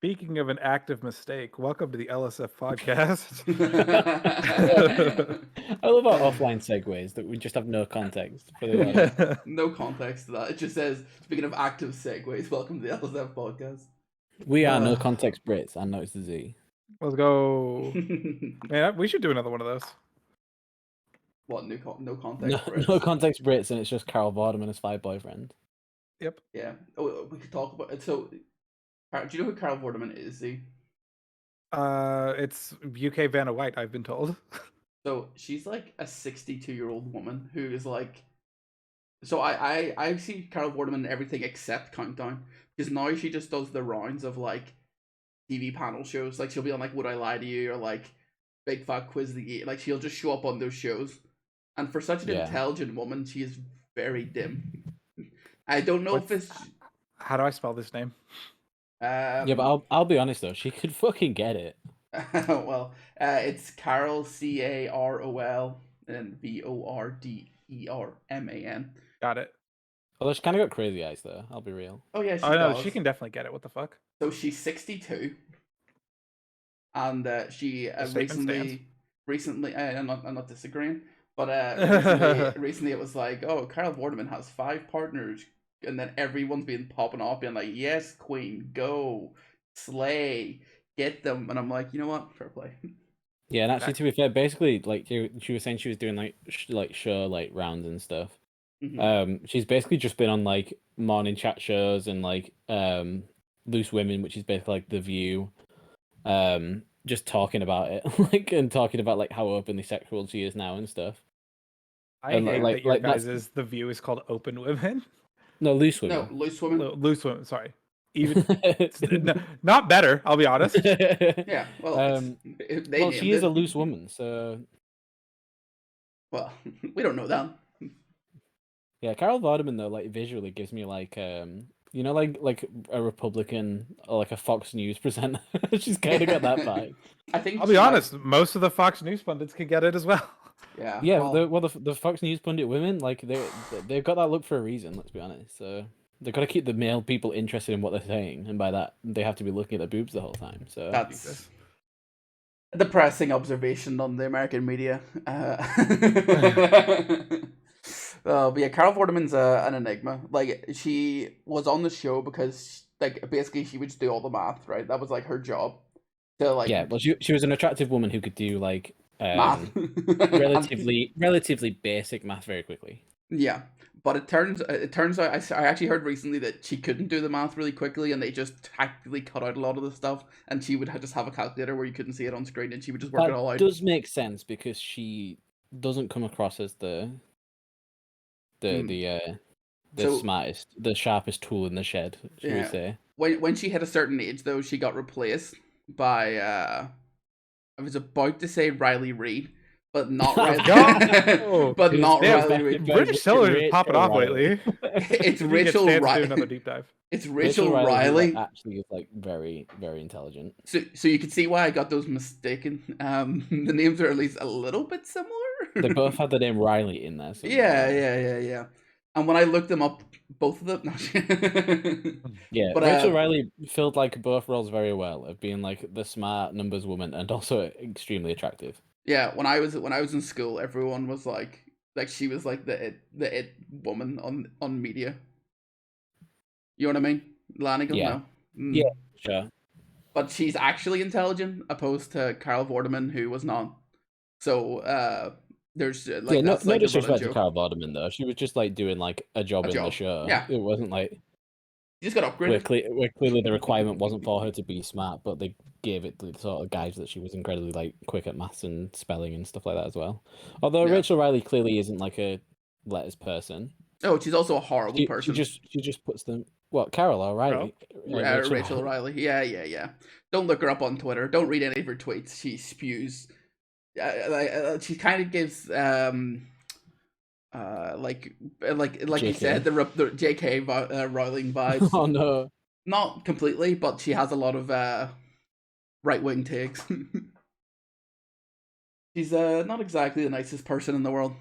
Speaking of an active mistake, welcome to the LSF podcast. I love our offline segues that we just have no context for the audience. No context to that. It just says, speaking of active segues, welcome to the LSF podcast. We are no context Brits, and no, it's the Z. Let's go. Man, we should do another one of those. What, no context Brits? No context Brits, and it's just Carol Vorderman as Five Boyfriend. Yep. Yeah. Oh, we could talk about it. So, do you know who Carol Vorderman is, Z? It's UK Vanna White, I've been told. So, she's like a 62-year-old woman who is like... So, I see Carol Vorderman in everything except Countdown. Because now she just does the rounds of like TV panel shows. Like, she'll be on like Would I Lie to You or like Big Fat Quiz of the Year. Like, she'll just show up on those shows. And for such an intelligent woman, she is very dim. I don't know if it's... How do I spell this name? Yeah, but I'll be honest though, she could fucking get it. Well, it's Carol, Carol, and Vorderman. Got it. Although she kind of got crazy eyes though, I'll be real. Oh yeah, she can definitely get it. What the fuck? So she's 62, and she recently, I'm not disagreeing, but recently it was like, oh, Carol Vorderman has 5 partners, and then everyone's been popping off, being like, yes, queen, go, slay, get them, and I'm like, you know what, fair play. Yeah, and actually, to be fair, basically, like she was saying, she was doing like show rounds and stuff. Mm-hmm. She's basically just been on like morning chat shows and like Loose Women, which is basically like The View, just talking about it, like, and talking about like how openly sexual she is now and stuff. I hate that your guys' The View is called Open Women. No, Loose Women. No, Loose Women. Loose Women. Sorry. Even not better. I'll be honest. Yeah. Well, she is a loose woman, so. Well, we don't know that. Yeah, Carol Vorderman though, like visually gives me like you know, like a Republican or like a Fox News presenter. She's kind of got that vibe. I think I'll be honest. Most of the Fox News pundits can get it as well. Yeah. Yeah. The Fox News pundit women, like they've got that look for a reason. Let's be honest. So they've got to keep the male people interested in what they're saying, and by that they have to be looking at their boobs the whole time. So that's a depressing observation on the American media. But yeah, Carol Vorderman's an enigma. Like, she was on the show because, like, basically she would just do all the math, right? That was, like, her job. So, like... Yeah, well, she was an attractive woman who could do, like, math. relatively basic math very quickly. Yeah, but it turns out, I actually heard recently that she couldn't do the math really quickly, and they just tactically cut out a lot of the stuff, and she would just have a calculator where you couldn't see it on screen, and she would just work it all out. That does make sense, because she doesn't come across as the smartest, the sharpest tool in the shed, should we say. When she hit a certain age, though, she got replaced by, I was about to say Riley Reid, but not Riley. But not Riley Reid. British sellers are popping off lately. It's Rachel Riley. Another deep dive. It's Rachel Riley. Actually, is like very, very intelligent. So you can see why I got those mistaken. The names are at least a little bit similar. They both have the name Riley in there. Yeah. And when I looked them up, both of them. Yeah, but Rachel Riley filled like both roles very well, of being like the smart numbers woman and also extremely attractive. Yeah, when I was in school, everyone was like she was like the it woman on media. You know what I mean? Lanigan? Yeah. No? Yeah, sure. But she's actually intelligent, opposed to Carol Vorderman, who was not. So there's like no disrespect to Carol Vorderman though. She was just like doing like a job in the show. Yeah, it wasn't like. You just got upgraded. Where clearly the requirement wasn't for her to be smart, but they gave it the sort of guise that she was incredibly like quick at maths and spelling and stuff like that as well. Although Rachel Riley clearly isn't like a letters person. Oh, she's also a horrible person. She just puts them. What, Carol or Riley? Rachel Riley. Yeah. Don't look her up on Twitter. Don't read any of her tweets. She spews. She kind of gives like you said, the JK Rowling vibes. Oh no, not completely, but she has a lot of right wing takes. She's not exactly the nicest person in the world.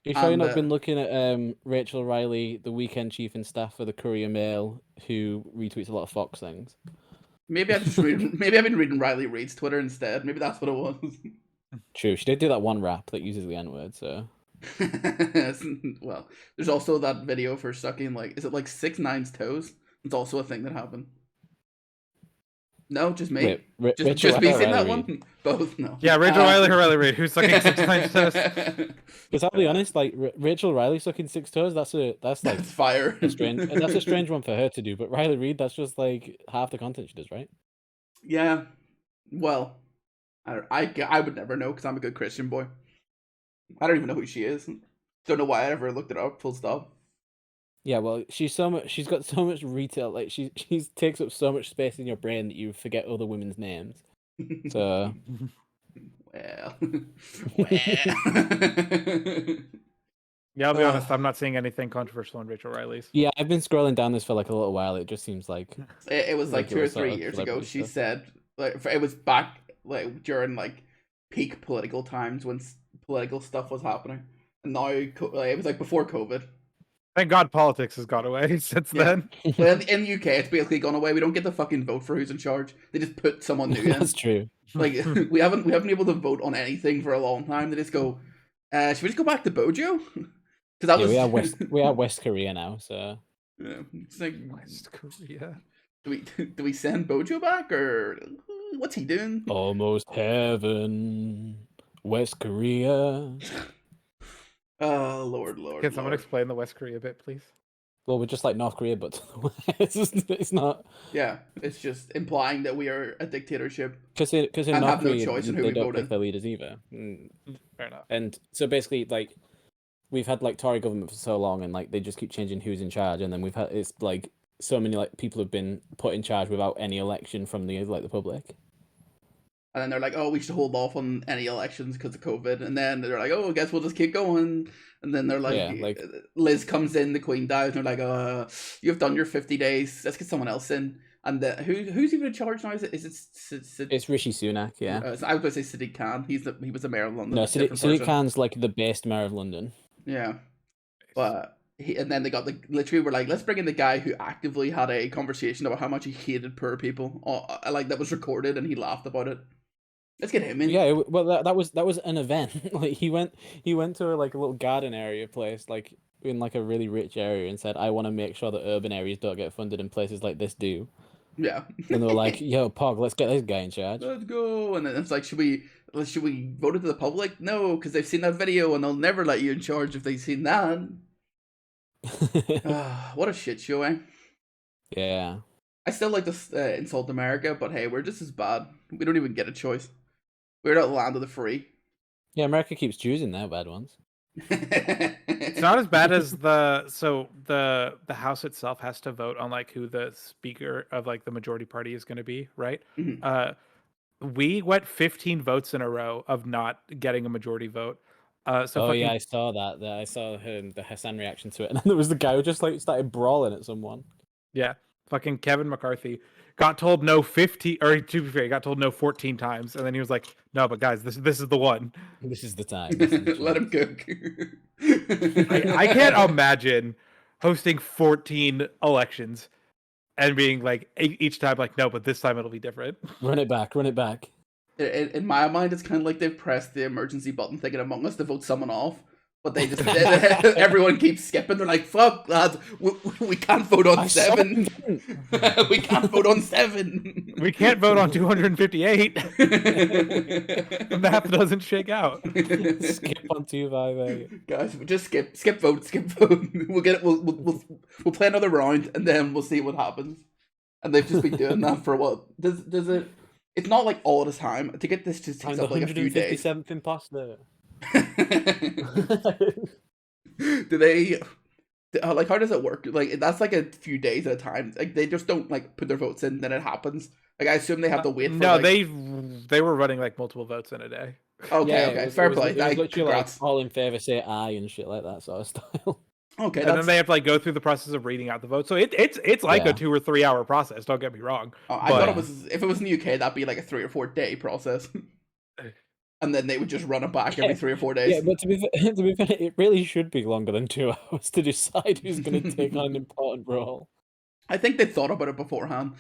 You sure you've not been looking at Rachel Riley, the weekend chief and staff for the Courier Mail, who retweets a lot of Fox things? Maybe I've been reading Riley Reid's Twitter instead. Maybe that's what it was. True, she did do that one rap that uses the N-word, so. Well, there's also that video for sucking like, is it like 6ix9ine's toes? It's also a thing that happened. No, just me. Wait, Just me saying that one. Both, no. Yeah, Rachel Riley or Riley Reid, who's sucking 6ix9ine's toes. Because I'll be honest, like Rachel Riley sucking 6 toes, that's like That's fire. that's a strange one for her to do. But Riley Reid, that's just like half the content she does, right? Yeah. Well, I would never know because I'm a good Christian boy. I don't even know who she is. Don't know why I ever looked it up. Full stop. Yeah, well, she's got so much retail, like she takes up so much space in your brain that you forget other women's names. So well. Yeah, I'll be honest, I'm not seeing anything controversial in Rachel Riley's. Yeah, I've been scrolling down this for like a little while. It just seems like it was like 2 or 3 years ago. She said like it was back like during like peak political times when political stuff was happening, and now it was like before COVID. Thank God politics has gone away since then. Well, in the UK, it's basically gone away. We don't get to fucking vote for who's in charge. They just put someone new in. That's true. Like we haven't been able to vote on anything for a long time. They just go, should we just go back to Bojo? Because we are West Korea now, so yeah, it's like West Korea. Do we send Bojo back or what's he doing? Almost heaven, West Korea. Oh Lord. Can someone explain the West Korea bit, please? Well, we're just like North Korea, but it's not. Yeah, it's just implying that we are a dictatorship. Because in North have no Korea, choice in who they we don't vote pick in. their leaders either. Fair enough. And so basically, like, we've had like Tory government for so long, and like they just keep changing who's in charge, and then we've had it's like so many like people have been put in charge without any election from the public. And then they're like, oh, we should hold off on any elections because of COVID. And then they're like, oh, I guess we'll just keep going. And then they're like, Liz comes in, the Queen dies, and they're like, you've done your 50 days. Let's get someone else in. And who's even in charge now? Is it it's Rishi Sunak, yeah. I was going to say Sadiq Khan. He was the mayor of London. No, Sadiq Khan's like the best mayor of London. Yeah. But and then they got literally were like, let's bring in the guy who actively had a conversation about how much he hated poor people. Like that was recorded and he laughed about it. Let's get him in. Yeah, well, that was an event. Like he went to like a little garden area place, like in like a really rich area, and said, "I want to make sure that urban areas don't get funded and places like this do." Yeah. And they were like, "Yo, Pog, let's get this guy in charge. Let's go." And then it's like, should we vote it to the public? No, because they've seen that video and they'll never let you in charge if they've seen that. What a shit show, eh? Yeah. I still like to insult America, but hey, we're just as bad. We don't even get a choice. We're not the land of the free. Yeah, America keeps choosing their bad ones. It's not as bad as the House itself has to vote on like who the speaker of like the majority party is going to be, right? Mm-hmm. We went 15 votes in a row of not getting a majority vote. Yeah, I saw that. I saw the Hassan reaction to it, and then there was the guy who just like started brawling at someone. Yeah, fucking Kevin McCarthy got told no 15, or to be fair, he got told no 14 times, and then he was like, "No, but guys, this is the one. This is the time. Let him cook." I can't imagine hosting 14 elections and being like each time like, "No, but this time it'll be different." Run it back. In my mind, it's kind of like they've pressed the emergency button thinking Among Us to vote someone off, but they just everyone keeps skipping. They're like, "Fuck, lads, we can't vote on 7. We can't vote on 7. We can't vote on 258. The map doesn't shake out." Skip on 258. Guys, just skip vote. We'll get it. We'll play another round and then we'll see what happens. And they've just been doing that for what? Does it? It's not like all the time. To get this just takes up like a few days. 157th imposter. Do they like, how does it work? Like, that's like a few days at a time. Like, they just don't like put their votes in, then it happens. Like, I assume they have to wait for no, like... they were running like multiple votes in a day. Okay, fair play. It was literally like all in favor say aye and shit like that sort of style. Okay, and then they have to like go through the process of reading out the vote. So it's like a 2 or 3 hour process. Don't get me wrong. I thought it was, if it was in the UK, that'd be like a 3 or 4 day process. And then they would just run it back every 3 or 4 days. Yeah, but to be fair, it really should be longer than 2 hours to decide who's going to take on an important role. I think they thought about it beforehand.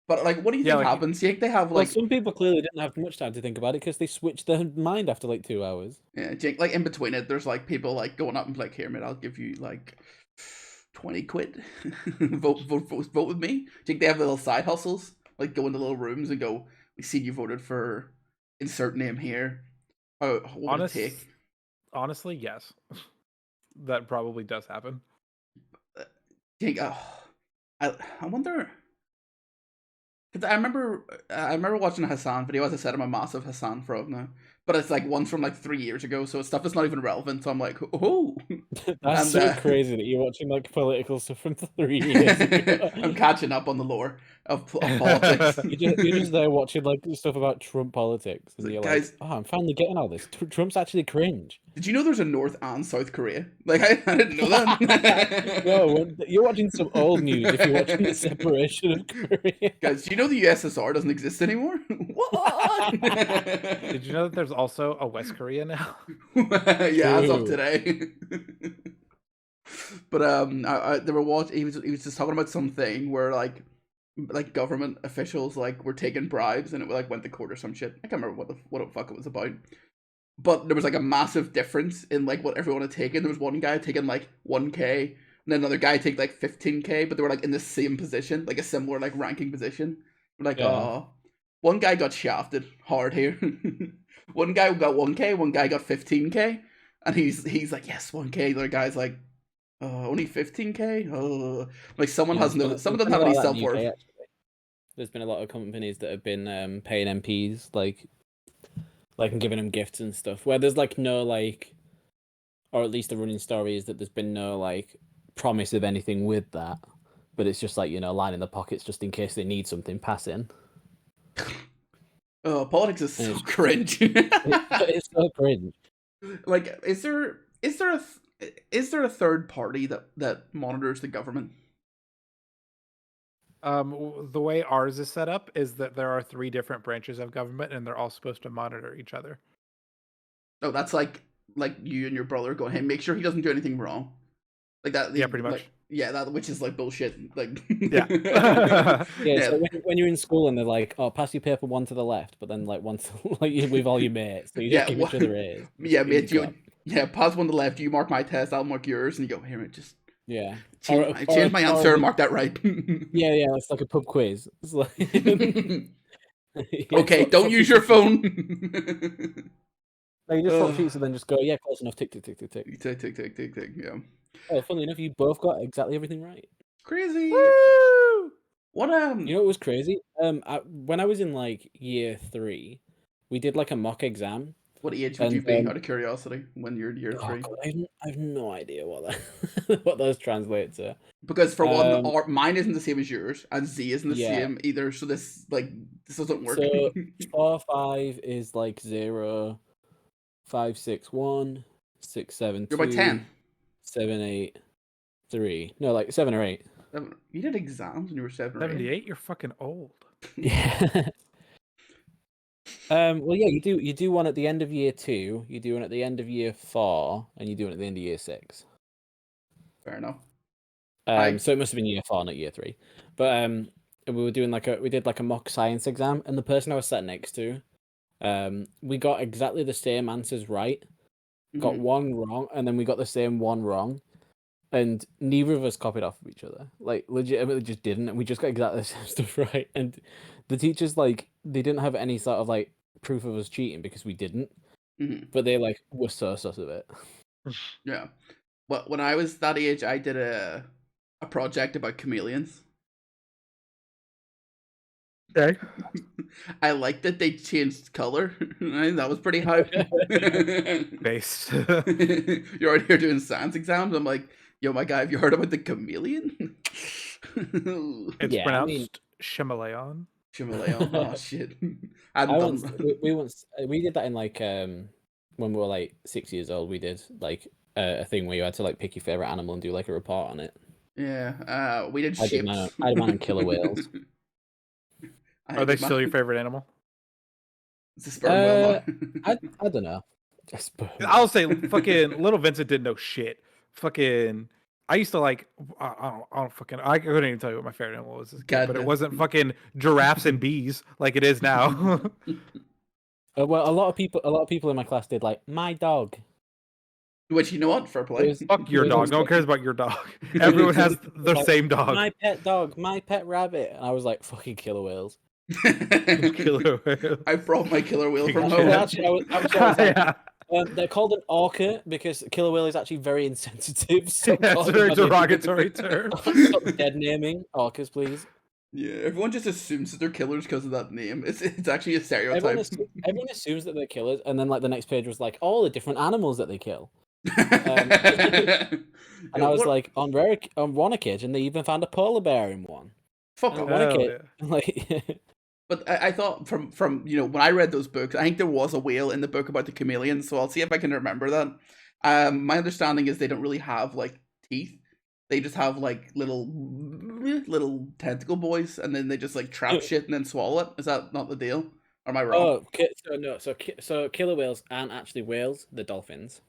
But like, what do you think happens? Do you think they have like? Well, some people clearly didn't have much time to think about it because they switched their mind after like 2 hours. Yeah, like in between it, there's like people like going up and like, here, mate, I'll give you like 20 quid. vote with me. Do you think they have little side hustles? Like go into little rooms and go, we see you voted for insert name here. What would it take? Honestly, yes. That probably does happen. I wonder. Cause I remember watching a Hassan video. As I said, I'm a massive Hassan frog now, but it's like ones from like 3 years ago, so stuff is not even relevant. So I'm like, oh, that's so crazy that you're watching like political stuff from 3 years ago. I'm catching up on the lore of politics. You're just there watching like stuff about Trump politics, and you're guys, like, oh, I'm finally getting all this. Trump's actually cringe. Did you know there's a North and South Korea? Like I didn't know that. No, you're watching some old news if you're watching the separation of Korea. Guys, do you know the USSR doesn't exist anymore? What? Did you know that there's also a West Korea now? Yeah, as of today. But they were watching. He was just talking about something where like government officials like were taking bribes and it like went to court or some shit. I can't remember what the fuck it was about. But there was like a massive difference in like what everyone had taken. There was one guy taking like 1K, and then another guy take like 15K, but they were like in the same position, like a similar like ranking position. We're like, oh, one guy got shafted hard here. One guy got 1K, one guy got 15K, and he's like, yes, 1K. The other guy's like, only 15K. Like someone has no, some of them have any self worth. There's been a lot of companies that have been paying MPs like and giving them gifts and stuff, where there's like no like, or at least the running story is that there's been no like promise of anything with that, but it's just like, you know, line in the pockets just in case they need something passing. Oh, politics is so cringe. It's so cringe. Like, is there a third party that monitors the government? The way ours is set up is that there are 3 different branches of government, and they're all supposed to monitor each other. Oh, that's like you and your brother going, hey, make sure he doesn't do anything wrong, like that. Yeah, pretty much. Like, yeah, that, which is like bullshit. Like, yeah, yeah. So when you're in school and they're like, oh, pass your paper one to the left, but then like one to, like with all your mates, so you just give each other A's. Yeah, mate. Pass one to the left. You mark my test. I'll mark yours, and you go, here, mate, just. Yeah. Change my answer and mark that right. Yeah, it's like a pub quiz. It's like... Okay, don't use your phone. Like you just swap sheets and then just go, yeah, close enough, tick, tick, tick, tick, tick. Tick, tick, tick, tick, tick, yeah. Oh, funnily enough, you both got exactly everything right. Crazy. Woo! What You know what was crazy? When I was in like year 3, we did like a mock exam. What age would you be, out of curiosity, when you're in year 3? God, I have no idea what that what those translate to. Because for one, mine isn't the same as yours, and Z isn't the same either. So this doesn't work. So 4, 5 is like 0, 5, 6, 1, 6, 7, 2. You're about 10. 7, 8, 3. No, like 7 or 8. You did exams when you were 7 or 8. 78. You're fucking old. Yeah. Well, yeah, you do one at the end of year 2, you do one at the end of year 4, and you do one at the end of year 6. Fair enough. So it must have been year 4, not year 3. But we did like a mock science exam, and the person I was sat next to, we got exactly the same answers right, got one wrong, and then we got the same one wrong, and neither of us copied off of each other. Like legitimately just didn't, and we just got exactly the same stuff right. And the teachers, like, they didn't have any sort of like proof of us cheating because we didn't, but they like were so sus of it. Yeah. Well, when I was that age, I did a project about chameleons. Okay. I liked that they changed color. That was pretty hype. Based. You're already here doing science exams. I'm like, yo, my guy, have you heard about the chameleon? It's pronounced Shimaleon. Shimaleon. Oh shit. We did that in like when we were like 6 years old. We did like a thing where you had to like pick your favorite animal and do like a report on it. Yeah. We did. I did mine on killer whales. Are they still your favorite animal? It's a sperm whale. I don't know. I'll say fucking little Vincent didn't know shit. Fucking I used to like I don't fucking I couldn't even tell you what my favorite animal was as a kid, God but it damn. wasn't fucking giraffes and bees like it is now. Well, a lot of people in my class did like my dog. Which, you know what? Fair It play. was, Fuck your it dog. was No one like- cares about your dog. Everyone has the like, same dog. my pet dog, my pet rabbit, and I was like, fucking killer whales. Killer whale. I brought my killer whale from Actually, home. Well, actually, I was like, Yeah. they're called an orca because killer whale is actually very insensitive. So Yeah, it's a very calling them derogatory term. Stop dead naming orcas, please. Yeah, everyone just assumes that they're killers because of that name. It's actually a stereotype. Everyone assumes that they're killers, and then like the next page was like all the different animals that they kill. and And I was like, on one occasion, they even found a polar bear in one. fuck And off. on one Hell occasion, like, But I thought from when I read those books, I think there was a whale in the book about the chameleons, so I'll see if I can remember that. My understanding is they don't really have like teeth. They just have like little tentacle boys, and then they just like trap shit and then swallow it. Is that not the deal? Or am I wrong? so killer whales aren't actually whales; they're dolphins.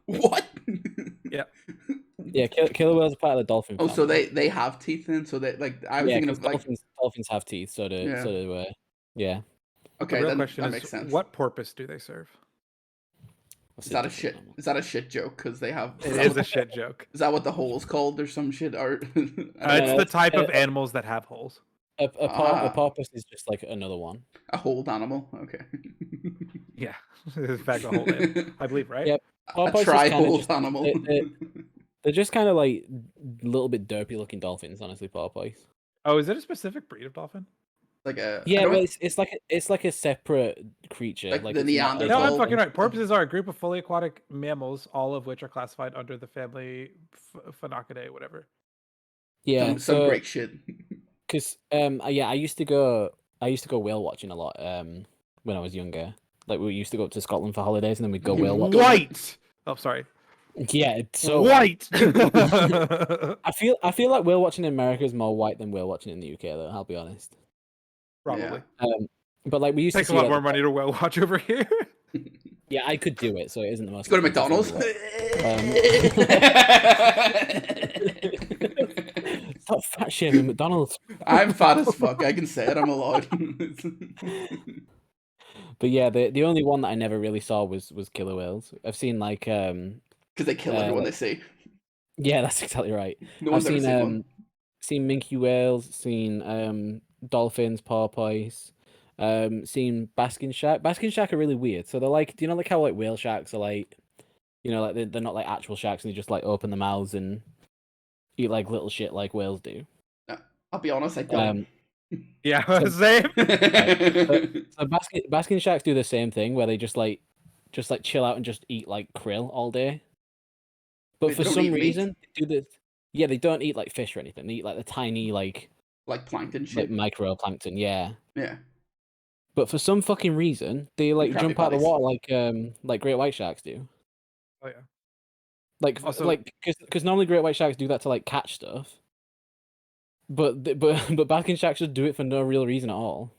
What? Yeah. Yeah, killer whales are part of the dolphin. Oh, so family. they have teeth then? So they like I was thinking of like dolphins have teeth, so do yeah. But the okay, real then question that is, makes sense. what purpose do they serve? Is that a shit? Is that a shit joke? Because they have. It is a shit joke. Is that what the hole's called or some shit? Or It's the type of animals that have holes. A porpoise is just like another one. a holed animal. Okay. Yeah, in fact, a hole. I believe, right? Yep. A Porpoise is tri-holed just- animal. They're just kind of like a little bit derpy looking dolphins, honestly. Porpoise. Oh, is it a specific breed of dolphin? like a Yeah, I don't- but it's like a separate creature. Like the it's not Neanderthal. No, I'm all- fucking right. Porpoises are a group of fully aquatic mammals, all of which are classified under the family Phonacidae, whatever. Yeah, some great shit. Because I used to go whale watching a lot when I was younger. Like we used to go up to Scotland for holidays and then we'd go whale watching. White. Oh, sorry. Yeah, it's so white. I feel like whale watching in America is more white than whale watching in the UK though, I'll be honest. Probably. But like we used Takes to a see lot more money to whale watch over here. Yeah, I could do it, so it isn't the most. Let's go to McDonald's. Stop fat shaming McDonald's. I'm fat as fuck. I can say it. I'm allowed. But yeah, the only one that I never really saw was killer whales. I've seen like Because they kill everyone they see. Yeah, that's exactly right. No I've one's ever seen one. seen minke whales, seen dolphins, porpoise, seen basking shark. Basking shark are really weird. So they're like, do you know like how like whale sharks are like, you know, like they're not like actual sharks and they just like open their mouths and eat like little shit like whales do. I'll be honest, I don't. Yeah, same. So basking sharks do the same thing where they just like chill out and just eat like krill all day. But They for don't some eat meat? reason, they do this. Yeah, they don't eat like fish or anything. They eat like the tiny like Plankton shit. microplankton. Yeah. Yeah. But for some fucking reason, they like Krabby jump out of the Patties. water like great white sharks do. Oh yeah. Like Also- because normally great white sharks do that to like catch stuff. But basking sharks just do it for no real reason at all.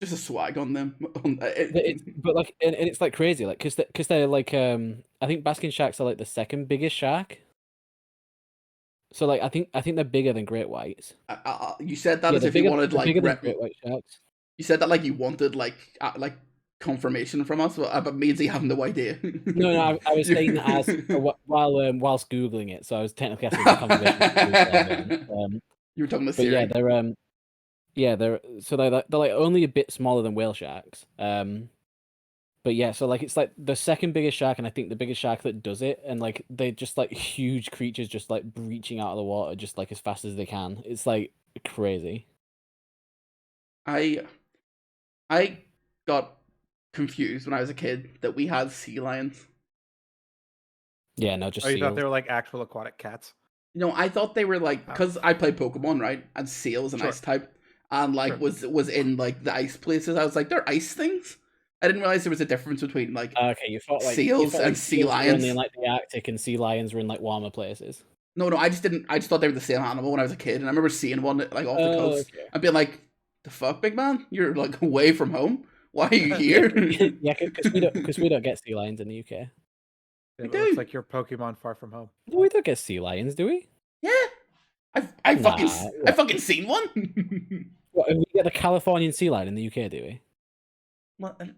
Just a swag on them. But like and it's like crazy like because they're like I think basking sharks are like the second biggest shark. So like I think they're bigger than great whites. You said that Yeah, as they're if you bigger- wanted they're like bigger than great white sharks. you said that like you wanted like confirmation from us, but means you have no idea. No, I was saying that as whilst googling it, so I was technically asking for confirmation. You were talking to But Siri. yeah, they're like only a bit smaller than whale sharks. But yeah, so like it's like the second biggest shark, and I think the biggest shark that does it, and like they just like huge creatures just like breaching out of the water just like as fast as they can. It's like crazy. I got confused when I was a kid that we had sea lions. Yeah, no, just Oh, you thought seals. they were like actual aquatic cats? No, I thought they were like because I played Pokemon, right? And Seal is an Sure. ice type, and like Sure. was in like the ice places. I was like, they're ice things. I didn't realize there was a difference between like Okay, you thought like seals and sea seals were lions. only in like the Arctic and sea lions were in like warmer places. No, I just didn't. I just thought they were the same animal when I was a kid, and I remember seeing one like off the coast Okay. and being like, "The fuck, big man, you're like away from home. Why are you here?" Yeah, because we don't get sea lions in the UK. Yeah, We it looks do. like your Pokemon Far From Home. No, we don't get sea lions, do we? Yeah. I Nah, fucking seen one. What, we get the Californian sea lion in the UK, do we? Well, I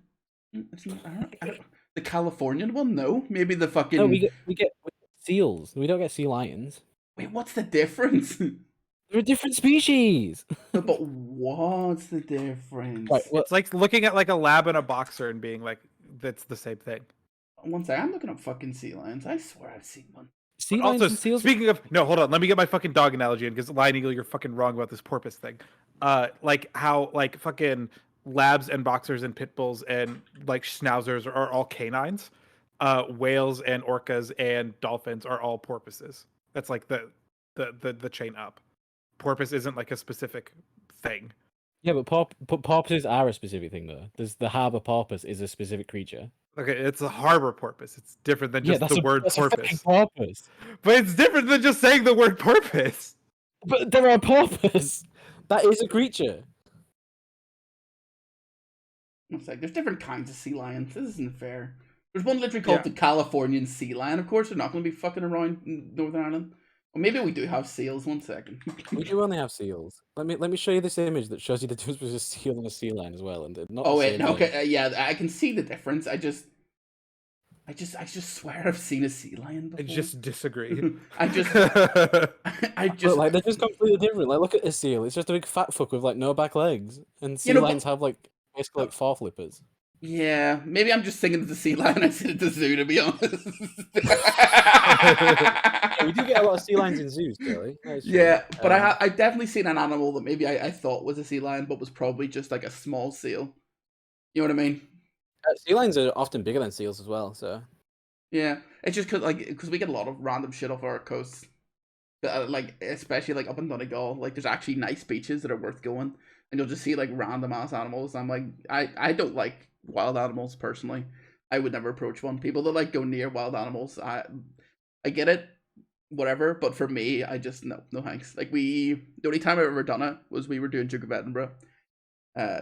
don't, the Californian one, no. Maybe the fucking. No, we get seals. We don't get sea lions. Wait, what's the difference? They're a different species. No, but what's the difference? Right, well, It's like looking at like a lab and a boxer and being like, that's the same thing. One second, I'm looking up fucking sea lions. I swear I've seen one. sea But lions also, and seals. speaking of, no, hold on, let me get my fucking dog analogy in because Lion Eagle, you're fucking wrong about this porpoise thing. Like how like fucking labs and boxers and pit bulls and like schnauzers are all canines. Whales and orcas and dolphins are all porpoises. That's like the chain up. Porpoise isn't like a specific thing. Yeah, but porpoises are a specific thing, though. There's the harbor porpoise is a specific creature. Okay, it's a harbor porpoise. It's different than just that's the word that's a fucking porpoise. porpoise. But it's different than just saying the word porpoise. But there are porpoise. That is a creature. It's like there's different kinds of sea lions. This isn't fair. There's one literally called the Californian sea lion. Of course, they're not going to be fucking around in Northern Ireland. Or maybe we do have seals. 1 second. We do only have seals. Let me show you this image that shows you the difference between a seal and a sea lion as well, and not. Oh the wait, same no, thing. okay, yeah, I can see the difference. I just swear I've seen a sea lion before. I just disagree. I just But, like, they're just completely different. Like, look at a seal. It's just a big fat fuck with like no back legs, and sea lions have like basically like 4 flippers. Yeah, maybe I'm just thinking of the sea lion I seen at the zoo, to be honest. Yeah, we do get a lot of sea lions in zoos, Billy. Yeah, but I definitely seen an animal that maybe I thought was a sea lion, but was probably just like a small seal. You know what I mean? Sea lions are often bigger than seals as well. So yeah, it's just because we get a lot of random shit off our coasts, like especially like up in Donegal. Like there's actually nice beaches that are worth going, and you'll just see like random ass animals. I'm like, I don't like wild animals personally. I would never approach one. People that like go near wild animals, I get it, whatever. But for me, I just no thanks. Like the only time I've ever done it was we were doing Duke of Edinburgh,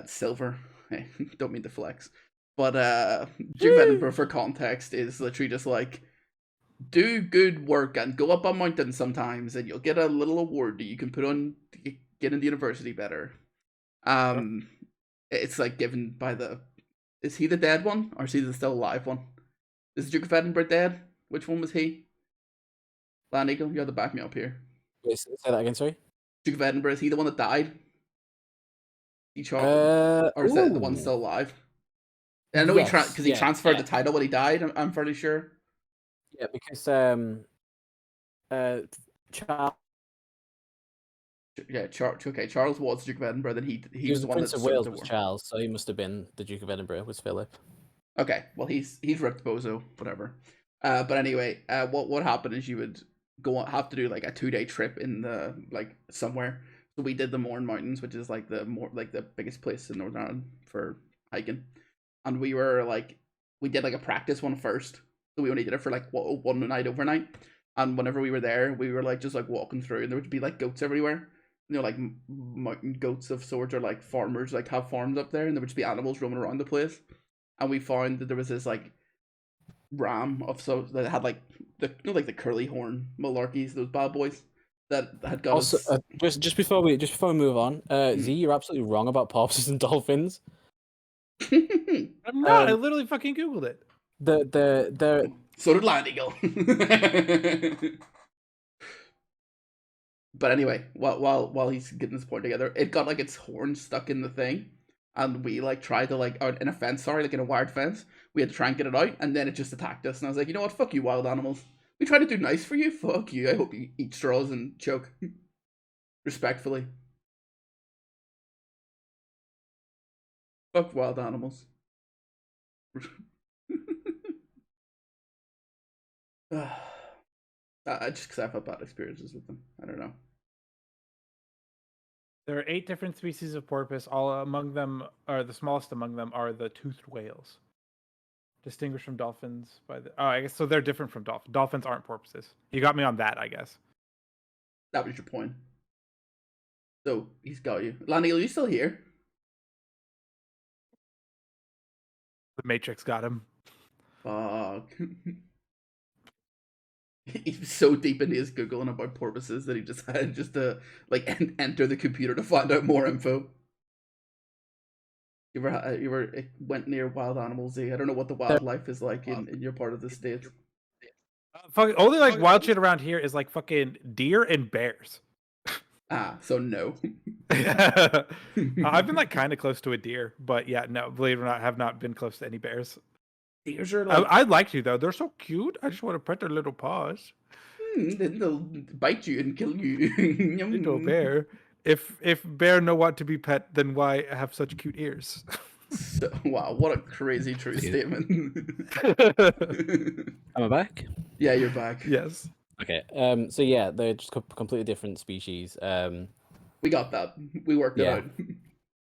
silver. Hey, don't mean to flex, but Duke of Edinburgh for context is literally just like do good work and go up on mountains sometimes, and you'll get a little award that you can put on to get into university better. It's like given by the. Is he the dead one, or is he the still alive one? Is Duke of Edinburgh dead? Which one was he? Land Eagle, you have to back me up here. wait, say that again, sorry. Duke of Edinburgh, is he the one that died? Or is that the one still alive? I know yes, he transferred the title when he died. I'm fairly sure. Yeah, because Charles. Yeah, okay. Charles was Duke of Edinburgh. Then he was the the one Prince that of served Wales the was war. Charles, so he must have been the Duke of Edinburgh was Philip. Okay, well he's ripped bozo, whatever. But anyway, what happened is you would have to do like a 2-day trip in the like somewhere. So we did the Mourne Mountains, which is like the biggest place in Northern Ireland for hiking, and we did like a practice one first. So we only did it for like one night overnight, and whenever we were there, we were like just like walking through, and there would be like goats everywhere. You know, like mountain goats of sorts, or like farmers like have farms up there, and there would just be animals roaming around the place. And we found that there was this like ram that had like the curly horn malarkeys, those bad boys that had got also us. just before we move on, Z, you're absolutely wrong about porpoises and dolphins. I'm not. I literally fucking googled it. The So did Land Eagle. But anyway, while he's getting this point together, it got like its horn stuck in the thing, and we like tried to like out in a fence, like in a wired fence. We had to try and get it out, and then it just attacked us. And I was like, you know what? Fuck you, wild animals. We try to do nice for you. Fuck you. I hope you eat straws and choke. Respectfully. Fuck wild animals. Just because I've had bad experiences with them. I don't know. There are 8 different species of porpoise. All among them, or the smallest among them, are the toothed whales. Distinguished from dolphins by the. Oh, I guess so. They're different from dolphins. Dolphins aren't porpoises. You got me on that, I guess. That was your point. So he's got you. Land Eagle, are you still here? The Matrix got him. Fuck. he's so deep into his googling about porpoises that he decided just to like enter the computer to find out more info. You ever went near wild animals? I don't know what the wildlife is like in your part of the state. Only like wild shit around here is like fucking deer and bears. So no. I've been like kind of close to a deer, but yeah, no, believe it or not, have not been close to any bears. Deers are like... I'd like to though. They're so cute. I just want to pet their little paws. Then they'll bite you and kill you. Little bear. If bear know what to be pet, then why have such cute ears? So, wow, what a crazy true statement. Am I back? Yeah, you're back. Yes. Okay. So yeah, they're just completely different species. We got that. We worked it out.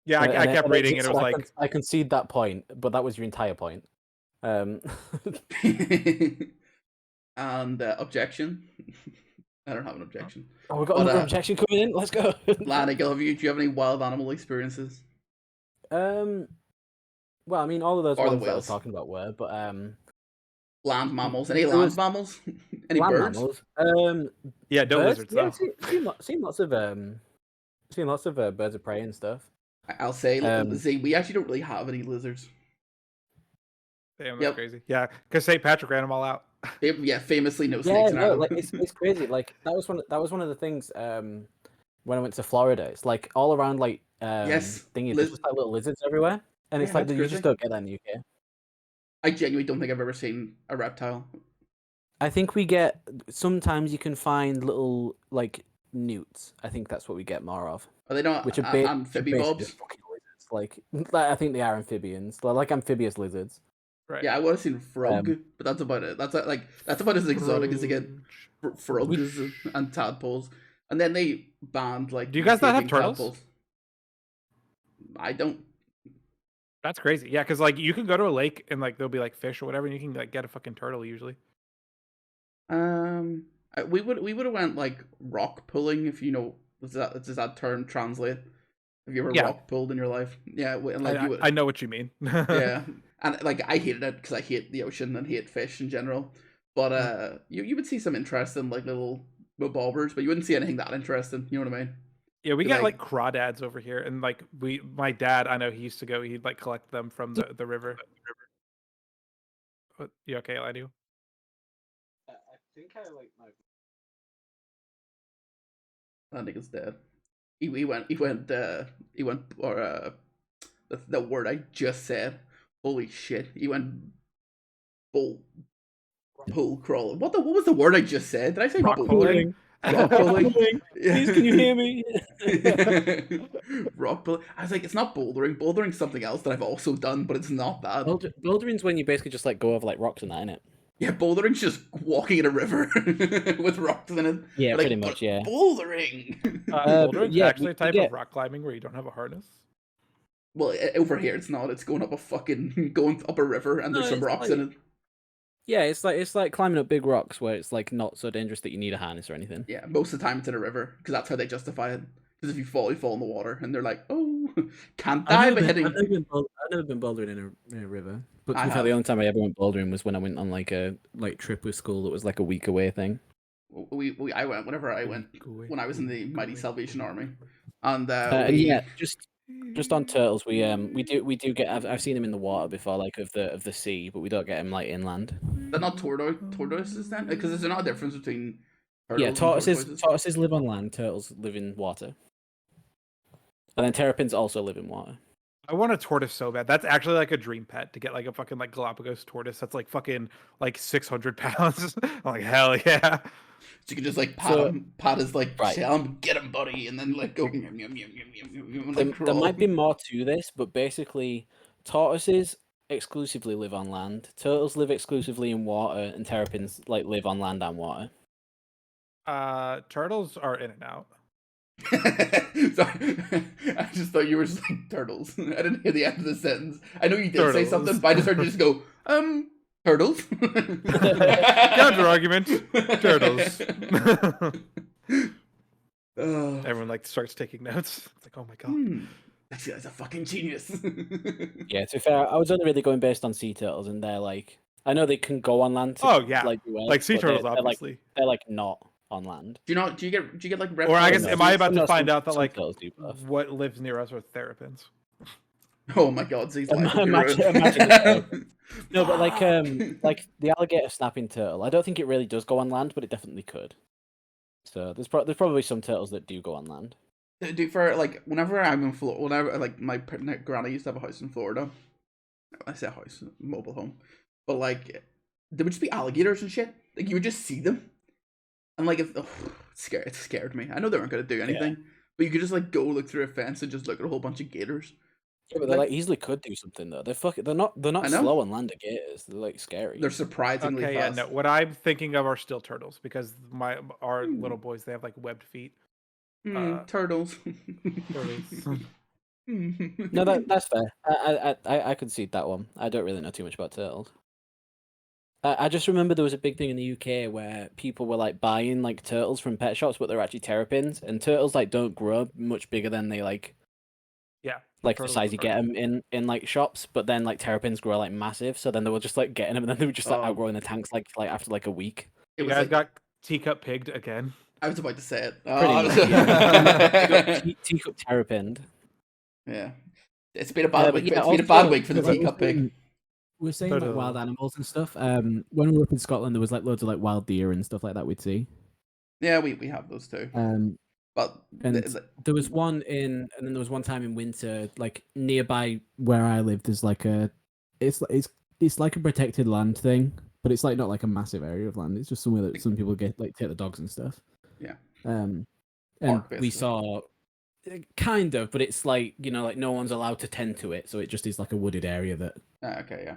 Yeah, I kept reading and it was like I concede that point, but that was your entire point. And objection. I don't have an objection. Oh, we've got another objection coming in. Let's go. Lanigal, do you have any wild animal experiences? Well, I mean, all of those Or the ones that I was whales. talking about were, but Land mammals. Any land mammals? Any land birds? mammals. yeah, no birds? lizards Yeah, though. seen lots of birds of prey and stuff. I'll say, Z, we actually don't really have any lizards. Damn, that's crazy. Yeah, because St. Patrick ran them all out. Yeah, famously no snakes in Ireland. Like it's crazy. Like that was one of the things when I went to Florida. It's like all around like Yes, thingy, there's just like little lizards everywhere, and it's like that's you crazy. just don't get that in the UK. I genuinely don't think I've ever seen a reptile. I think we get sometimes you can find little like newts. I think that's what we get more of. Are they not Which are amphibibobs? just fucking lizards. Like I think they are amphibians. They're like amphibious lizards. Right. Yeah, I would have seen frog, but that's about it. That's about as exotic as they get. Frogs and tadpoles, and then they banned like. Do you guys not have turtles? Tadpoles. I don't. That's crazy. Yeah, because like you can go to a lake and like there'll be like fish or whatever, and you can like get a fucking turtle usually. We would have went like rock pulling, if you know, does that term translate? Have you ever rock pulled in your life? Yeah, and like I know what you mean. Yeah, and like I hated it because I hate the ocean and hate fish in general. But you would see some interesting like little bobbers, but you wouldn't see anything that interesting. You know what I mean? Yeah, we got like crawdads over here, and like my dad, I know he used to go. He'd like collect them from the river. What, you okay, Ladu? I think I like my. That nigga's dead. He went or the word I just said. Holy shit! He went bull crawling. What was the word I just said? Did I say rock pulling? Rock pulling. Please, can you hear me? Rock pulling. I was like, it's not bouldering. Bouldering's something else that I've also done, but it's not that. Bouldering's when you basically just like go over like rocks and that, innit? Yeah, bouldering's just walking in a river with rocks in it. Yeah, like, pretty much. Yeah. Bouldering. Bouldering's actually a type of rock climbing where you don't have a harness. Well, over here it's not. It's going up a river and there's some rocks in it. Yeah, it's like climbing up big rocks where it's like not so dangerous that you need a harness or anything. Yeah, most of the time it's in a river because that's how they justify it. Because if you fall in the water, and they're like, "Oh, can't die by hitting." I've never been bouldering in a river. But to be fair, the only time I ever went bouldering was when I went on like a trip with school that was like a week away thing. I went whenever I went when I was in the Mighty Salvation Army, and yeah, just on turtles, we do get. I've seen them in the water before, like of the sea, but we don't get them like inland. They're not tortoises then, because there's not a difference between. Yeah, tortoises live on land. Turtles live in water, and then terrapins also live in water. I want a tortoise so bad. That's actually like a dream pet to get like a fucking like Galapagos tortoise. That's like fucking like 600 pounds. I'm like, hell yeah. So you can just like pat his like shell, get him, buddy, and then like go. There might be more to this, but basically, tortoises exclusively live on land. Turtles live exclusively in water, and terrapins like live on land and water. Turtles are in and out. Sorry, I just thought you were just like turtles. I didn't hear the end of the sentence. I know you did say something, but I just heard you just go, turtles. Counter argument. Turtles. Everyone like starts taking notes. It's like, oh my god. That guy's a fucking genius. Yeah, to be fair, I was only really going based on sea turtles, and they're like I know they can go on land. To, Oh yeah, like do like sea but turtles, they're obviously. they're like not on land. Do you get like reptiles? Or I guess, no, am I about no, to find some- out that some like turtles do both. what lives near us are terrapins? Oh my god, Z's life would be Imagine ruined. No, but like the alligator snapping turtle. I don't think it really does go on land, but it definitely could. So there's probably some turtles that do go on land. Do for like whenever I'm in Florida, whenever like my granny used to have a house in Florida. I say a house, mobile home, but like there would just be alligators and shit. Like you would just see them, and like it scared me. I know they weren't gonna do anything, but you could just like go look through a fence and just look at a whole bunch of gators. Yeah, but they like easily could do something though. They're not slow on land gators. They're like scary. They're surprisingly Okay, fast. yeah, no. What I'm thinking of are still turtles because our little boys, they have like webbed feet. Turtles. Turtles. No, that's fair. I could see that one. I don't really know too much about turtles. I just remember there was a big thing in the UK where people were like buying like turtles from pet shops, but they're actually terrapins, and turtles like don't grow much bigger than they like. Yeah, Like the turtles size are you get them in like shops, but then like terrapins grow like massive, so then they were just like getting them, and then they were just like outgrowing the tanks like after like a week. It You was guys like, got teacup pigged again. I was about to say it. Pretty much, yeah. Teacup terrapined. Yeah, it's been a bad week. Yeah, It's been a bad week for the like, teacup pig. We're saying like wild Turtle. animals and stuff. When we were up in Scotland, there was like loads of like wild deer and stuff like that we'd see. Yeah, we have those too. But And there was one and then there was one time in winter, like nearby where I lived. There's like it's like a protected land thing, but it's like not like a massive area of land. It's just somewhere that some people get like take the dogs and stuff. Yeah. And Park, we basically. saw kind of, but it's like like no one's allowed to tend to it, so it just is like a wooded area that. Okay, yeah.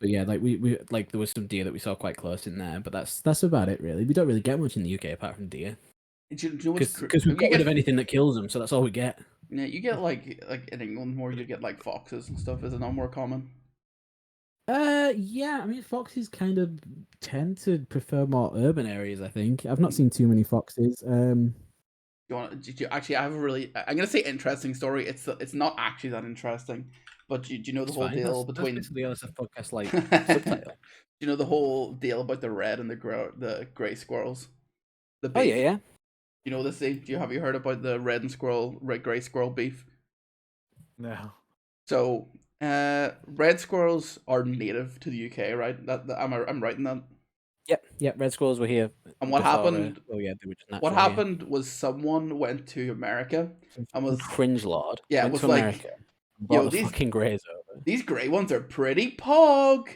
But yeah, like we like there was some deer that we saw quite close in there, but that's about it really. We don't really get much in the UK apart from deer. Do you know what's Because we've got rid of anything that kills them, so that's all we get. Yeah, you get like in England more. You get like foxes and stuff. Is it not more common? Yeah. I mean, foxes kind of tend to prefer more urban areas. I think I've not seen too many foxes. Do you want? Do you, actually, I have a really. I'm gonna say interesting story. It's not actually that interesting, but do you know the whole deal between that's the LSF podcast like subtitle? Do you know the whole deal about the red and the gray squirrels? The beef? Oh yeah. You know this thing? Have you heard about the red gray squirrel beef? No. So, red squirrels are native to the UK, right? I'm right in that. Yep. Red squirrels were here. And what happened? Oh yeah, they were just What naturally here. happened was someone went to America and was cringe lord. Yeah, went it was to like, America, yo, brought the fucking greys over. These grey ones are pretty pog.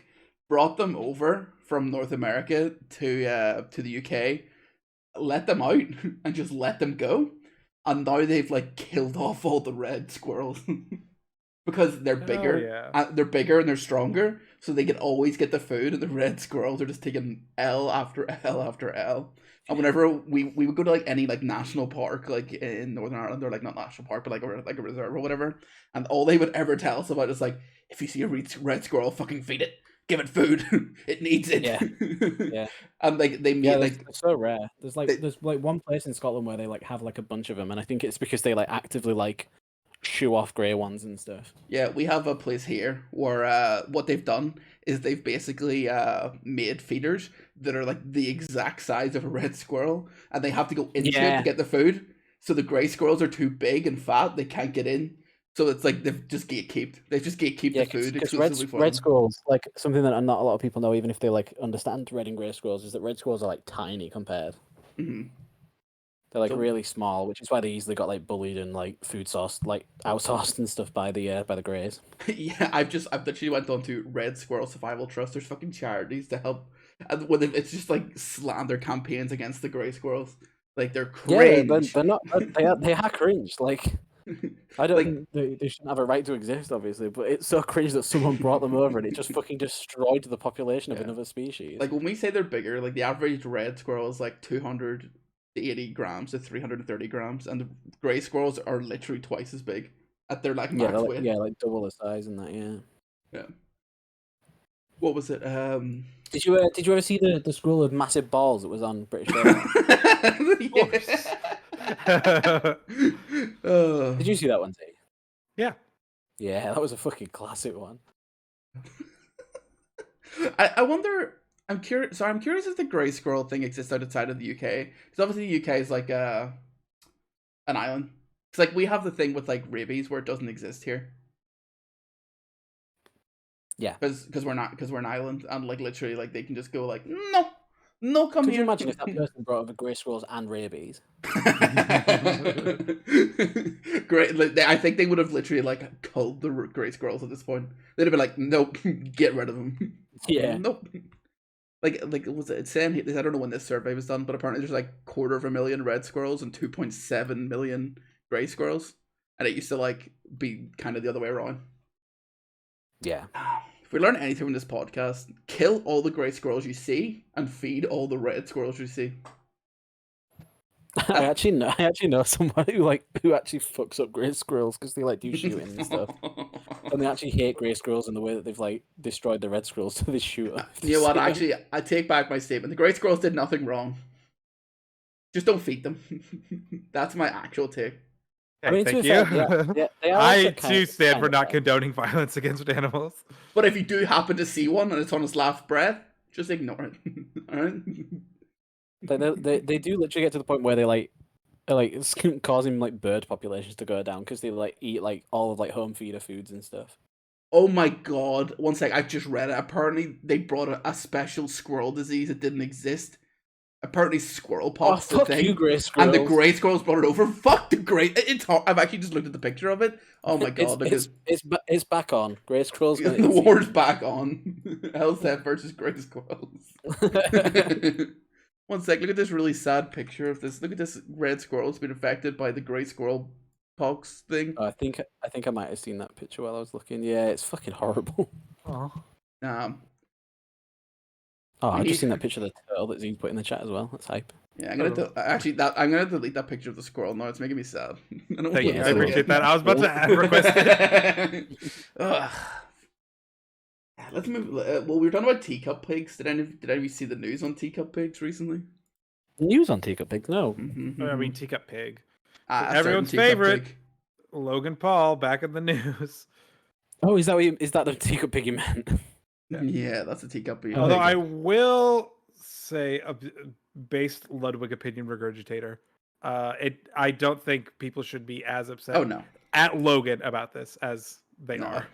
Brought them over from North America to the UK, let them out and just let them go, and now they've like killed off all the red squirrels because they're bigger. Yeah. They're bigger and they're stronger, so they can always get the food. And the red squirrels are just taking L after L after L. And whenever we would go to like any like national park like in Northern Ireland, or like not national park but like a reserve or whatever, and all they would ever tell us about is like, if you see a red squirrel, fucking feed it. Give it food. It needs it. Yeah. And like they made they're so rare. There's one place in Scotland where they like have like a bunch of them, and I think it's because they like actively like shoo off grey ones and stuff. Yeah, we have a place here where what they've done is they've basically made feeders that are like the exact size of a red squirrel, and they have to go into it to get the food. So the grey squirrels are too big and fat; they can't get in. So it's like they've just gatekeeped. They've just gatekeeped the food exclusively for red squirrels, like something that not a lot of people know, even if they like understand red and grey squirrels, is that red squirrels are like tiny compared. Mm-hmm. They're like really small, which is why they easily got like bullied and like food sourced, like outsourced and stuff by the greys. Yeah, I've literally went on to Red Squirrel Survival Trust. There's fucking charities to help, and when it's just like slander campaigns against the grey squirrels. Like they're cringe. Yeah, they're not. They are cringe. Like I don't think they shouldn't have a right to exist, obviously, but it's so cringe that someone brought them over and it just fucking destroyed the population of another species. Like when we say they're bigger, like the average red squirrel is like 280 grams to 330 grams, and the grey squirrels are literally twice as big at their like max weight. Yeah, like double the size and that. Yeah. What was it? Did you ever see the squirrel with massive balls that was on British Radio? Did you see that one, T? Yeah. Yeah, that was a fucking classic one. I wonder. I'm curious. So I'm curious if the grey squirrel thing exists outside of the UK, because obviously the UK is like an island. It's like we have the thing with like rabies where it doesn't exist here. Yeah. Because we're an island, and like literally like they can just go like no, come Could here. you imagine if that person brought over grey squirrels and rabies? Great. Like, I think they would have literally like culled the grey squirrels at this point. They'd have been like, nope, get rid of them. Yeah. Nope. Like was it saying? I don't know when this survey was done, but apparently there's like 250,000 red squirrels and 2.7 million grey squirrels, and it used to like be kind of the other way around. Yeah. If we learn anything from this podcast, kill all the grey squirrels you see and feed all the red squirrels you see. I actually know someone who actually fucks up grey squirrels because they like do shooting and stuff, and they actually hate grey squirrels in the way that they've like destroyed the red squirrels, so they shoot them. You know what? Actually, I take back my statement. The grey squirrels did nothing wrong. Just don't feed them. That's my actual take. I mean, thank to be you. fair, yeah, they are I also too stand for not bad. condoning violence against animals. But if you do happen to see one and it's on its last breath, just ignore it. Alright? They do literally get to the point where it's causing like bird populations to go down because they like eat like all of like home feeder foods and stuff. Oh my god. One sec, I just read it. Apparently they brought a special squirrel disease that didn't exist. Apparently squirrel pox the fuck thing. you, grey squirrels. And the grey squirrels brought it over. Fuck the grey. It's hard. I've actually just looked at the picture of it. Oh my god. It's back on. Grey squirrels. The war's back on. LSF versus grey squirrels. One sec, look at this really sad picture of this. Look at this red squirrel. It's been affected by the grey squirrel pox thing. I think I might have seen that picture while I was looking. Yeah, it's fucking horrible. I've just seen that picture of the turtle that Z's put in the chat as well. That's hype. Yeah, I'm gonna delete that picture of the squirrel now. It's making me sad. Thank you. I appreciate that. I was about to request it. Let's move. Well, we were talking about teacup pigs. Did any of you see the news on teacup pigs recently? News on teacup pigs? No. I mean, teacup pig. A Everyone's certain teacup favorite, pig. Logan Paul, back in the news. Oh, is that the teacup pig you meant? Yeah, that's a teacup pig. Although I will say, based Ludwig opinion regurgitator, I don't think people should be as upset. Oh no, at Logan about this as they are.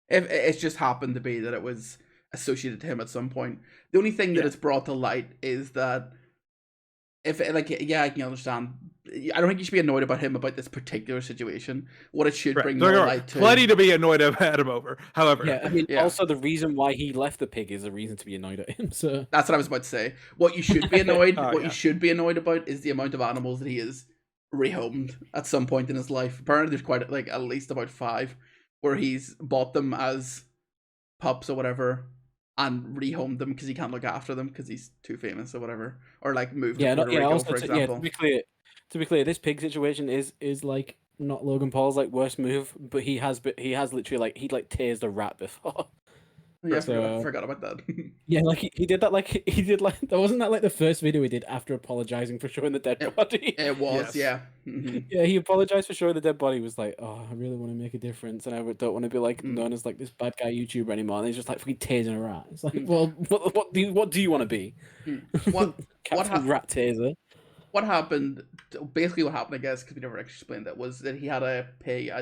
If it's just happened to be that it was associated to him at some point. The only thing that it's brought to light is that if I can understand. I don't think you should be annoyed about him about this particular situation. What it should bring more light to. Plenty to be annoyed at him over. However, I mean, also the reason why he left the pig is a reason to be annoyed at him. So that's what I was about to say. What you should be annoyed. You should be annoyed about is the amount of animals that he has rehomed at some point in his life. Apparently, there's quite at least about 5 where he's bought them as pups or whatever. And rehomed them because he can't look after them because he's too famous or whatever, or like moved to Puerto Rico, for example. To be clear, this pig situation is like not Logan Paul's like worst move, but he has literally like he'd like tased a rat before. Yeah, I forgot about that. Yeah, like he did that. Like he did like that wasn't that like the first video he did after apologizing for showing the dead body. It was, yeah. Yeah, he apologized for showing the dead body. He was like, "Oh, I really want to make a difference, and I don't want to be like known as like this bad guy YouTuber anymore." And he's just like fucking tasing a rat. It's like, well, what do you want to be? What rat taser? What happened? Basically, what happened, I guess, because we never actually explained it, was that he had a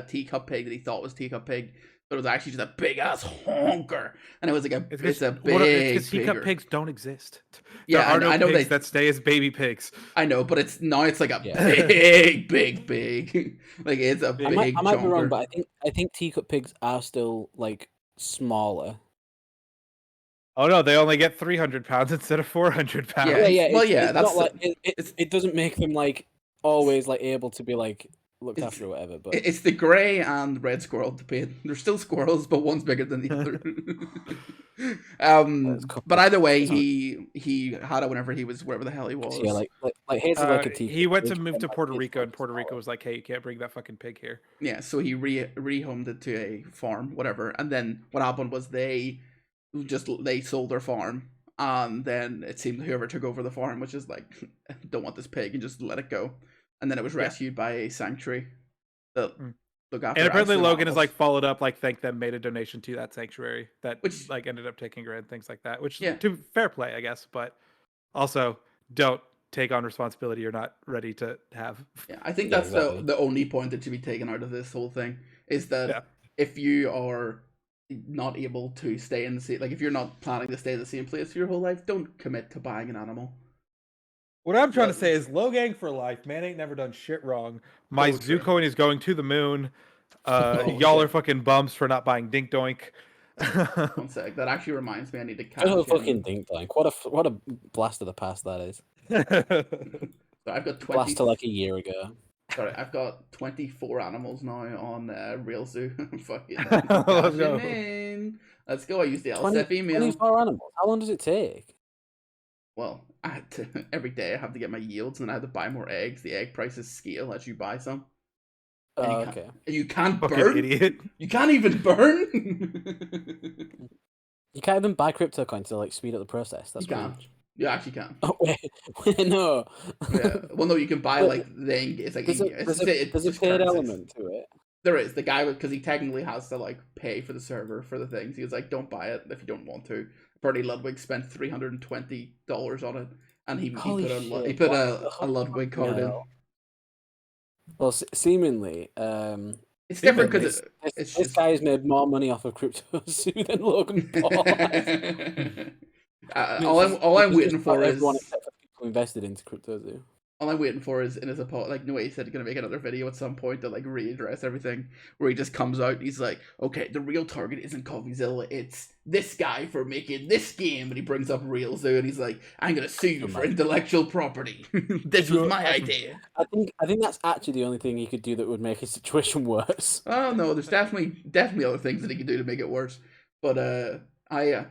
teacup pig that he thought was teacup pig. But it was actually just a big ass honker, and it was like it's a big. Because teacup pigs don't exist. Yeah, there are no pigs that stay as baby pigs. I know, but it's like a big. Like it's a big. I might be wrong, but I think teacup pigs are still like smaller. Oh no, they only get 300 pounds instead of 400 pounds. Yeah, that's like it doesn't make them like always like able to be like looked after or whatever, but it's the grey and red squirrel debate. They're still squirrels, but one's bigger than the other. But either way, he had it whenever he was wherever the hell he was. Yeah, like his like a teacup. He went to move to Puerto Rico, and Puerto Rico was like, "Hey, you can't bring that fucking pig here." Yeah, so he rehomed it to a farm, whatever. And then what happened was they sold their farm, and then it seemed whoever took over the farm was just like, "Don't want this pig," and just let it go. And then it was rescued by a sanctuary that look after. And apparently excellent Logan has animals. like followed up, like thanked them, made a donation to that sanctuary that Which- like ended up taking her and things like that. Which Yeah. to fair play, I guess, but also don't take on responsibility you're not ready to have. Yeah, I think Yeah, that's exactly. the only point that should be taken out of this whole thing is that Yeah. if you are not able to stay in the same, like if you're not planning to stay in the same place for your whole life, don't commit to buying an animal. What I'm trying to But- say is low gang for life. Man ain't never done shit wrong. My So true. Zucoin is going to the moon. Oh, Y'all shit. are fucking bums for not buying Dink Doink. 1 sec. That actually reminds me, I need to cash Good old in. fucking dink tank. What a blast of the past that is. So I've got 20. Blast to like a year ago. Sorry, I've got 24 animals now on Real Zoo. Fucking Let's cashing go. in. Let's go. I use the 20 LSF email. 24 animals. How long does it take? Well, I had to every day I have to get my yields, and I have to buy more eggs. The egg prices scale as you buy some. And you can't, Okay. and you can't Fucking burn. idiot. You can't even burn. You can't even buy crypto coins to like speed up the process. That's You can. weird. You actually can. Oh wait, no. Yeah. Well, no, you can buy But like it's like There's it's a just paid currencies. element to it. There is the guy because he technically has to like pay for the server for the things. He was like, "Don't buy it if you don't want to." Apparently, Ludwig spent $320 on it, and he Holy put shit, he put what a the Ludwig card in. hell? Well, seemingly, It's different because this, it's this just. guy has made more money off of crypto Zoo than Logan Paul. all I'm waiting Just for about is everyone except for people who invested into crypto Zoo. all I'm waiting for is in his apology. Like, no way, he said he's gonna make another video at some point to like readdress everything. Where he just comes out, and he's like, "Okay, the real target isn't Coffeezilla, it's this guy for making this game." And he brings up Real Zoo, and he's like, "I'm gonna sue you for intellectual property. This was my idea." I think that's actually the only thing he could do that would make his situation worse. Oh no, there's definitely other things that he can do to make it worse. But I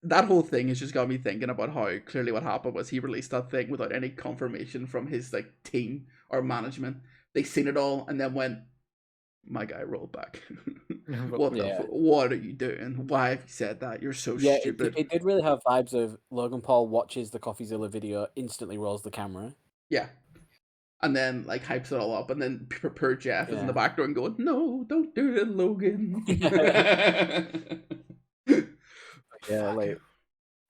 that whole thing has just got me thinking about how clearly what happened was he released that thing without any confirmation from his like team or management. They seen it all and then went, "My guy rolled back." What are you doing? Why have you said that? You're so stupid. It did really have vibes of Logan Paul watches the Coffeezilla video, instantly rolls the camera. Yeah. And then like hypes it all up, and then poor Jeff is in the background going, "No, don't do it, Logan." Yeah, like,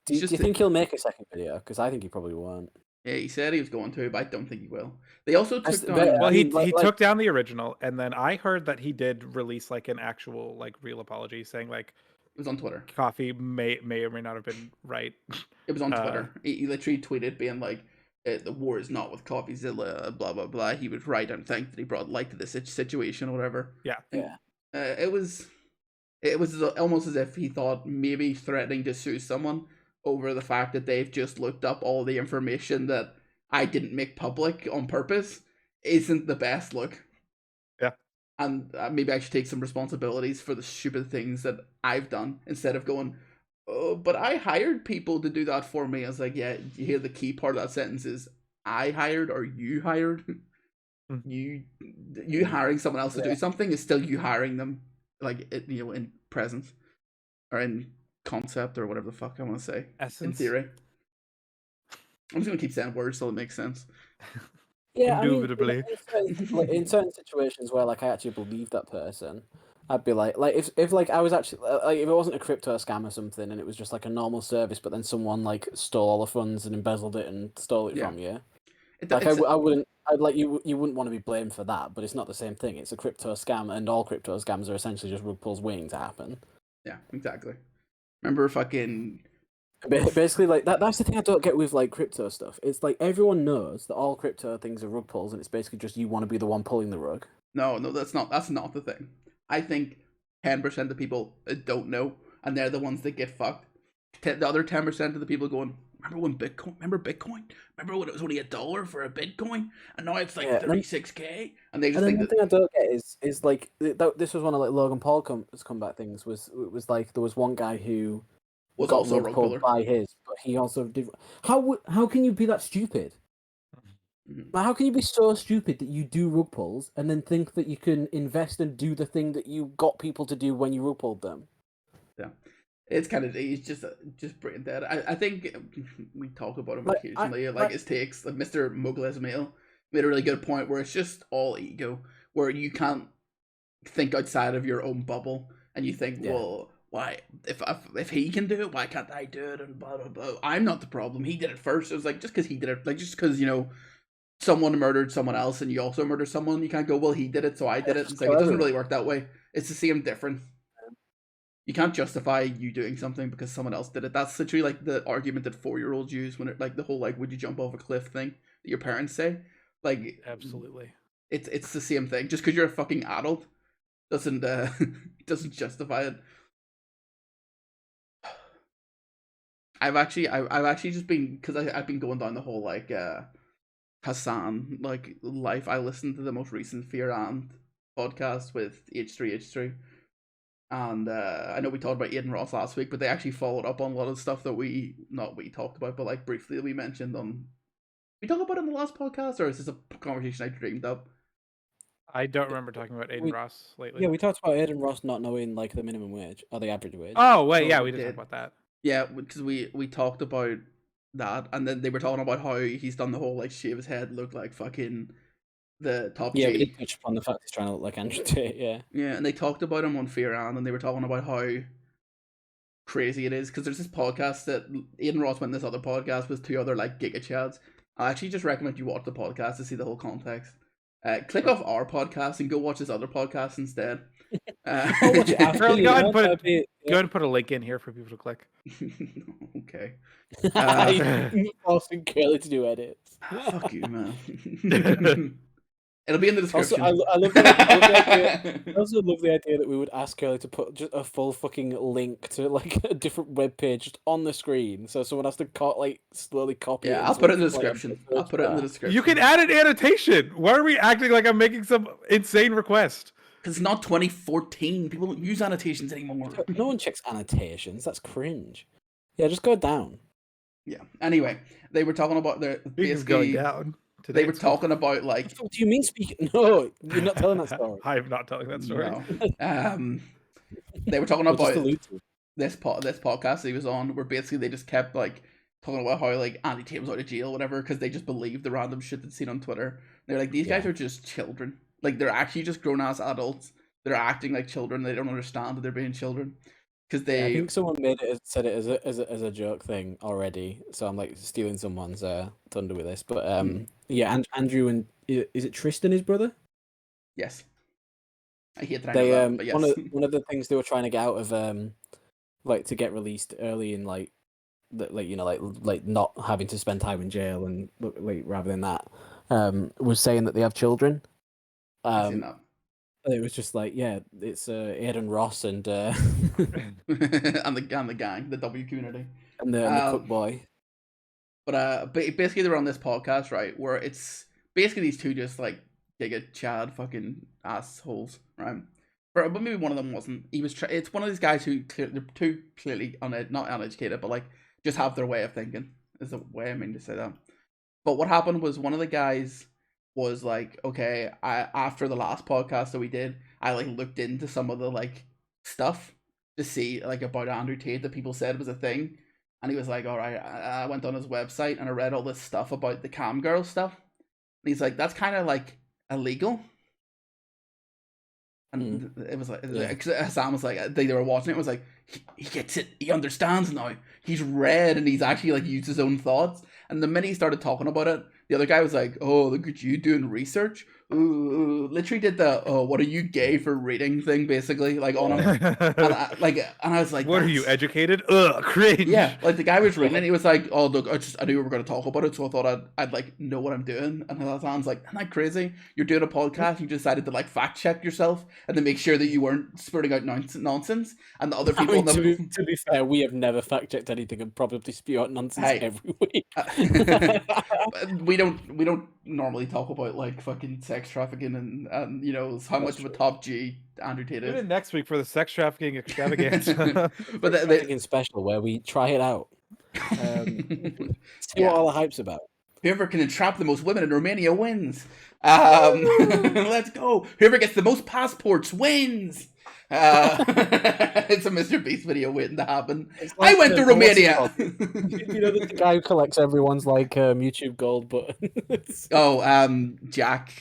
do you think he'll make a second video? Because I think he probably won't. Yeah, he said he was going to, but I don't think he will. They also took down. Well, he took down the original, and then I heard that he did release like an actual like real apology, saying like it was on Twitter. Coffee may or may not have been right. It was on Twitter. He literally tweeted being like, "The war is not with Coffeezilla, blah blah blah." He was right and thanked that he brought light to this situation or whatever. Yeah. It was almost as if he thought maybe threatening to sue someone over the fact that they've just looked up all the information that I didn't make public on purpose isn't the best look. Yeah. And maybe I should take some responsibilities for the stupid things that I've done instead of going, "Oh, but I hired people to do that for me." I was like, yeah, you hear the key part of that sentence is I hired or you hired. You hiring someone else to do something is still you hiring them, like in presence or in concept or whatever the fuck I want to say. Essence. In theory. I'm just gonna keep saying words so it makes sense. Yeah, indubitably. I mean, in certain situations where like I actually believe that person, I'd be like if like I was actually like if it wasn't a crypto scam or something and it was just like a normal service, but then someone like stole all the funds and embezzled it and stole it from you. Like I wouldn't. I'd like you wouldn't want to be blamed for that, but it's not the same thing. It's a crypto scam, and all crypto scams are essentially just rug pulls waiting to happen. Yeah, exactly. Remember fucking. Basically, like that's the thing I don't get with like crypto stuff. It's like everyone knows that all crypto things are rug pulls, and it's basically just you want to be the one pulling the rug. No, that's not the thing. I think 10% of people don't know, and they're the ones that get fucked. The other 10% of the people going, Remember Bitcoin? Remember when it was only $1 for a Bitcoin, and now it's like 36K? And they just think the thing I don't get is like this was one of like Logan Paul's comeback things. It was like there was one guy who was also a rug puller by his, but he also did. How can you be that stupid? Like, how can you be so stupid that you do rug pulls and then think that you can invest and do the thing that you got people to do when you rug pulled them? Yeah. It's kind of, he's just brain dead. I think we talk about him occasionally, his takes. Like Mr. Mughal Ismail made a really good point where it's just all ego. where you can't think outside of your own bubble, and you think, well, why if he can do it, why can't I do it? And blah blah blah. I'm not the problem. He did it first. It was like, just because he did it, like just because someone murdered someone else and you also murdered someone, you can't go, well, he did it, so I did it. It's like, it doesn't really work that way. It's the same difference. You can't justify you doing something because someone else did it. That's literally like the argument that 4-year-olds use when it, like, the whole like, would you jump off a cliff thing that your parents say. Like, Absolutely. It's the same thing. Just because you're a fucking adult doesn't doesn't justify it. I've actually just been, because I've been going down the whole like Hassan like life. I listened to the most recent Fear and podcast with H3H3, and I know we talked about Aiden Ross last week, but they actually followed up on a lot of stuff that we talked about, but like briefly that we mentioned on. We talked about it in the last podcast, or is this a conversation I dreamed up? I don't remember talking about Aiden Ross lately. Yeah, we talked about Aiden Ross not knowing like the minimum wage or the average wage. Oh wait, yeah, Oh, we we did talk did. about that. Yeah, because we talked about that, and then they were talking about how he's done the whole like shave his head look like fucking the top Yeah, G. we did touch upon the fact he's trying to look like Andrew Tate. Yeah. Yeah, and they talked about him on Fear and they were talking about how crazy it is, because there's this podcast that Aiden Ross went in this other podcast with 2 other like giga chads. I actually just recommend you watch the podcast to see the whole context. Click off our podcast and go watch this other podcast instead. I'll watch it after, Go you ahead know, and that'd be- go ahead and put a link in here for people to click. Okay. You're forcing Curly to do edits. Fuck you, man. It'll be in the Also, description. I love the idea. I also love the idea that we would ask Curly to put just a full fucking link to like a different web page just on the screen, so someone has to like slowly copy it. Yeah, I'll into put it in the like, a description. search I'll put it in the bar. description. You can add an annotation. Why are we acting like I'm making some insane request? Because it's not 2014. People don't use annotations anymore. No one checks annotations. That's cringe. Yeah, just go down. Yeah. Anyway, they were talking about their Speaking of going basically. down. They were talking about like. What the fuck do you mean speaking? No, you're not telling that story. I'm not telling that story. No. They were talking We'll just about allude to it. this podcast he was on, where basically they just kept like talking about how like Andy Tate was out of jail, whatever, because they just believed the random shit they'd seen on Twitter. They're like, these guys are just children. Like, they're actually just grown ass adults. They're acting like children. They don't understand that they're being children. Because Yeah, I they. think someone said it as a joke thing already. So I'm like stealing someone's thunder with this. But yeah, Andrew and is it Tristan, his brother? Yes. I hate that. They but yes. one of the things they were trying to get out of like to get released early in like like not having to spend time in jail and like rather than that was saying that they have children. I've seen that. It was just like, yeah, it's Aiden Ross and and the gang, the W community, and the cook boy. But basically they're on this podcast, right, where it's basically these two just like giga chad fucking assholes, right? But maybe one of them wasn't. He was. It's one of these guys who they're too clearly not uneducated, but like just have their way of thinking. Is the way I mean to say that. But what happened was one of the guys was like, okay, after the last podcast that we did, I like looked into some of the like stuff to see like about Andrew Tate that people said was a thing, and he was like, all right, I went on his website and I read all this stuff about the cam girl stuff, and he's like, that's kind of like illegal. And it was like, Sam was like, they were watching it, was like, he gets it, he understands now. He's read and he's actually like used his own thoughts. And the minute he started talking about it, the other guy was like, oh, look at you doing research. Ooh, literally did the, oh, what are you gay for reading thing, basically, like on him. And I was like, what are you, educated? Ugh, cringe. Yeah, like the guy was reading it, he was like, oh, look, I knew we were going to talk about it, so I thought I'd like know what I'm doing. And I was like, isn't that crazy? You're doing a podcast, you decided to like fact check yourself and to make sure that you weren't spurting out nonsense. And the other people... I mean, to be fair, we have never fact checked anything and probably spew out nonsense every week. we don't normally talk about like fucking sex trafficking and you know how much of a top G Andrew Tate is. Tune in next week for the sex trafficking extravaganza. But trafficking special where we try it out. See what all the hype's about. Whoever can entrap the most women in Romania wins. Let's go. Whoever gets the most passports wins. It's a Mr. Beast video waiting to happen. Like I went to Romania. You know the guy who collects everyone's like YouTube gold button. Oh, Jack.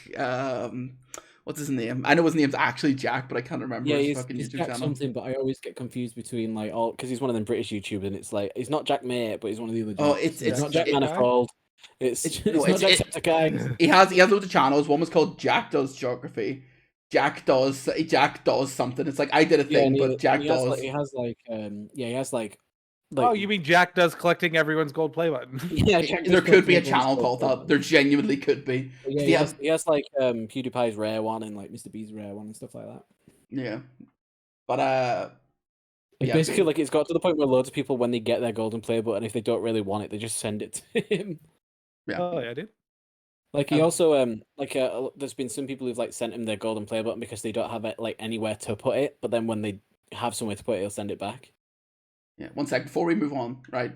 what's his name? I know his name's actually Jack, but I can't remember Yeah, his he's, fucking he's YouTube Jack channel. something, but I always get confused between like all because he's one of them British YouTubers, and it's like he's not Jack Mate, but he's one of the other Jacks. Oh, it's not Jack Manifold. It's not Jacksepticeye. He has loads of channels. One was called Jack Does Geography. Jack does something. It's like I did a thing, but Jack does. He has like. Oh, you mean Jack does collecting everyone's gold play button? Yeah, There could be a channel called that. There genuinely could be. Yeah, he has like PewDiePie's rare one and like Mr. B's rare one and stuff like that. Yeah, but basically, like it's got to the point where loads of people, when they get their golden play button, if they don't really want it, they just send it to him. Yeah. Oh yeah, dude. Like he also there's been some people who've like sent him their golden play button because they don't have it like anywhere to put it, but then when they have somewhere to put it, he'll send it back. Yeah, 1 sec before we move on, right?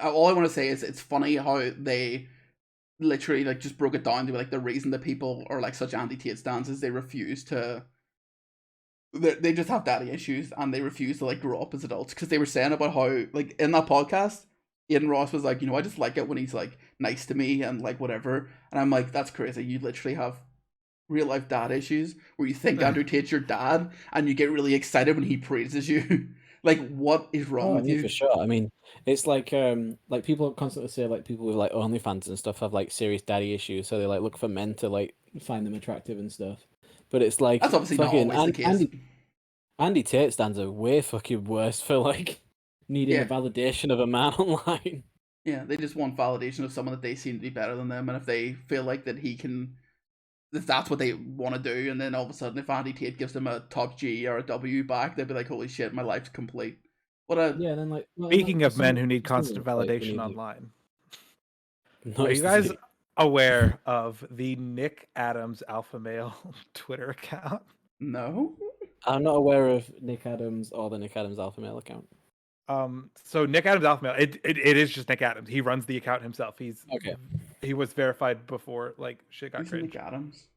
All I want to say is it's funny how they literally like just broke it down to like the reason that people are like such anti-Tate stans is they refuse to. They just have daddy issues and they refuse to like grow up as adults because they were saying about how like in that podcast, Aiden Ross was like, I just like it when he's like nice to me and like whatever, and I'm like, that's crazy. You literally have real life dad issues where you think Andrew Tate's your dad and you get really excited when he praises you. Like, what is wrong with you? For sure. I mean, it's like people constantly say like people with like OnlyFans and stuff have like serious daddy issues, so they like look for men to like find them attractive and stuff. But it's like that's obviously not always the case. Andy Tate stands are way fucking worse for like needing the validation of a man online. Yeah, they just want validation of someone that they seem to be better than them, and if they feel like that if that's what they want to do, and then all of a sudden if Andy Tate gives them a top G or a W back, they'd be like, holy shit, my life's complete. And then like speaking of men who need constant validation online, are you guys aware of the Nick Adams alpha male Twitter account? No, I'm not aware of Nick Adams or the Nick Adams alpha male account. So Nick Adams alpha male, it is just Nick Adams. He runs the account himself. He was verified before like shit got cringe. Nick Adams.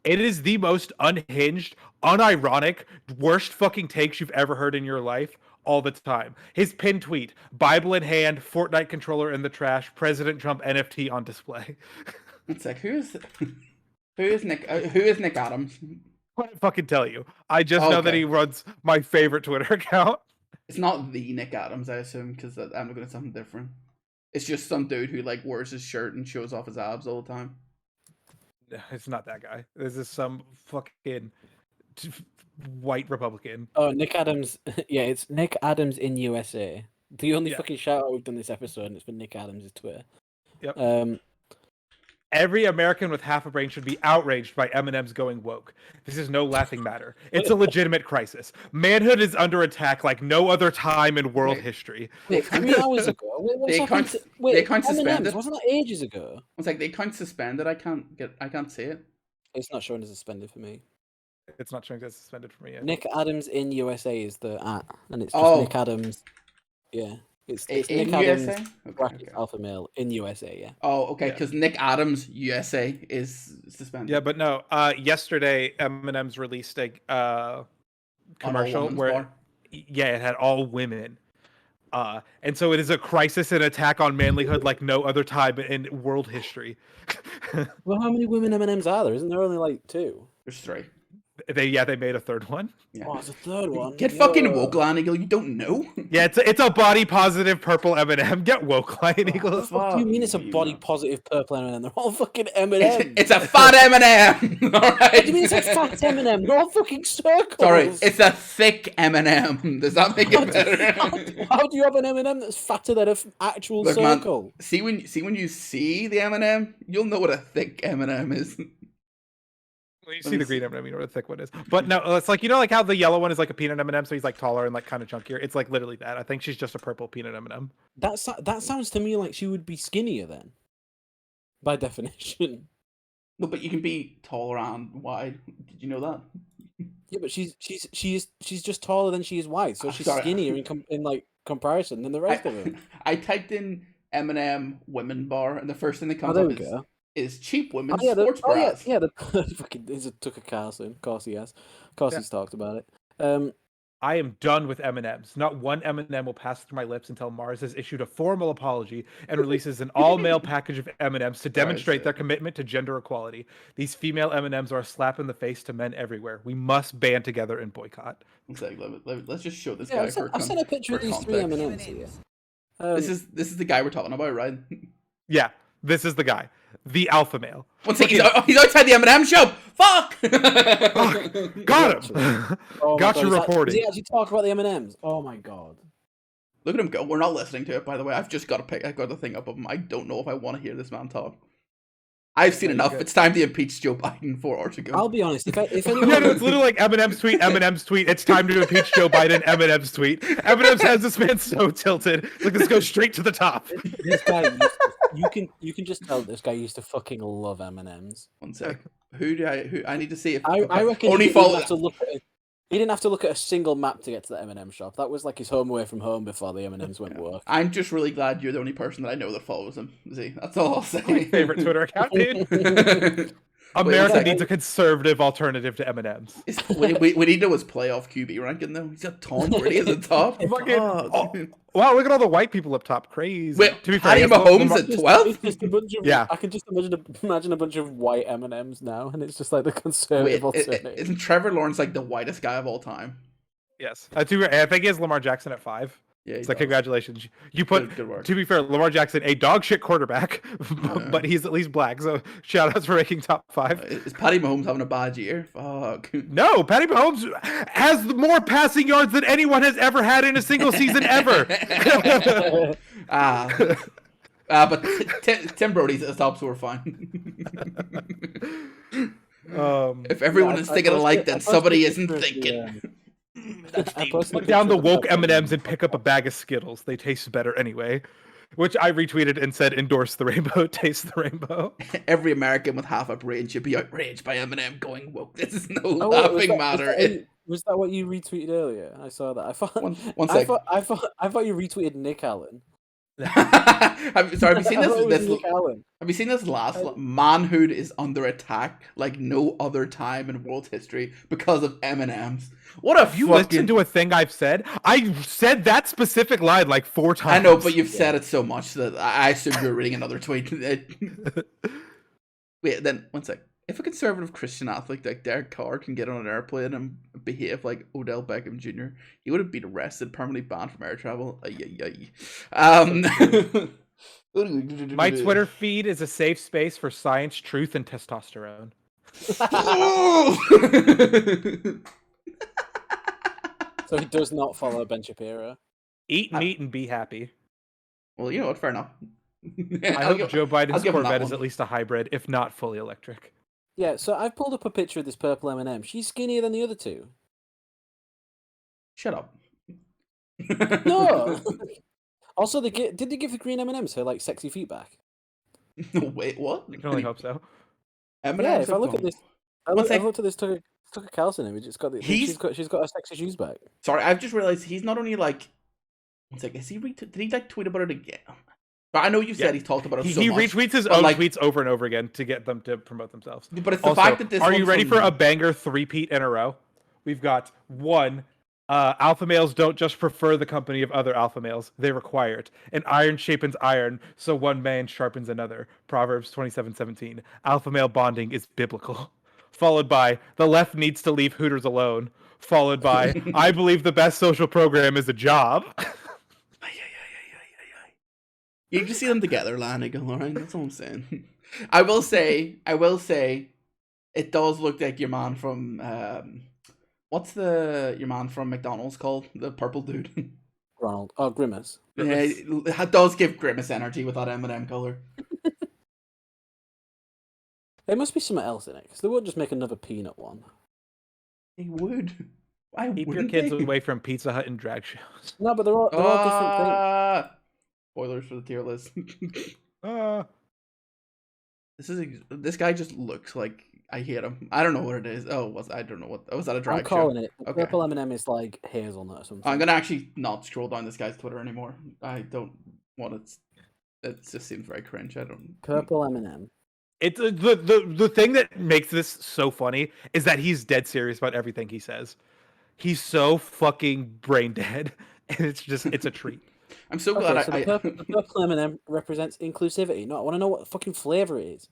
It is the most unhinged, unironic, worst fucking takes you've ever heard in your life all the time. His pinned tweet, Bible in hand, Fortnite controller in the trash, President Trump NFT on display. It's like, who is Nick Adams? I can't fucking tell you. I just know that he runs my favorite Twitter account. It's not the Nick Adams, I assume, because I'm looking at something different. It's just some dude who like wears his shirt and shows off his abs all the time. It's not that guy. This is some fucking white Republican. Oh, Nick Adams. Yeah, it's Nick Adams in USA. The only fucking shout out we've done this episode, and it's for Nick Adams' Twitter. Yep. Every American with half a brain should be outraged by Eminem's going woke. This is no laughing matter. It's a legitimate crisis. Manhood is under attack like no other time in world history. Wait, 3 hours ago? They can't suspend it. Wasn't that ages ago? It's like they can't suspend it. I can't see it. It's not showing as suspended for me. It's not showing as suspended for me yet. Nick Adams in USA is the and it's just Nick Adams. Yeah. It's in Nick USA? Adams bracket alpha male in USA, yeah. Oh, okay, because Nick Adams USA is suspended. Yeah, but no. Yesterday, Eminem's released a commercial where, it had all women. And so it is a crisis and attack on manlyhood like no other time in world history. Well, how many women Eminems are there? Isn't there only like 2? There's 3. They made a third one. Yeah. Oh, it's a third one. Get fucking woke, Lion Eagle. You don't know. Yeah, it's a body positive purple M&M. Get woke, Lion Eagle. What do you mean it's a body positive purple M&M? They're all fucking M&M. It's a fat M&M. All right. What do you mean it's a fat M&M? They're all fucking circles. Sorry, it's a thick M&M. Does that make it better? How do you have an M&M that's fatter than an actual circle? Man, see when you see the M&M, you'll know what a thick M&M is. When you see the green M&M, you know what a thick one is. But no, it's like, like how the yellow one is like a peanut M&M, so he's like taller and like kind of chunkier. It's like literally that. I think she's just a purple peanut M&M. That sounds to me like she would be skinnier then, by definition. No, but you can be taller and wide. Did you know that? Yeah, but she's just taller than she is wide, so she's skinnier in like comparison than the rest of them. I typed in M&M women bar, and the first thing that comes up is cheap women's sports bras. The fucking is it Tucker Carlson? Of course he has. Of course he's talked about it. I am done with M&Ms. Not one M&M will pass through my lips until Mars has issued a formal apology and releases an all-male package of M&Ms to demonstrate their commitment to gender equality. These female M&Ms are a slap in the face to men everywhere. We must band together and boycott. Let's just show this Yeah, guy. I've sent a picture of these three context. M&Ms here. This is the guy we're talking about, right? Yeah, this is the guy, the alpha male. One second, he's outside the M&M shop. Fuck! Got him. Oh Got God, you reported. Does he actually talk about the M&Ms? Oh my God. Look at him go. We're not listening to it, by the way. I've just got I got the thing up of him. I don't know if I want to hear this man talk. I've seen enough. It's time to impeach Joe Biden 4 hours ago. I'll be honest. If anyone, Yeah, no, it's literally like Eminem's tweet, Eminem's tweet. It's time to impeach Joe Biden. Eminem's tweet. Eminem has this man so tilted. Like, this goes straight to the top. this guy, you can just tell this guy used to fucking love M&Ms. One sec. Who I need to see if I reckon only he didn't follow have to look at it. He didn't have to look at a single map to get to the M&M shop. That was like his home away from home before the M&Ms went work. I'm just really glad you're the only person that I know that follows him. See, that's all I'll say. My favorite Twitter account, dude. America needs a conservative alternative to M&Ms. We need to know his playoff QB ranking though. He's got Tom Brady at the top. Wow, look at all the white people up top. Crazy. Wait, to be fair, Patty Mahomes at 12? Yeah. I can just imagine a bunch of white M&Ms now, and it's just like the conservative alternative. Isn't Trevor Lawrence like the whitest guy of all time? Yes. I think he has Lamar Jackson at 5. Yeah, it's like, congratulations. You put, good work. To be fair, Lamar Jackson, a dog shit quarterback, but he's at least black. So shout outs for making top 5. Is Patty Mahomes having a bad year? Fuck. No, Patty Mahomes has more passing yards than anyone has ever had in a single season ever. But Tim Brody's at the top, so we're fine. If everyone is thinking alike, then somebody isn't thinking. Put down the woke M&Ms and pick up a bag of Skittles. They taste better anyway. Which I retweeted and said, endorse the rainbow, taste the rainbow. Every American with half a brain should be outraged by Eminem going woke. This is no laughing matter. Was that what you retweeted earlier? I saw that. I thought I thought you retweeted Nick Allen. Have you seen this? Have you seen this last? Manhood is under attack like no other time in world history because of M&Ms. What a you listen to a thing I've said? I said that specific line like 4 times. I know, but you've said it so much that I assume you're reading another tweet. Wait, then one sec. If a conservative Christian athlete like Derek Carr can get on an airplane and behave like Odell Beckham Jr., he would have been arrested, permanently banned from air travel. My Twitter feed is a safe space for science, truth, and testosterone. So he does not follow Ben Shapiro. Eat meat and be happy. Well, you know what? Fair enough. I hope Joe Biden's Corvette is at least a hybrid, if not fully electric. Yeah, so I've pulled up a picture of this purple M&M. She's skinnier than the other two. Shut up. No. Also, did they give the green M&Ms her like sexy feet back? No, wait, what? I can only hope so. Yeah, if I look at this, I looked at this Tucker Carlson image. It's got she's got her sexy shoes back. Sorry, I've just realized he's not only like. It's like, did he like tweet about it again? But I know you said he talked about it so much. He retweets his own tweets over and over again to get them to promote themselves. But it's the fact that this. Are you ready for a banger 3-peat in a row? We've got 1. Alpha males don't just prefer the company of other alpha males; they require it. An iron sharpens iron, so one man sharpens another. Proverbs 27:17. Alpha male bonding is biblical. Followed by the left needs to leave Hooters alone. Followed by I believe the best social program is a job. You just see them together, Lanigan, alright? That's all I'm saying. I will say, it does look like your man from, what's your man from McDonald's called? The purple dude. Ronald. Oh, Grimace. Yeah, it does give Grimace energy with that M&M colour. There must be something else in it, because they won't just make another peanut one. They would. Why Keep your kids away from Pizza Hut and drag shows. No, but they're all different things. Spoilers for the tier list. This guy just looks like I hate him. I don't know what it is. I don't know what. Was that a drag show? I'm calling it. The purple M&M is like hazelnut or something. I'm gonna actually not scroll down this guy's Twitter anymore. I don't want it. It just seems very cringe. I don't. Purple M&M. It's the thing that makes this so funny is that he's dead serious about everything he says. He's so fucking brain dead, and it's a treat. I'm so glad the purple M&M represents inclusivity. No, I want to know what the fucking flavor it is.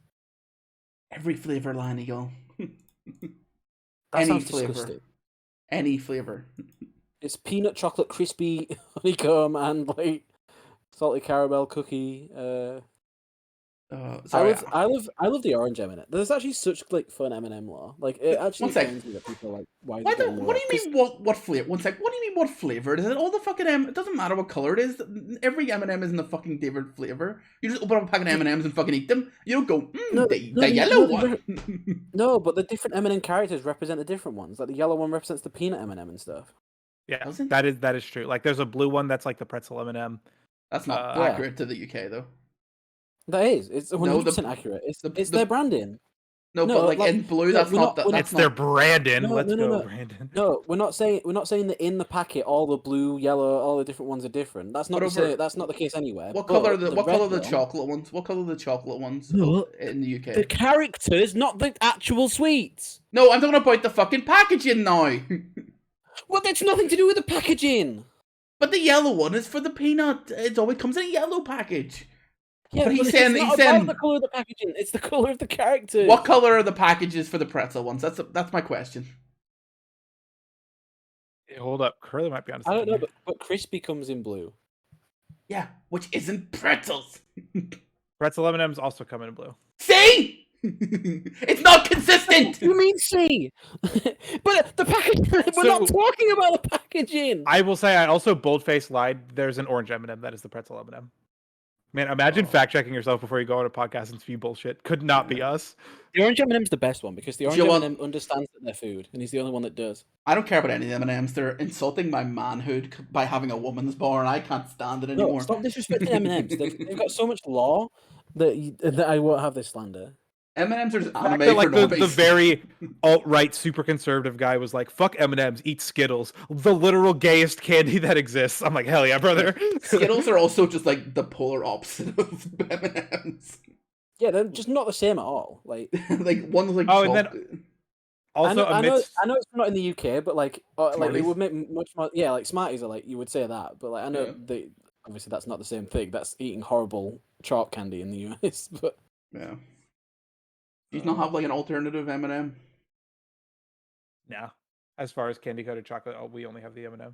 Every flavor, Line Eagle. That sounds disgusting. Any flavor. It's peanut chocolate crispy honeycomb and like salty caramel cookie. Sorry. I love the orange M&M. There's actually such like fun M&M lore. Like it actually pains me that people are like, why? What do you mean? What flavor? One sec. What do you mean? What flavor? Is it all the fucking M? It doesn't matter what color it is. Every M&M isn't a fucking different flavor. You just open up a pack of M&Ms and fucking eat them. You don't go, the yellow one. No, but the different M&M characters represent the different ones. Like the yellow one represents the peanut M&M and stuff. Yeah, that is true. Like there's a blue one that's like the pretzel M&M. That's not accurate to the UK though. That is. It's 100% accurate. It's their branding. No, but like in blue, that's not. It's their Brandon. No, Let's go, no. Brandon. No, we're not saying that in the packet all the blue, yellow, all the different ones are different. That's not that's not the case anywhere. What color are the chocolate ones? What color are the chocolate ones in the UK? The characters, not the actual sweets. No, I'm talking about the fucking packaging now. Well, that's nothing to do with the packaging. But the yellow one is for the peanut. It always comes in a yellow package. Yeah, but he's saying the color of the packaging. It's the color of the characters. What color are the packages for the pretzel ones? That's my question. Hey, hold up, Curly might be on. I don't know, but crispy comes in blue. Yeah, which isn't pretzels. Pretzel M&Ms also come in blue. See, it's not consistent. You mean see? But the packaging. We're not talking about the packaging. I will say I also boldface lied. There's an orange M&M that is the pretzel M&M. Man, imagine fact checking yourself before you go on a podcast and spew bullshit. Could not be us. The orange M&M's the best one because the orange M&M understands that they're food, and he's the only one that does. I don't care about any of the M&Ms. They're insulting my manhood by having a woman's bar, and I can't stand it anymore. No, stop disrespecting M&Ms. They've got so much law that I won't have this slander. M&Ms are just anime like for the very alt-right, super conservative guy was like, "Fuck M&Ms, eat Skittles, the literal gayest candy that exists." I'm like, hell yeah, brother. Skittles are also just like the polar opposite of M&Ms. Yeah, they're just not the same at all. Like, like one's like and then also I know it's not in the UK, but like it would make much more. Yeah, like Smarties are like you would say that, but like I know obviously that's not the same thing. That's eating horrible chalk candy in the US, but yeah. Do you not have like an alternative M&M? No. As far as candy coated chocolate, we only have the M&Ms.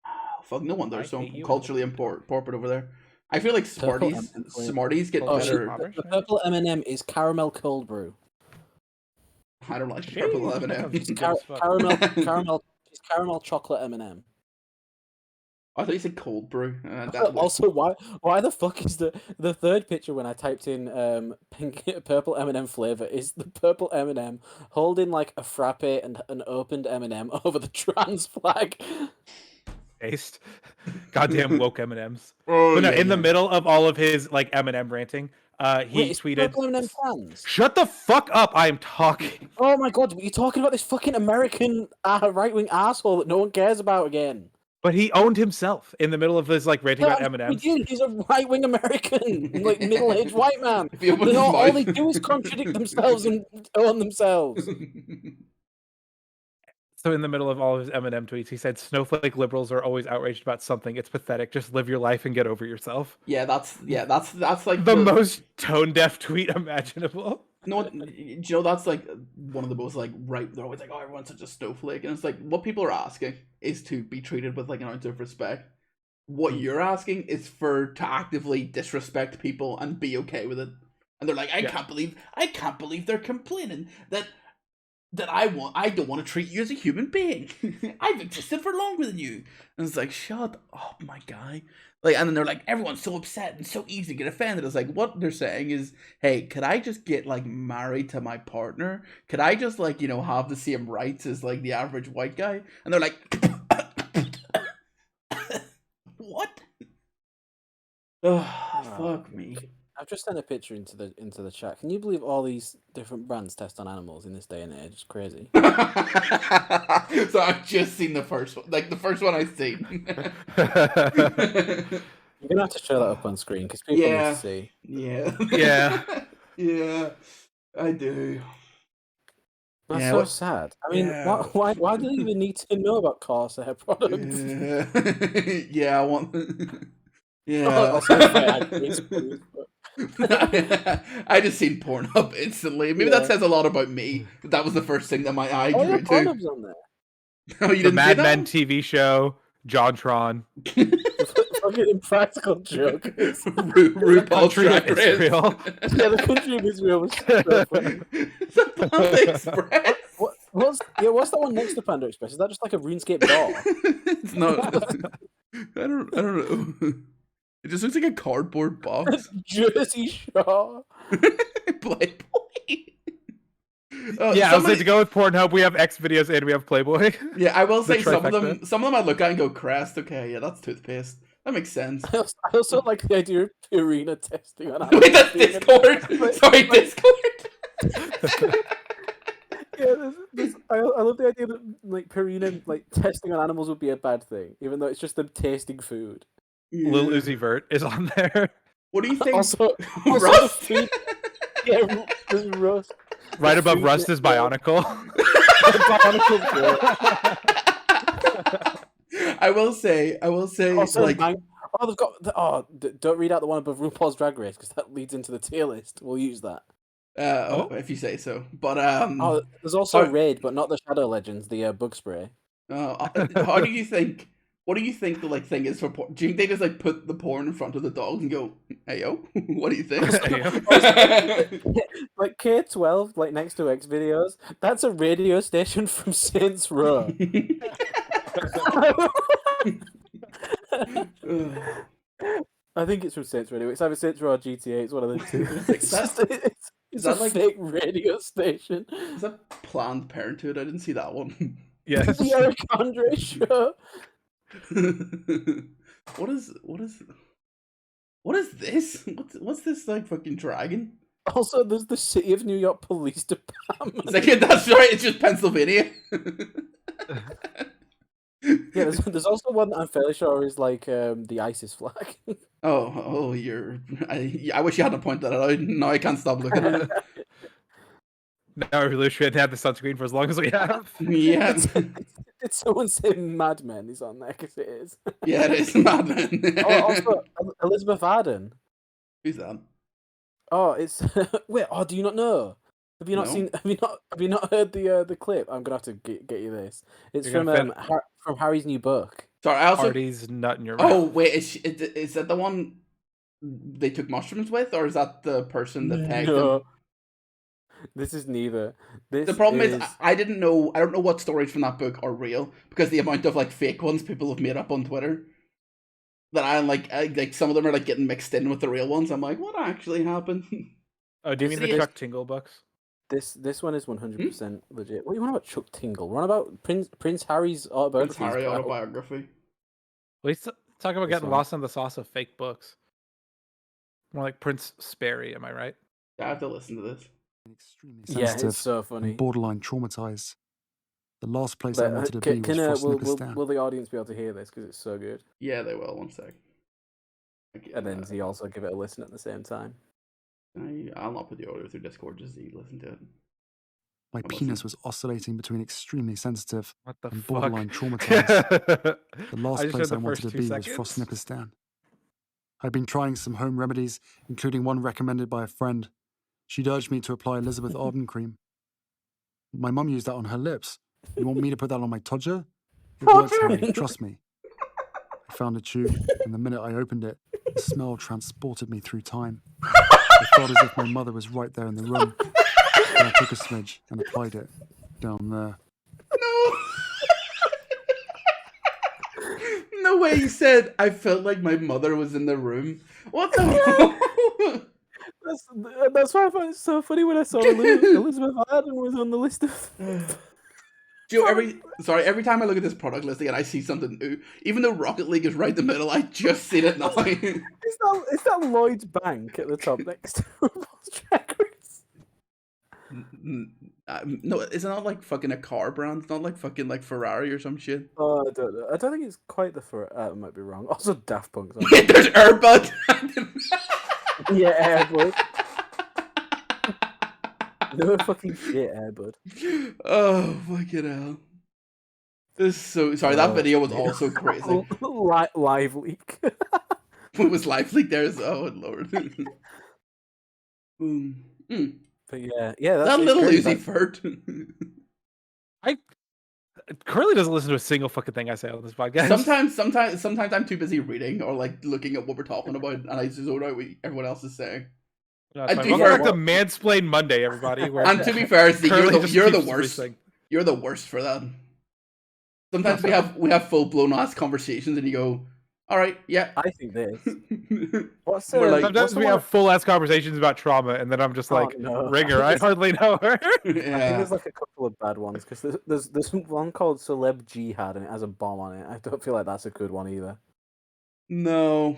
Oh, fuck, no wonder they're so culturally corporate over there. I feel like Smarties get better. The purple M&M is caramel cold brew. I don't like purple M&M. It's caramel chocolate M&M. I thought you said cold brew. Also, why the fuck is the third picture when I typed in pink purple M&M flavor is the purple M&M holding like a frappe and an opened M&M over the trans flag. Taste, goddamn woke M&Ms. But no, in the middle of all of his like M&M ranting, he tweeted, purple M&M fans. "Shut the fuck up! I am talking." Oh my god, you're talking about this fucking American right-wing asshole that no one cares about again. But he owned himself in the middle of this, like, ranting about M&Ms. He's a right-wing American, like, middle-aged white man. All they do is contradict themselves and own themselves. So in the middle of all of his M&M tweets, he said, "Snowflake liberals are always outraged about something. It's pathetic. Just live your life and get over yourself." Yeah, that's like the most tone-deaf tweet imaginable. No, you know, that's like one of the most like right. They're always like, "Oh, everyone's such a snowflake," and it's like what people are asking is to be treated with like an ounce of respect. What you're asking is to actively disrespect people and be okay with it. And they're like, I can't believe they're complaining that I don't want to treat you as a human being. I've existed for longer than you. And it's like, shut up, my guy. Like, and then they're like, everyone's so upset and so easy to get offended. It's like, what they're saying is, hey, could I just get like married to my partner? Could I just like, you know, have the same rights as like the average white guy? And they're like, what? Oh, fuck me. I've just sent a picture into the chat. Can you believe all these different brands test on animals in this day and age? It's crazy. So I've just seen the first one, like the first one I've seen. You're gonna have to show that up on screen because people need to see. Yeah. Yeah. Yeah. I do. That's Yeah, so what- sad. I mean, Yeah. why do they even need to know about Corsair products? Yeah, I want. Yeah. Also, it's very accurate, it's cool, but- I just seen Pornhub instantly. Maybe that Yeah. says a lot about me. That was the first thing that my eye Oh yeah, grew to. Pornhub's on there. Oh, you The didn't Mad see Men that? TV show, JonTron, Fucking impractical joke. RuPaul's Country of Drag Race. Israel. Yeah, the country of Israel was so funny. It's a Panda Express. What's that one next to Panda Express? Is that just like a RuneScape door? It's not. I don't know. It just looks like a cardboard box. Jersey Shore. Playboy. Yeah, I was like, to go with Pornhub, we have X videos and we have Playboy. Yeah, I will The say some of them. trifecta. Some of them I look at and go, "Crest." Okay, yeah, that's toothpaste. That makes sense. I also like the idea of Purina testing on Wait, that's animals. Discord. Sorry, Discord. Yeah, I love the idea that like Purina like testing on animals would be a bad thing, even though it's just them tasting food. Lil Uzi Vert is on there. What do you think? Also the Rust. food, yeah, there's Rust. Right The above food Rust is network. Bionicle. I will say, Also, like, they've got. Don't read out the one above RuPaul's Drag Race because that leads into the tier list. We'll use that. if you say so. But Oh, there's also how- Raid, but not the Shadow Legends, the bug spray. how do you think? What do you think the like thing is for porn? Do you think they just like put the porn in front of the dog and go, "Hey yo, what do you think?" Like K12, like next to X videos. That's a radio station from Saints Row. I think it's from Saints Radio. It's either Saints Row or GTA. It's one of the two. It's that a like- fake radio station. Is that Planned Parenthood? I didn't see that one. Yes. The Eric Andre show. What is this? What's this like fucking dragon? Also, there's the City of New York Police Department. It's like, yeah, that's right. It's just Pennsylvania. Yeah, there's also one that I'm fairly sure is like the ISIS flag. Oh, I wish you hadn't pointed that out. Now I can't stop looking at it. Now we wish we had had the sunscreen for as long as we have. Yeah, Did someone say Mad Men is on there? Because it is. yeah, it is madman. Also, Elizabeth Arden. Who's that? Oh, it's wait. Oh, do you not know? Have you not No. seen? Have you not heard the clip? I'm gonna have to get you this. It's You're from gonna from Harry's new book. Sorry, I also. Party's nut in your Oh mouth. wait, is that the one they took mushrooms with, or is that the person that pegged them? No, this is neither. This The problem is, I didn't know. I don't know what stories from that book are real because the amount of like fake ones people have made up on Twitter. That I like some of them are like getting mixed in with the real ones. I'm like, what actually happened? Oh, do you mean the See, Chuck Tingle books? this one is 100% legit. What do you want about Chuck Tingle? What about Prince Harry's autobiography? Prince Harry autobiography. Let's talk about This getting one. lost in the sauce of fake books. More like Prince Sperry, am I right? I have to listen to this. Extremely Yeah, sensitive it's so funny. and borderline traumatized. The last place I But, wanted to be was Frostnipistan. will the audience be able to hear this because it's so good? Yeah, they will. 1 sec. Okay, And then does he also give it a listen at the same time? I'll not put the audio through Discord. Just so you listen to it. My I'm penis listening. was oscillating between extremely sensitive What the and fuck? borderline traumatized. The last I just place heard I the wanted first to 2 be was seconds. Frostnipistan. I'd been trying some home remedies, including one recommended by a friend. She'd urged me to apply Elizabeth Arden cream. My mum used that on her lips. You want me to put that on my todger? It works, Harry, trust me. I found a tube, and the minute I opened it, the smell transported me through time. I felt as if my mother was right there in the room. And I took a smidge and applied it down there. No. No way he said, I felt like my mother was in the room. What the That's why I found it so funny when I saw Elizabeth Arden was on the list of. Do you know, every time I look at this product listing and I see something new, even though Rocket League is right in the middle, I just seen it now. Is that Lloyd's Bank at the top next to RuPaul's Drag Race? No, it's not like fucking a car brand. It's not like fucking like Ferrari or some shit. Oh, I don't know. I don't think it's quite the. I might be wrong. Also, Daft Punk's on it. There's Airbud. Yeah, Airbud. They were fucking shit, bud. Oh, fucking hell. This is so sorry. That video was also crazy. Live leak. It was live leak there. Oh lord. But yeah, that's That little crazy. Uzi Furt. Curly doesn't listen to a single fucking thing I say on this podcast. Sometimes I'm too busy reading or like looking at what we're talking about, and I just don't know what everyone else is saying. No, And it's to fine. be Welcome fair- back to Mansplain Monday, everybody. Where And to be fair, see, Curly you're just the keeps worst. listening. You're the worst for that. Sometimes we have full blown ass conversations, and you go, "All right, yeah." I think this. What's We're like- Sometimes we have full ass conversations about trauma, and then I'm just like, no. Ringer, I hardly know her. I think Yeah. there's like a couple of bad ones because there's one called Celeb Jihad and it has a bomb on it. I don't feel like that's a good one either. No.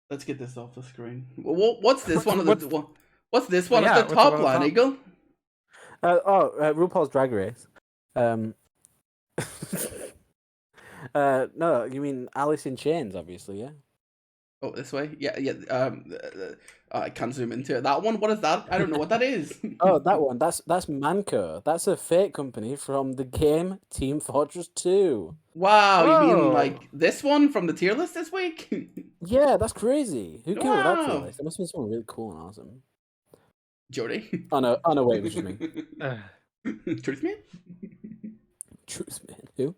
Let's get this off the screen. What's this one? What's this one Yeah, at the what's the top one on line, top? Eagle? RuPaul's Drag Race. No, you mean Alice in Chains, obviously, yeah. Oh, this way? Yeah. I can't zoom into it. That one? What is that? I don't know what that is. Oh, that one. That's Manco. That's a fake company from the game Team Fortress 2. Wow, you mean Whoa. like this one from the tier list this week? Yeah, that's crazy. Who came up with that tier Wow. list? There must be someone really cool and awesome. Jody. Oh no, wait, it was just me. Truth man? Truth man. Who?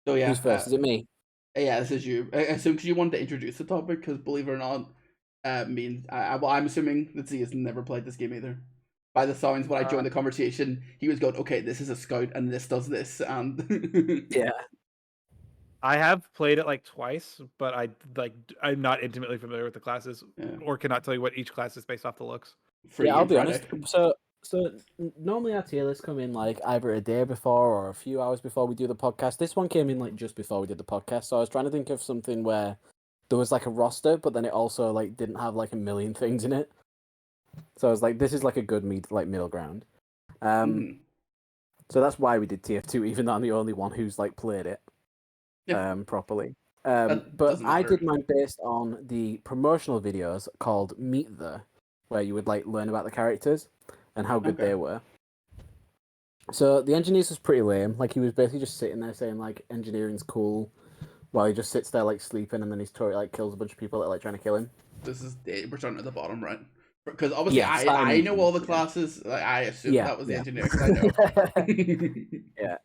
So yeah. Who's first? Is it me? Yeah, this is you. I assume because you wanted to introduce the topic, because believe it or not, I'm assuming that Z has never played this game either. By the sounds, when I joined the conversation, he was going, "Okay, this is a scout, and this does this," and Yeah. I have played it like twice, but I'm not intimately familiar with the classes, Yeah. or cannot tell you what each class is based off the looks. Free I'll on be Friday. honest. So normally our tier lists come in like either a day before or a few hours before we do the podcast. This one came in like just before we did the podcast. So I was trying to think of something where there was like a roster, but then it also like didn't have like a million things in it. So I was like, this is like a good middle ground. Mhm. So that's why we did TF2, even though I'm the only one who's like played it properly. But doesn't I matter. did mine based on the promotional videos called Meet The, where you would like learn about the characters and how good Okay. they were. So the engineers was pretty lame. Like he was basically just sitting there saying like engineering's cool, while he just sits there like sleeping, and then his turret like kills a bunch of people that are like trying to kill him. This is we're starting at the bottom, right? Because obviously Yeah, I know all the yeah. classes. Like, I assume Yeah, that was the yeah. engineer. 'Cause I know. Yeah.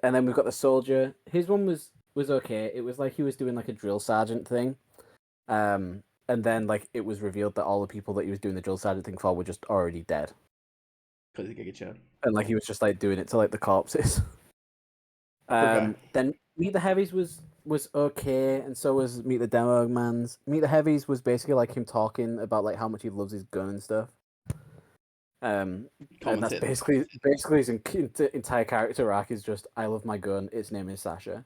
And then we've got the soldier. His one was okay. It was like he was doing like a drill sergeant thing. And then like it was revealed that all the people that he was doing the drill sergeant thing for were just already dead. Because he could get shot. And like he was just like doing it to like the corpses. Okay. Then Meet the Heavies was okay, and so was Meet the Demo Mans. Meet the Heavies was basically like him talking about like how much he loves his gun and stuff. And that's Commentating. basically his entire character arc is just I love my gun. Its name is Sasha.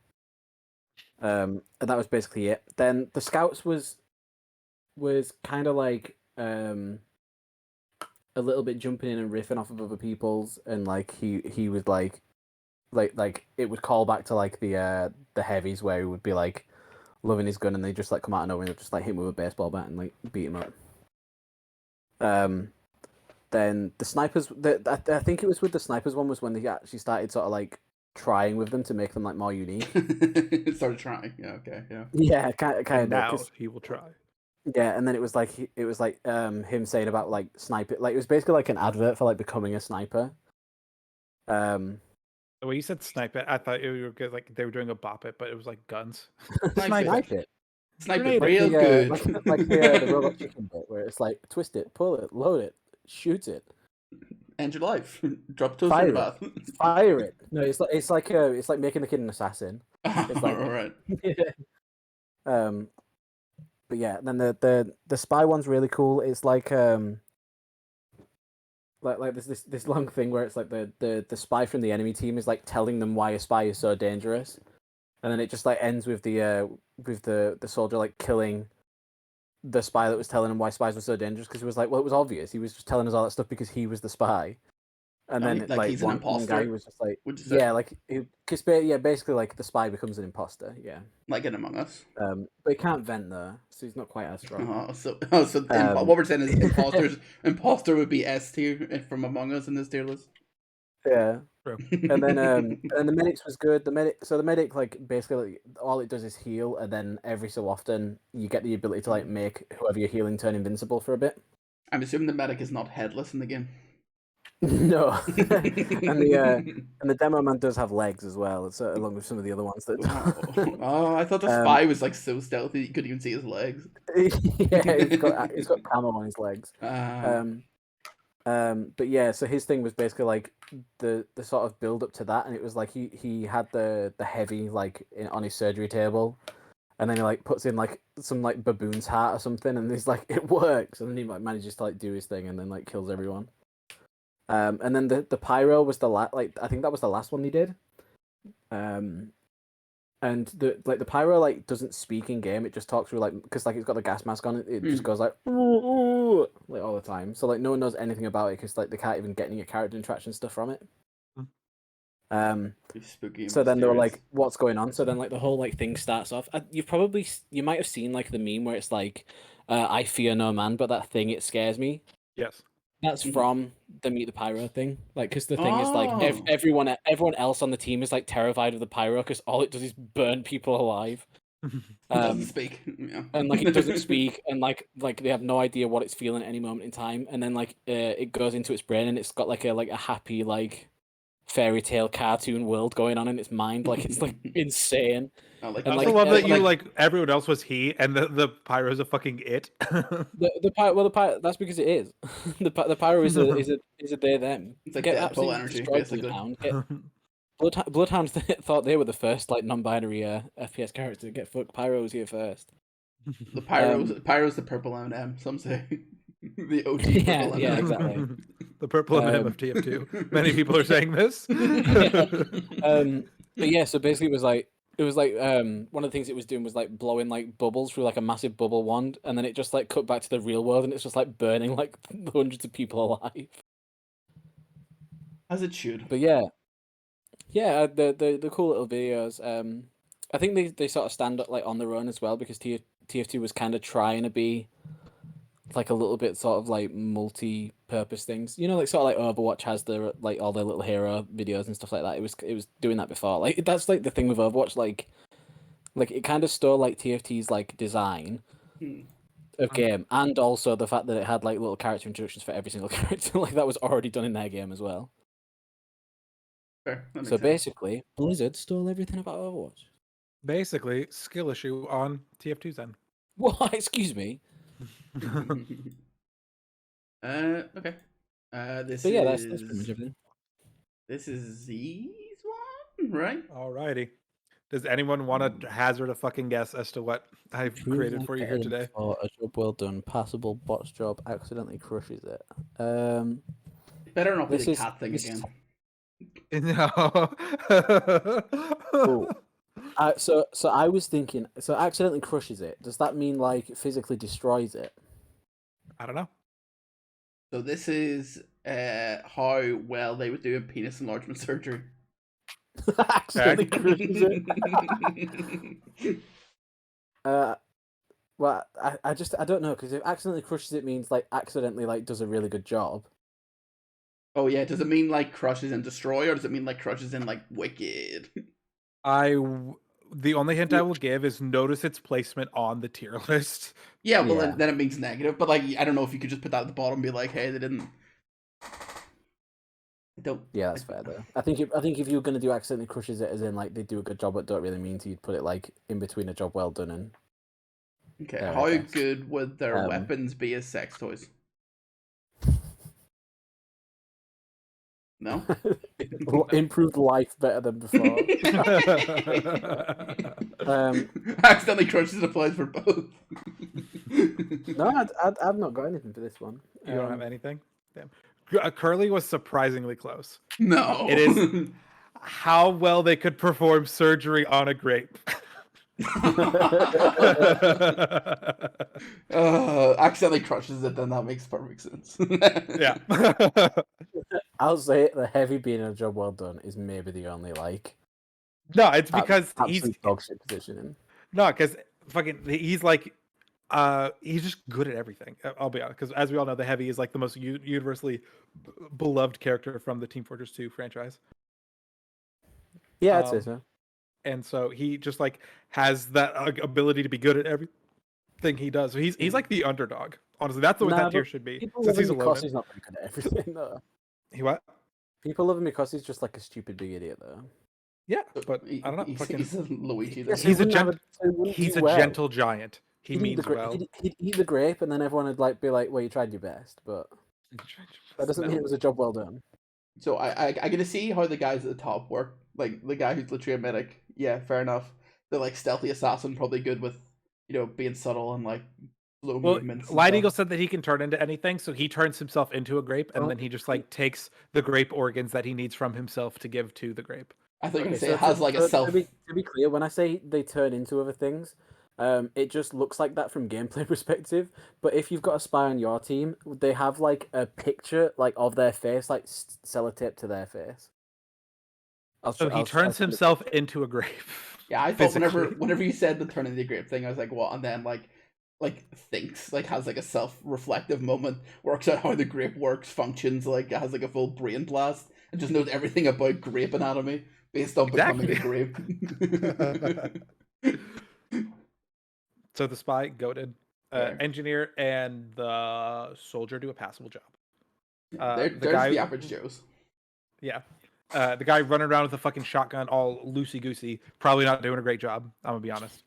And that was basically it. Then the Scouts was kind of like a little bit jumping in and riffing off of other people's, and like he was like it would call back to like the heavies where he would be like loving his gun and they just like come out of nowhere and just like hit him with a baseball bat and like beat him up. Then the snipers, I think it was with the snipers one was when they actually started sort of like trying with them to make them like more unique. Started trying. Yeah. Okay. Yeah. Yeah, kind of. Now he will try. Yeah, and then it was like him saying about like sniper, like it was basically like an advert for like becoming a sniper. The way you said snipe it, I thought you were good, like they were doing a bop it, but it was like guns. Snipe it. Snipe Grenade it it. real good. Like the robot chicken bit where it's like twist it, pull it, load it, shoot it, End your life. Drop toast Fire in the it. bath. fire it. No, it's like making the kid an assassin. It's like All right. But yeah, then the spy one's really cool. It's like there's this long thing where it's like the spy from the enemy team is like telling them why a spy is so dangerous, and then it just like ends with the soldier like killing the spy that was telling him why spies were so dangerous, because it was like, well, it was obvious he was just telling us all that stuff because he was the spy, And Oh, then like like he's an one guy imposter? was just like, Would you say? yeah, like because basically like the spy becomes an imposter, yeah. Like in Among Us. But he can't vent though, so he's not quite as strong. What we're saying is imposter would be S tier from Among Us in this tier list. Yeah. True. And then the medics was good. The medic like basically like, all it does is heal, and then every so often you get the ability to like make whoever you're healing turn invincible for a bit. I'm assuming the medic is not headless in the game. No. And the demo man does have legs as well, so, along with some of the other ones that Oh, I thought the spy was like so stealthy you couldn't even see his legs. Yeah, he's got camo on his legs. Ah. But yeah, so his thing was basically like the sort of build up to that, and it was like he had the heavy like on his surgery table, and then he like puts in like some like baboon's heart or something, and he's like it works, and then he like manages to like do his thing, and then like kills everyone. And then the pyro was the I think that was the last one he did. And the pyro like doesn't speak in game; it just talks through like because like it's got the gas mask on it. It just goes like ooh, like all the time. So like no one knows anything about it because like they can't even get any character interaction stuff from it. Spooky. So then they were like, "What's going on?" So then like the whole like thing starts off. You might have seen like the meme where it's like, "I fear no man, but that thing it scares me." Yes. That's from the Meet the Pyro thing. Like, because the thing is, like, everyone else on the team is, like, terrified of the Pyro because all it does is burn people alive. Doesn't speak. Yeah. And, like, it doesn't speak, and, like they have no idea what it's feeling at any moment in time. And then, like, it goes into its brain, and it's got, like, a happy, like, fairy tale cartoon world going on in its mind. Like, it's, like, insane. I I also love that you like everyone else was he, and the pyro's a fucking it. the pyro. That's because it is. the pyro is a they them. It's like Get Deadpool absolutely energy, destroyed, basically. Bloodhounds thought they were the first like non-binary FPS character to get fucked. Pyro was here first. The pyro's the purple M&M. Some say the OG purple M&M. Yeah, exactly. The purple M&M of TF2. Many people are saying this. But yeah, so basically it was like one of the things it was doing was like blowing like bubbles through like a massive bubble wand, and then it just like cut back to the real world, and it's just like burning like hundreds of people alive. As it should. But yeah, the cool little videos. I think they sort of stand up like on their own as well because TF2 was kind of trying to be like a little bit sort of like multi-purpose things, you know, like sort of like Overwatch has the like all their little hero videos and stuff like that. It was doing that before. Like that's like the thing with Overwatch, like it kind of stole like TFT's like design of game, and also the fact that it had like little character introductions for every single character. Like that was already done in their game as well. Fair. So basically, Blizzard stole everything about Overwatch. Basically, skill issue on TF2's end. What? Excuse me. Okay. That's pretty much everything. This is Z's one, right? Alrighty. Does anyone want to hazard a fucking guess as to what I've created for you here today? For a job well done, passable bots job accidentally crushes it. It better not be the cat thing again. No. Cool. So I was thinking, so accidentally crushes it. Does that mean like physically destroys it? I don't know. So this is how well they would do a penis enlargement surgery. Accidentally crushes it. Well, I don't know, because if accidentally crushes it means like accidentally like does a really good job. Oh yeah, does it mean like crushes and destroy, or does it mean like crushes in like wicked? The only hint I will give is notice its placement on the tier list. Yeah, well then it means negative, but like I don't know if you could just put that at the bottom and be like, hey, they didn't. Yeah, that's fair though. I think if you were gonna do accidentally crushes it as in like they do a good job but don't really mean to, you'd put it like in between a job well done and. Okay, how good would their weapons be as sex toys? No? Improved life better than before. Accidentally crushes applies for both. No, I've not got anything for this one. You don't have anything? Damn. Curly was surprisingly close. No. It is how well they could perform surgery on a grape. Accidentally crushes it, then that makes perfect sense. Yeah. I'll say the heavy being a job well done is maybe the only like. No, it's because he's absolute dog shit positioning. no, because fucking he's like, he's just good at everything. I'll be honest, because as we all know, the heavy is like the most universally beloved character from the Team Fortress 2 franchise. Yeah, I'd say so. And so he just like has that ability to be good at everything he does. So he's like the underdog. Honestly, that's what that tier should be. People Since love he's him a because low he's not very good at everything, though. He what? People love him because he's just like a stupid big idiot, though. Yeah, but I don't know. He's a Luigi. Yes, He's a he's a gentle giant. He means well. He'd eat the grape, and then everyone would like be like, "Well, you tried your best," but that doesn't mean it was a job well done. So I get to see how the guys at the top work. Like the guy who's literally a medic. Yeah, fair enough. The like stealthy assassin, probably good with, being subtle and like slow movements. Light Eagle said that he can turn into anything, so he turns himself into a grape, and then he just like takes the grape organs that he needs from himself to give to the grape. I thought you were gonna say it has like a self. To be clear, when I say they turn into other things, it just looks like that from gameplay perspective. But if you've got a spy on your team, they have like a picture like of their face, like sellotape to their face. So he turns himself into a grape. Yeah, I thought whenever you said the turn into a grape thing, I was like, what? And then like thinks, like has like a self-reflective moment, works out how the grape works, functions, like has like a full brain blast, and just knows everything about grape anatomy based on becoming a grape. So the spy, goated, engineer, and the soldier do a passable job. There's the average Joes. Yeah. The guy running around with a fucking shotgun all loosey-goosey, probably not doing a great job, I'm gonna be honest.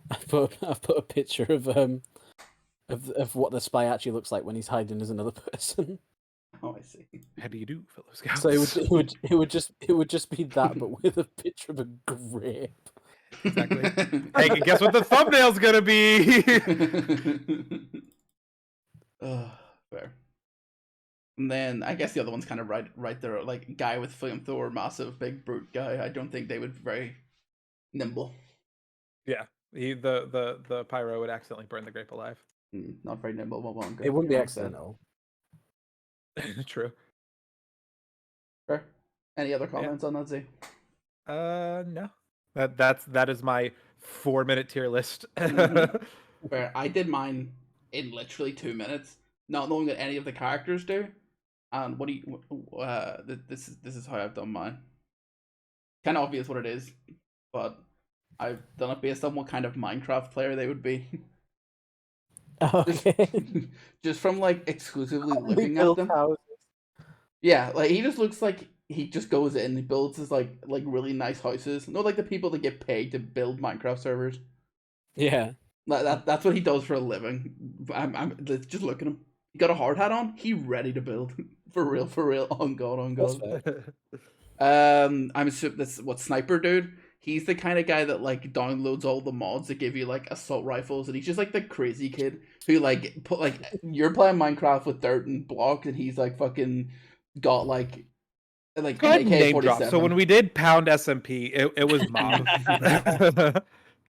I've put a picture of what the spy actually looks like when he's hiding as another person. Oh, I see. How do you do, fellow scouts? So it would just be that, but with a picture of a grape. Exactly. Hey, guess what the thumbnail's gonna be? Fair. And then I guess the other one's kind of right there, like guy with flamethrower, massive big brute guy. I don't think they would be very nimble. Yeah, the pyro would accidentally burn the grape alive. Not very nimble. It wouldn't be accidental. True. Sure. Any other comments on that, Z? No. That is my 4-minute tier list. Fair. I did mine in literally 2 minutes, not knowing what any of the characters do. And what do you? This is how I've done mine. Kind of obvious what it is, but I've done it based on what kind of Minecraft player they would be. Okay. Just from like exclusively looking at them. Houses. Yeah, like he just looks like he just goes in and builds his like really nice houses. Not like the people that get paid to build Minecraft servers. Yeah. That's what he does for a living. I'm just look at him. He got a hard hat on. He ready to build for real. On God. I'm assuming that's what Sniper Dude. He's the kind of guy that like downloads all the mods that give you like assault rifles, and he's just like the crazy kid who like put like you're playing Minecraft with dirt and blocks, and he's like fucking got like name drop. So when we did Pound SMP, it was Mob.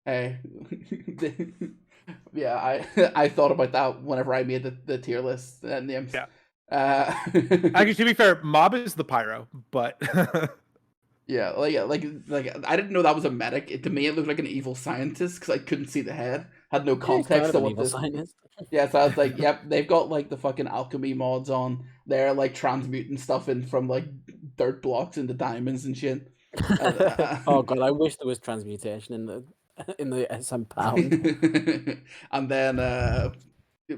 Hey, yeah, I thought about that whenever I made the tier list and names. Yeah. Actually, to be fair, Mob is the pyro, but yeah, like I didn't know that was a medic. To me, it looked like an evil scientist because I couldn't see the head. Had no context of what this. Yeah, so I was like, yep, they've got like the fucking alchemy mods on. They're like transmuting stuff in from like dirt blocks into diamonds and shit. Oh God, I wish there was transmutation in the SM Pound. And then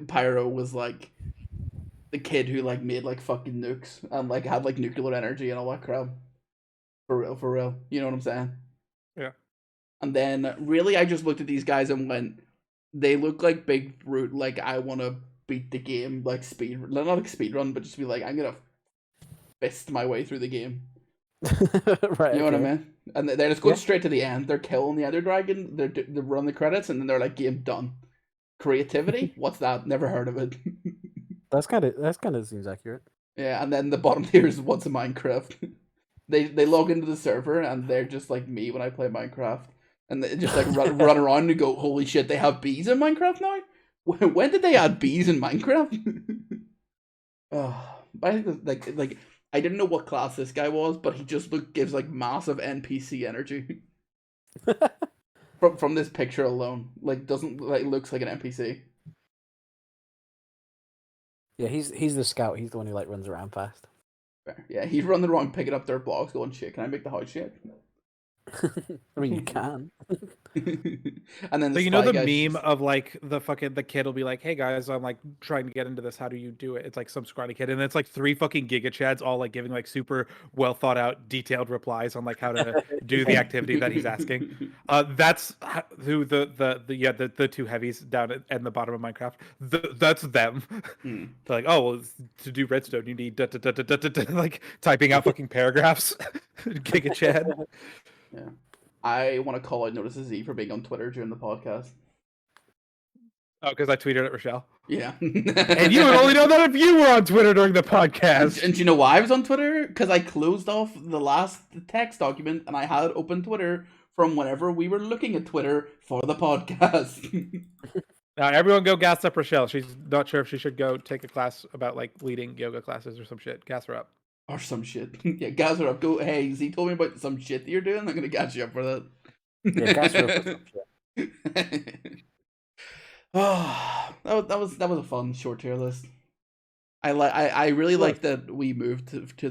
Pyro was like the kid who like made like fucking nukes and like had like nuclear energy and all that crap. For real. You know what I'm saying? Yeah. And then really I just looked at these guys and went, they look like big brute, like I wanna beat the game, like not like speed run, but just be like, I'm gonna fist my way through the game. Right. You know what I mean? And they're just going straight to the end. They're killing the Ender Dragon. They run the credits, and then they're like, "Game done." Creativity? What's that? Never heard of it. That's kind of seems accurate. Yeah, and then the bottom tier is what's a Minecraft. They log into the server and they're just like me when I play Minecraft, and they just like run around and go, "Holy shit! They have bees in Minecraft now? When did they add bees in Minecraft?" Oh, I think like I didn't know what class this guy was, but he just gives like massive NPC energy. From this picture alone, like doesn't like looks like an NPC. Yeah, he's the scout. He's the one who like runs around fast. Fair. Yeah, he's running around picking up dirt blocks, going, "Shit, can I make the house shit?" I mean, you can. And then So you know the meme of like the kid will be like, "Hey guys, I'm like trying to get into this. How do you do it?" It's like some scrawny kid, and it's like 3 fucking Giga Chads all like giving like super well thought out, detailed replies on like how to do the activity that he's asking. That's who the 2 heavies down at the bottom of Minecraft. That's them. They're like, "Oh, well, to do redstone, you need like typing out fucking paragraphs." Giga Chad. Yeah. I want to call out Notice Z for being on Twitter during the podcast. Oh, because I tweeted at Rochelle. Yeah. And you would only know that if you were on Twitter during the podcast. And do you know why I was on Twitter? Because I closed off the last text document and I had open Twitter from whenever we were looking at Twitter for the podcast. Now, everyone go gas up Rochelle. She's not sure if she should go take a class about like leading yoga classes or some shit. Gas her up. Or some shit. Yeah, gas her up. Go, hey, Z told me about some shit that you're doing. I'm going to gas you up for that. Yeah, gas her up for some shit. Oh, that was a fun short tier list. I really like that we moved to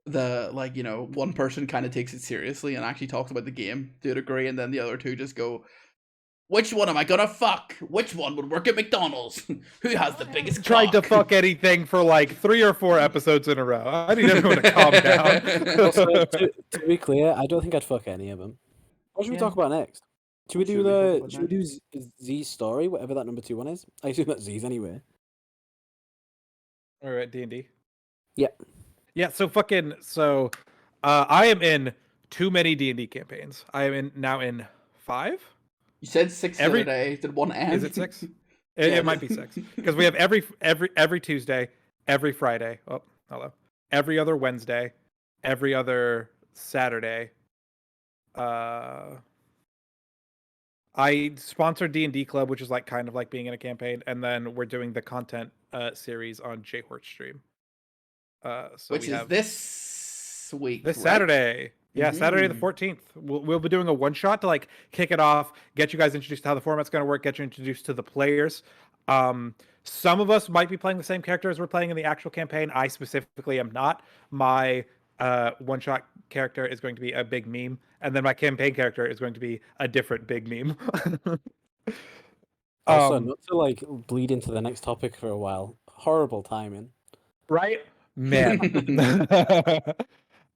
the like, you know, one person kind of takes it seriously and actually talks about the game to a degree, and then the other 2 just go, which one am I gonna fuck? Which one would work at McDonald's? Who has the biggest Tried to cock? fuck anything for like 3 or 4 episodes in a row. I need everyone to calm down. Also, to be clear, I don't think I'd fuck any of them. What should we talk about next? Should we do Z's story, whatever that number 2 one is? I assume that's Z's anyway. All right, D&D. Yeah. Yeah, so I am in too many D&D campaigns. I am now in 5. You said 6 every day. Did one end? Is it 6? It might be 6 because we have every Tuesday, every Friday. Oh, hello. Every other Wednesday, every other Saturday. I sponsor D&D Club, which is like kind of like being in a campaign, and then we're doing the content series on J-Hort stream. So which is this week, this right? Saturday. Yeah, Saturday the 14th. We'll be doing a one shot to like kick it off, get you guys introduced to how the format's going to work, get you introduced to the players. Some of us might be playing the same character as we're playing in the actual campaign. I specifically am not. My one shot character is going to be a big meme, and then my campaign character is going to be a different big meme. Also, not to like bleed into the next topic for a while. Horrible timing. Right? Man.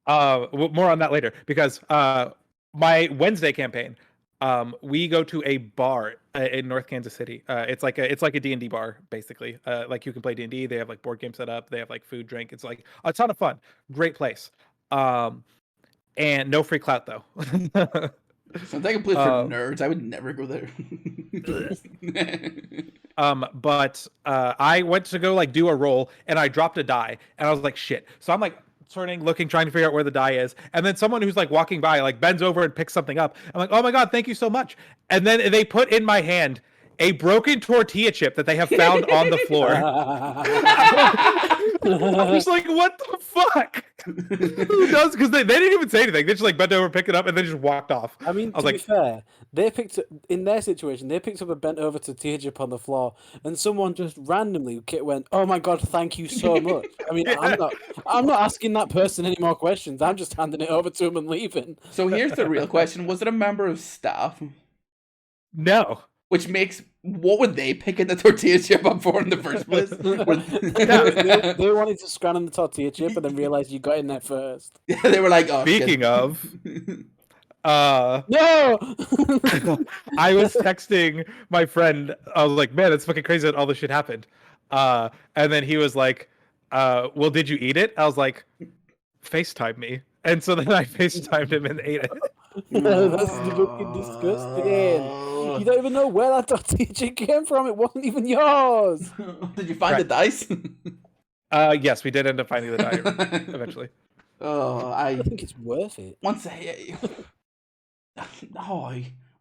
More on that later, because my Wednesday campaign, we go to a bar in North Kansas City. It's like a D&D bar basically. Like you can play D&D. They have like board games set up. They have like food, drink. It's like a ton of fun. Great place. And no free clout though. Sounds like a place for nerds. I would never go there. But I went to go like do a roll and I dropped a die and I was like, shit. So I'm like turning, looking, trying to figure out where the die is. And then someone who's like walking by like bends over and picks something up. I'm like, oh my God, thank you so much. And then they put in my hand a broken tortilla chip that they have found on the floor. I was like, what the fuck? Who does? Because they didn't even say anything. They just like bent over, picked it up, and then just walked off. I mean, to be fair, they picked up, in their situation, they picked up a bent over tortilla chip on the floor, and someone just randomly went, "Oh my God, thank you so much." I mean, yeah. I'm not asking that person any more questions. I'm just handing it over to him and leaving. So here's the real question: was it a member of staff? No. Which makes, what would they pick in the tortilla chip up for in the first place? They wanted to scran on the tortilla chip and then realized you got in there first. Yeah, they were like, oh, speaking of, no! I was texting my friend. I was like, man, it's fucking crazy that all this shit happened. And then he was like, well, did you eat it? I was like, FaceTime me. And so then I FaceTimed him and ate it. That's fucking disgusting. You don't even know where that tortilla chip came from. It wasn't even yours. Did you find the dice? Yes, we did end up finding the die eventually. Oh, I think it's worth it. Once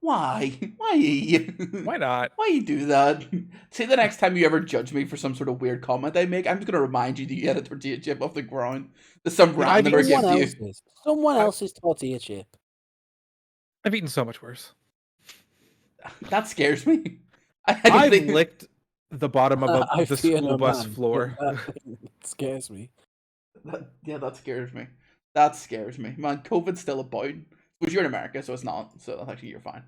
Why? Why? Why not? Why you do that? Say the next time you ever judge me for some sort of weird comment I make, I'm just gonna remind you that you had a tortilla chip off the ground that some Yeah, I've randomer eaten- gives you. Someone I- else's tortilla chip. I've eaten so much worse. That scares me. I don't I've think... licked the bottom of I the fear school no bus man, floor. but that scares me. That scares me. That scares me. Man, COVID's still about. But you're in America, so it's not. So that's actually, you're fine.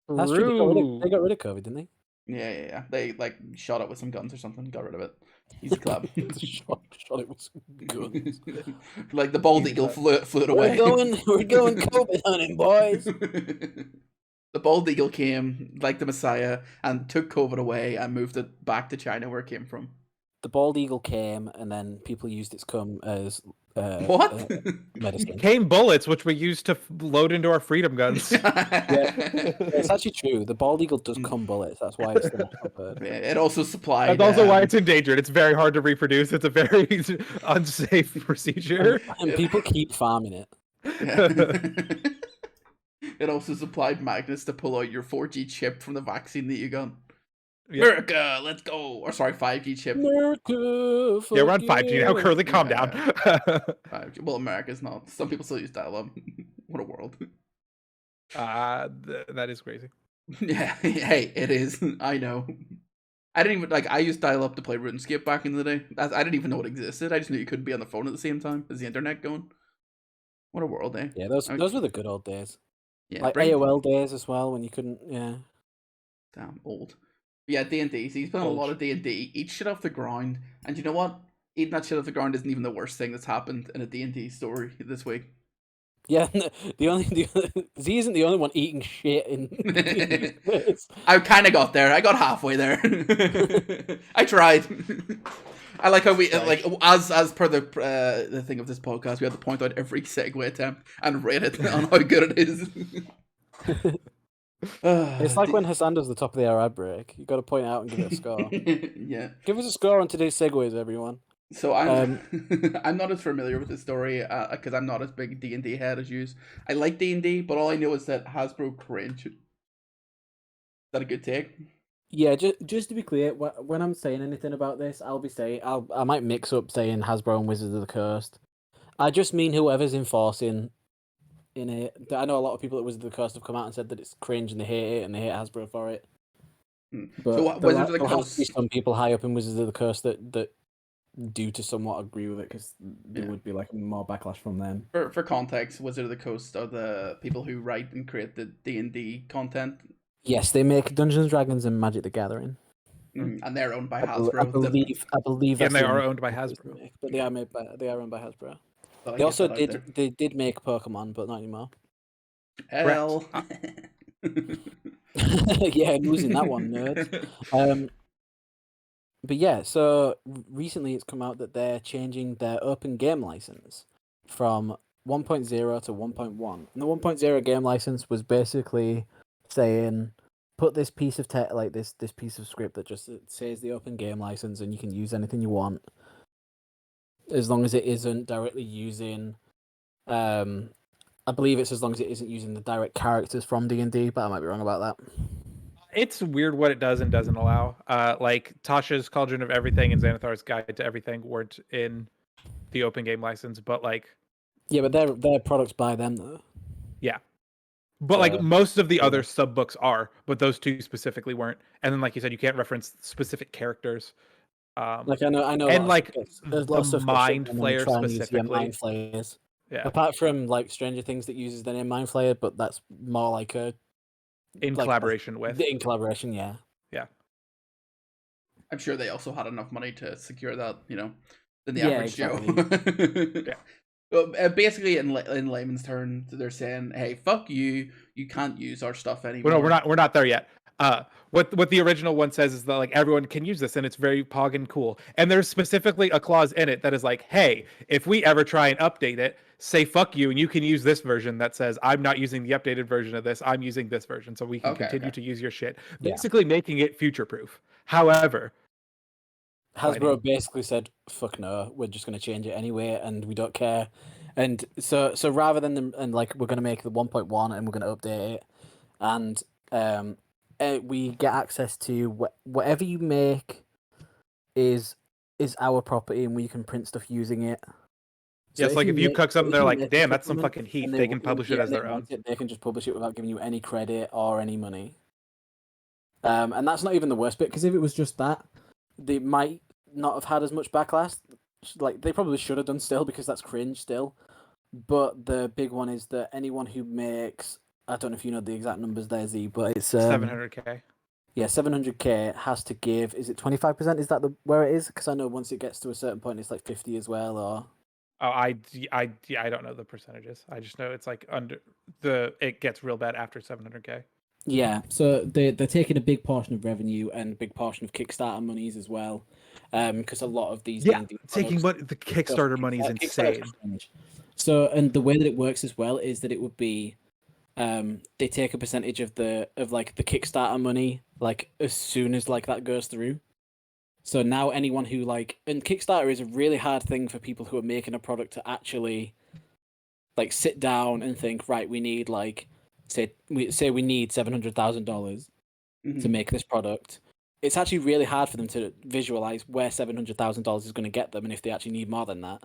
That's true. They got rid of COVID, didn't they? Yeah. They like shot it with some guns or something. Got rid of it. Easy clap. shot it with guns. Like the bald eagle flew it away. We're going COVID hunting, boys. The bald eagle came like the Messiah and took COVID away and moved it back to China where it came from. The bald eagle came, and then people used its cum as What? medicine. Came bullets, which we used to load into our freedom guns. It's actually true. The bald eagle does cum bullets. That's why it's the national bird. It also supplied. That's also why it's endangered. It's very hard to reproduce. It's a very unsafe procedure. And people keep farming it. Yeah. It also supplied magnets to pull out your 4G chip from the vaccine that you got. Yep. America, let's go. Or sorry, 5G chip. America, Yeah, we're on 5G now. Curly, calm down. 5G. Well, America's not. Some people still use dial-up. What a world. That is crazy. Yeah, hey, it is. I know. I didn't even I used dial-up to play RuneScape back in the day. I didn't even know it existed. I just knew you couldn't be on the phone at the same time as the internet going. What a world, eh? Yeah, those were the good old days. Yeah, Like AOL days as well, when you couldn't. Yeah. Damn old. Yeah, D&D. So he's playing a lot of D&D. Eat shit off the ground, and you know what? Eating that shit off the ground isn't even the worst thing that's happened in a D&D story this week. Yeah, Z isn't the only one eating shit in. I kind of got there. I got halfway there. I tried. I like how we as per the thing of this podcast, we had to point out every segue attempt and rate it on how good it is. It's like when Hassan does the top of the hour ad break. You got to point it out and give it a score. Yeah, give us a score on today's segues, everyone. So I'm I'm not as familiar with the story because I'm not as big D&D head as you. I like D&D, but all I know is that Hasbro cringe. Is that a good take? Yeah, just to be clear, when I'm saying anything about this, I'll be saying I might mix up saying Hasbro and Wizards of the Coast. I just mean whoever's enforcing in it. I know a lot of people at Wizards of the Coast have come out and said that it's cringe and they hate it and they hate Hasbro for it. But so Wizards of the Coast, has to be some people high up in Wizards of the Coast that do to somewhat agree with it because there would be like more backlash from them. For context, Wizard of the Coast are the people who write and create the D&D content. Yes, they make Dungeons and Dragons and Magic the Gathering. And they're owned by Hasbro. I believe and they are owned by Hasbro. But they are owned by Hasbro. They also did make Pokemon, but not anymore. L. Yeah, I'm losing that one, nerd. But yeah, so recently it's come out that they're changing their open game license from 1.0 to 1.1. And the 1.0 game license was basically saying, put this piece of tech, like this piece of script that just says the open game license, and you can use anything you want, as long as it isn't directly using. I believe it's as long as it isn't using the direct characters from D&D, but I might be wrong about that. It's weird what it does and doesn't allow. Like Tasha's Cauldron of Everything and Xanathar's Guide to Everything weren't in the open game license, but like, yeah, but they're products by them though. Yeah, but like most of the other sub books are, but those two specifically weren't. And then, like you said, you can't reference specific characters. Like I know, and like there's lots of Mind Flayer specifically. Mind Flayers. Yeah. Apart from like Stranger Things that uses the name Mind Flayer, but that's more like a collaboration with. In collaboration, yeah. Yeah. I'm sure they also had enough money to secure that, than the average Joe. Yeah. Well, basically, in layman's terms, they're saying, "Hey, fuck you! You can't use our stuff anymore." Well, no, we're not there yet. What the original one says is that like everyone can use this and it's very pog and cool. And there's specifically a clause in it that is like, hey, if we ever try and update it, say fuck you, and you can use this version that says I'm not using the updated version of this, I'm using this version, so we can continue to use your shit. Basically making it future proof. However, Hasbro basically said, fuck no, we're just gonna change it anyway and we don't care. And so rather than them and like we're gonna make the 1.1 and we're gonna update it, and we get access to whatever you make is our property, and we can print stuff using it. Yeah, it's like if you make- cook something, if they're you like, make a damn, that's some supplement fucking heat. and They can publish it as and they their own. want it, they can just publish it without giving you any credit or any money. And that's not even the worst bit, because if it was just that, they might not have had as much backlash. Like, they probably should have done still, because that's cringe still. But the big one is that anyone who makes, I don't know if you know the exact numbers there, Z, but it's 700K. Yeah, 700K has to give. Is it 25%? Is that where it is? Because I know once it gets to a certain point, it's like 50 as well. Or Oh, I don't know the percentages. I just know it's like it gets real bad after 700K. yeah, so they're taking a big portion of revenue and a big portion of Kickstarter monies as well, because a lot of these D&D taking products- the Kickstarter money is Kickstarter's insane. strange. So, and the way that it works as well is that it would be, they take a percentage of the Kickstarter money like as soon as like that goes through. So now anyone who and Kickstarter is a really hard thing for people who are making a product to actually like sit down and think, right, we need say we need $700,000 to make this product. It's actually really hard for them to visualize where $700,000 is going to get them, and if they actually need more than that.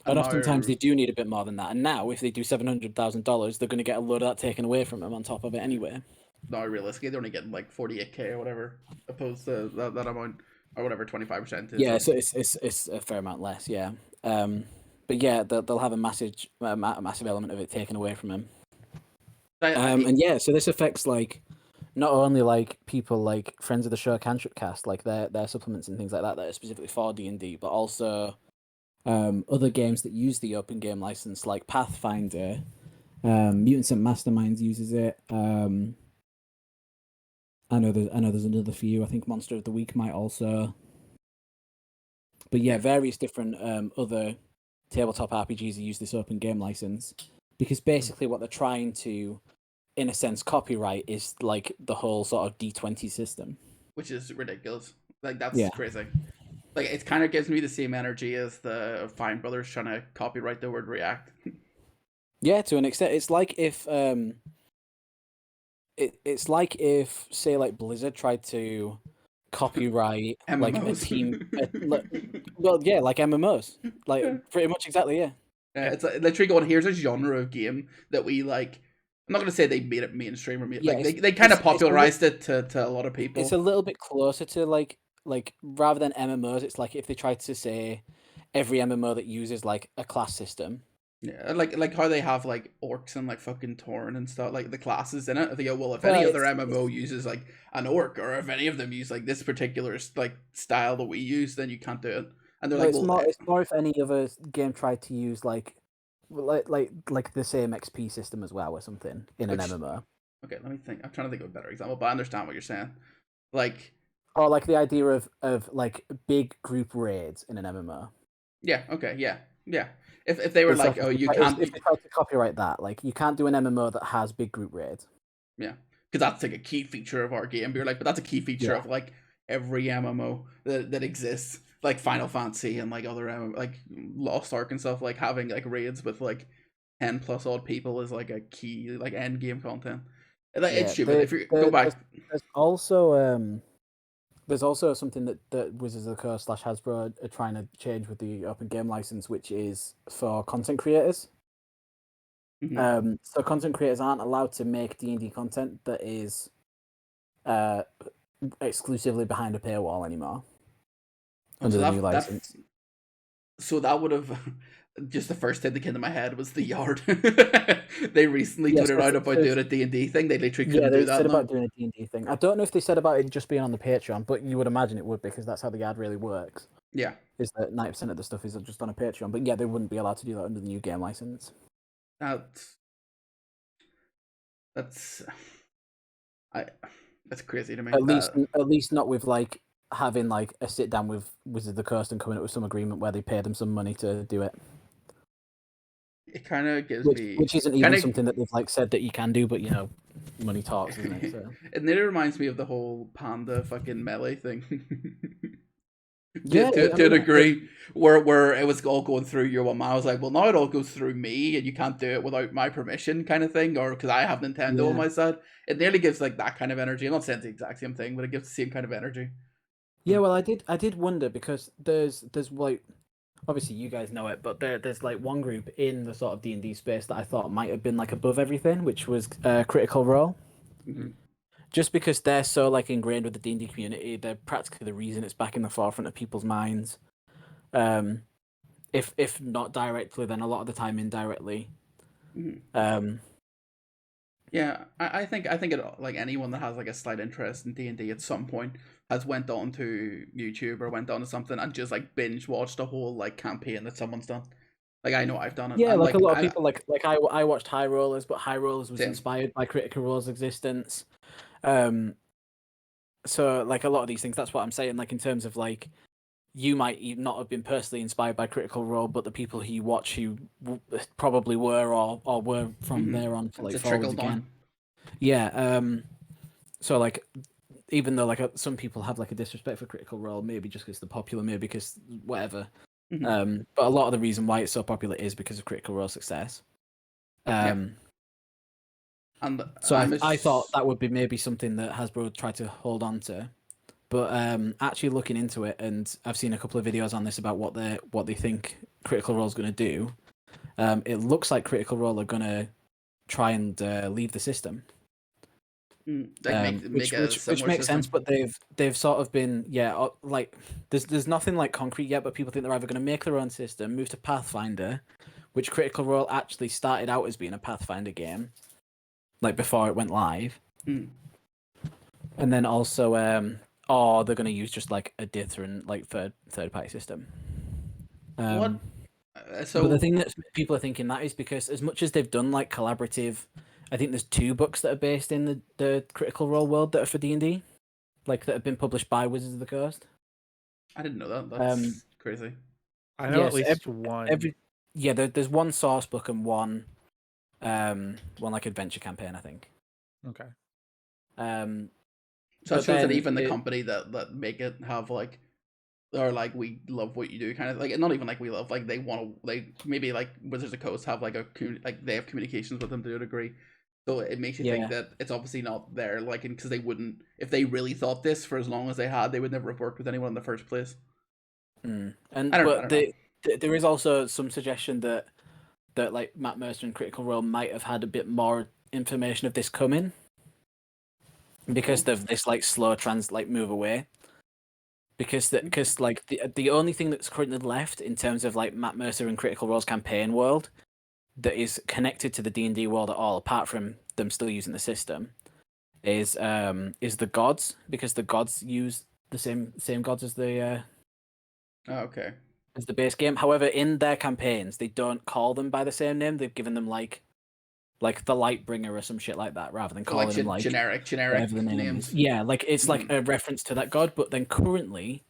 And oftentimes they do need a bit more than that. And now, if they do $700,000, they're going to get a load of that taken away from them on top of it anyway. No, realistically, they're only getting like 48K or whatever, opposed to that amount, or whatever 25% is. Yeah, so it's a fair amount less, yeah. But yeah, they'll have a massive element of it taken away from them. And yeah, so this affects like not only like people like friends of the show Cantrip Cast, like their supplements and things like that are specifically for D&D, but also other games that use the open game license, like Pathfinder, Mutants and Masterminds uses it. I know there's another few. I think Monster of the Week might also. But yeah, various different other tabletop RPGs use this open game license, because basically what they're trying to, in a sense, copyright is like the whole sort of D20 system, which is ridiculous. Like that's crazy. Like it kind of gives me the same energy as the Fine Brothers trying to copyright the word React. Yeah, to an extent, it's like if it's like if say like Blizzard tried to copyright MMOs. like a team. Well, yeah, like MMOs, like pretty much exactly, yeah. It's like, literally going, here's a genre of game that we like. I'm not gonna say they made it mainstream or they kind of popularized it to a lot of people. It's a little bit closer to like rather than MMOs, it's like if they tried to say every MMO that uses like a class system. Yeah, like how they have like orcs and like fucking Torn and stuff, like the classes in it. They go, well, if any other MMO uses like an orc, or if any of them use like this particular like style that we use, then you can't do it. And they're like, it's more if any other game tried to use like the same XP system as well or something in an MMO. Okay, let me think. I'm trying to think of a better example, but I understand what you're saying. Like, or like the idea of like big group raids in an MMO. Yeah. Okay. Yeah. Yeah. If they were like, oh, you can't. If they tried to copyright that, like you can't do an MMO that has big group raids. Yeah, because that's like a key feature of our game. But you're like, but that's a key feature of like every MMO that exists, like Final Fantasy and like other MMO, like Lost Ark and stuff. Like having like raids with like 10+ odd people is like a key like end game content. Like, it's stupid. If you go back, there's also something that Wizards of the Coast / Hasbro are trying to change with the open game license, which is for content creators. Mm-hmm. So content creators aren't allowed to make D&D content that is exclusively behind a paywall anymore under the new license. So that would have just the first thing that came to my head was the Yard. They recently tweeted out about doing a D&D thing. They literally couldn't do that. They said about doing a D&D thing. I don't know if they said about it just being on the Patreon, but you would imagine it would, because that's how the Yard really works. Yeah. Is that 90% of the stuff is just on a Patreon. But yeah, they wouldn't be allowed to do that under the new game license. That's crazy to me. At least not with like having like a sit down with Wizards of the Coast and coming up with some agreement where they pay them some money to do it. It kind of gives me, which isn't even something that they've like said that you can do, but you know, money talks, isn't it? So. It nearly reminds me of the whole Panda fucking melee thing. Yeah, to, I to a mean, degree where it was all going through your one. I was like, well, now it all goes through me, and you can't do it without my permission, kind of thing, or because I have Nintendo on Yeah. my side. It nearly gives like that kind of energy. I'm not saying it's the exact same thing, but it gives the same kind of energy. Yeah, well, I did wonder because there's like obviously you guys know it, but there's like one group in the sort of D&D space that I thought might have been like above everything, which was Critical Role. Mhm. Just because they're so like ingrained with the D&D community, they're practically the reason it's back in the forefront of people's minds. If not directly, then a lot of the time indirectly. Mhm. Um, Yeah, I think it, like anyone that has like a slight interest in D&D at some point has went on to YouTube or went on to something and just like binge watched a whole like campaign that someone's done. Like I know I've done it. yeah, And like a like lot of people, like I watched High Rollers, but High Rollers was Same. inspired by Critical Role's existence. So like a lot of these things, that's what I'm saying. Like in terms of like, you might not have been personally inspired by Critical Role, but the people who you watch who probably were or were from there on it's like a forwards trickle again. down. Yeah. So like, even though like some people have like a disrespect for Critical Role, maybe just because they're popular, maybe because whatever. Mhm. But a lot of the reason why it's so popular is because of Critical Role success. And So I'm I thought that would be maybe something that Hasbro would try to hold on to. But actually looking into it, and I've seen a couple of videos on this about what they think Critical Role is going to do. It looks like Critical Role are going to try and leave the system, like make a which similar makes sense. system. But they've sort of been like there's nothing like concrete yet. But people think they're either going to make their own system, move to Pathfinder, which Critical Role actually started out as being a Pathfinder game, like before it went live, Mm. and then also or they're going to use just like a different like third party system. What? But the thing that people are thinking that is because as much as they've done like collaborative, I think there's 2 books that are based in the Critical Role world that are for D&D, like that have been published by Wizards of the Coast. I didn't know that. That's crazy. I know Yes, at least one. There's one source book and one like adventure campaign, I think. Okay. So it but shows that then even the company that make it have like, or like, we love what you do, kind of like, not even like we love, like they want to, like maybe like Wizards of the Coast have like like they have communications with them to a degree, so it makes you think that it's obviously not there, like, because they wouldn't, if they really thought this for as long as they had, they would never have worked with anyone in the first place. And I don't know. There is also some suggestion that like Matt Mercer and Critical Role might have had a bit more information of this coming because of this like slow move away. Because like the only thing that's currently left in terms of like Matt Mercer and Critical Role's campaign world that is connected to the D&D world at all, apart from them still using the system, is the gods, because the gods use the same gods as the okay. as the base game. However, in their campaigns, they don't call them by the same name. They've given them like the Lightbringer or some shit like that, rather than calling them like generic whatever the name names. is. Yeah, like it's like a reference to that god. But then currently,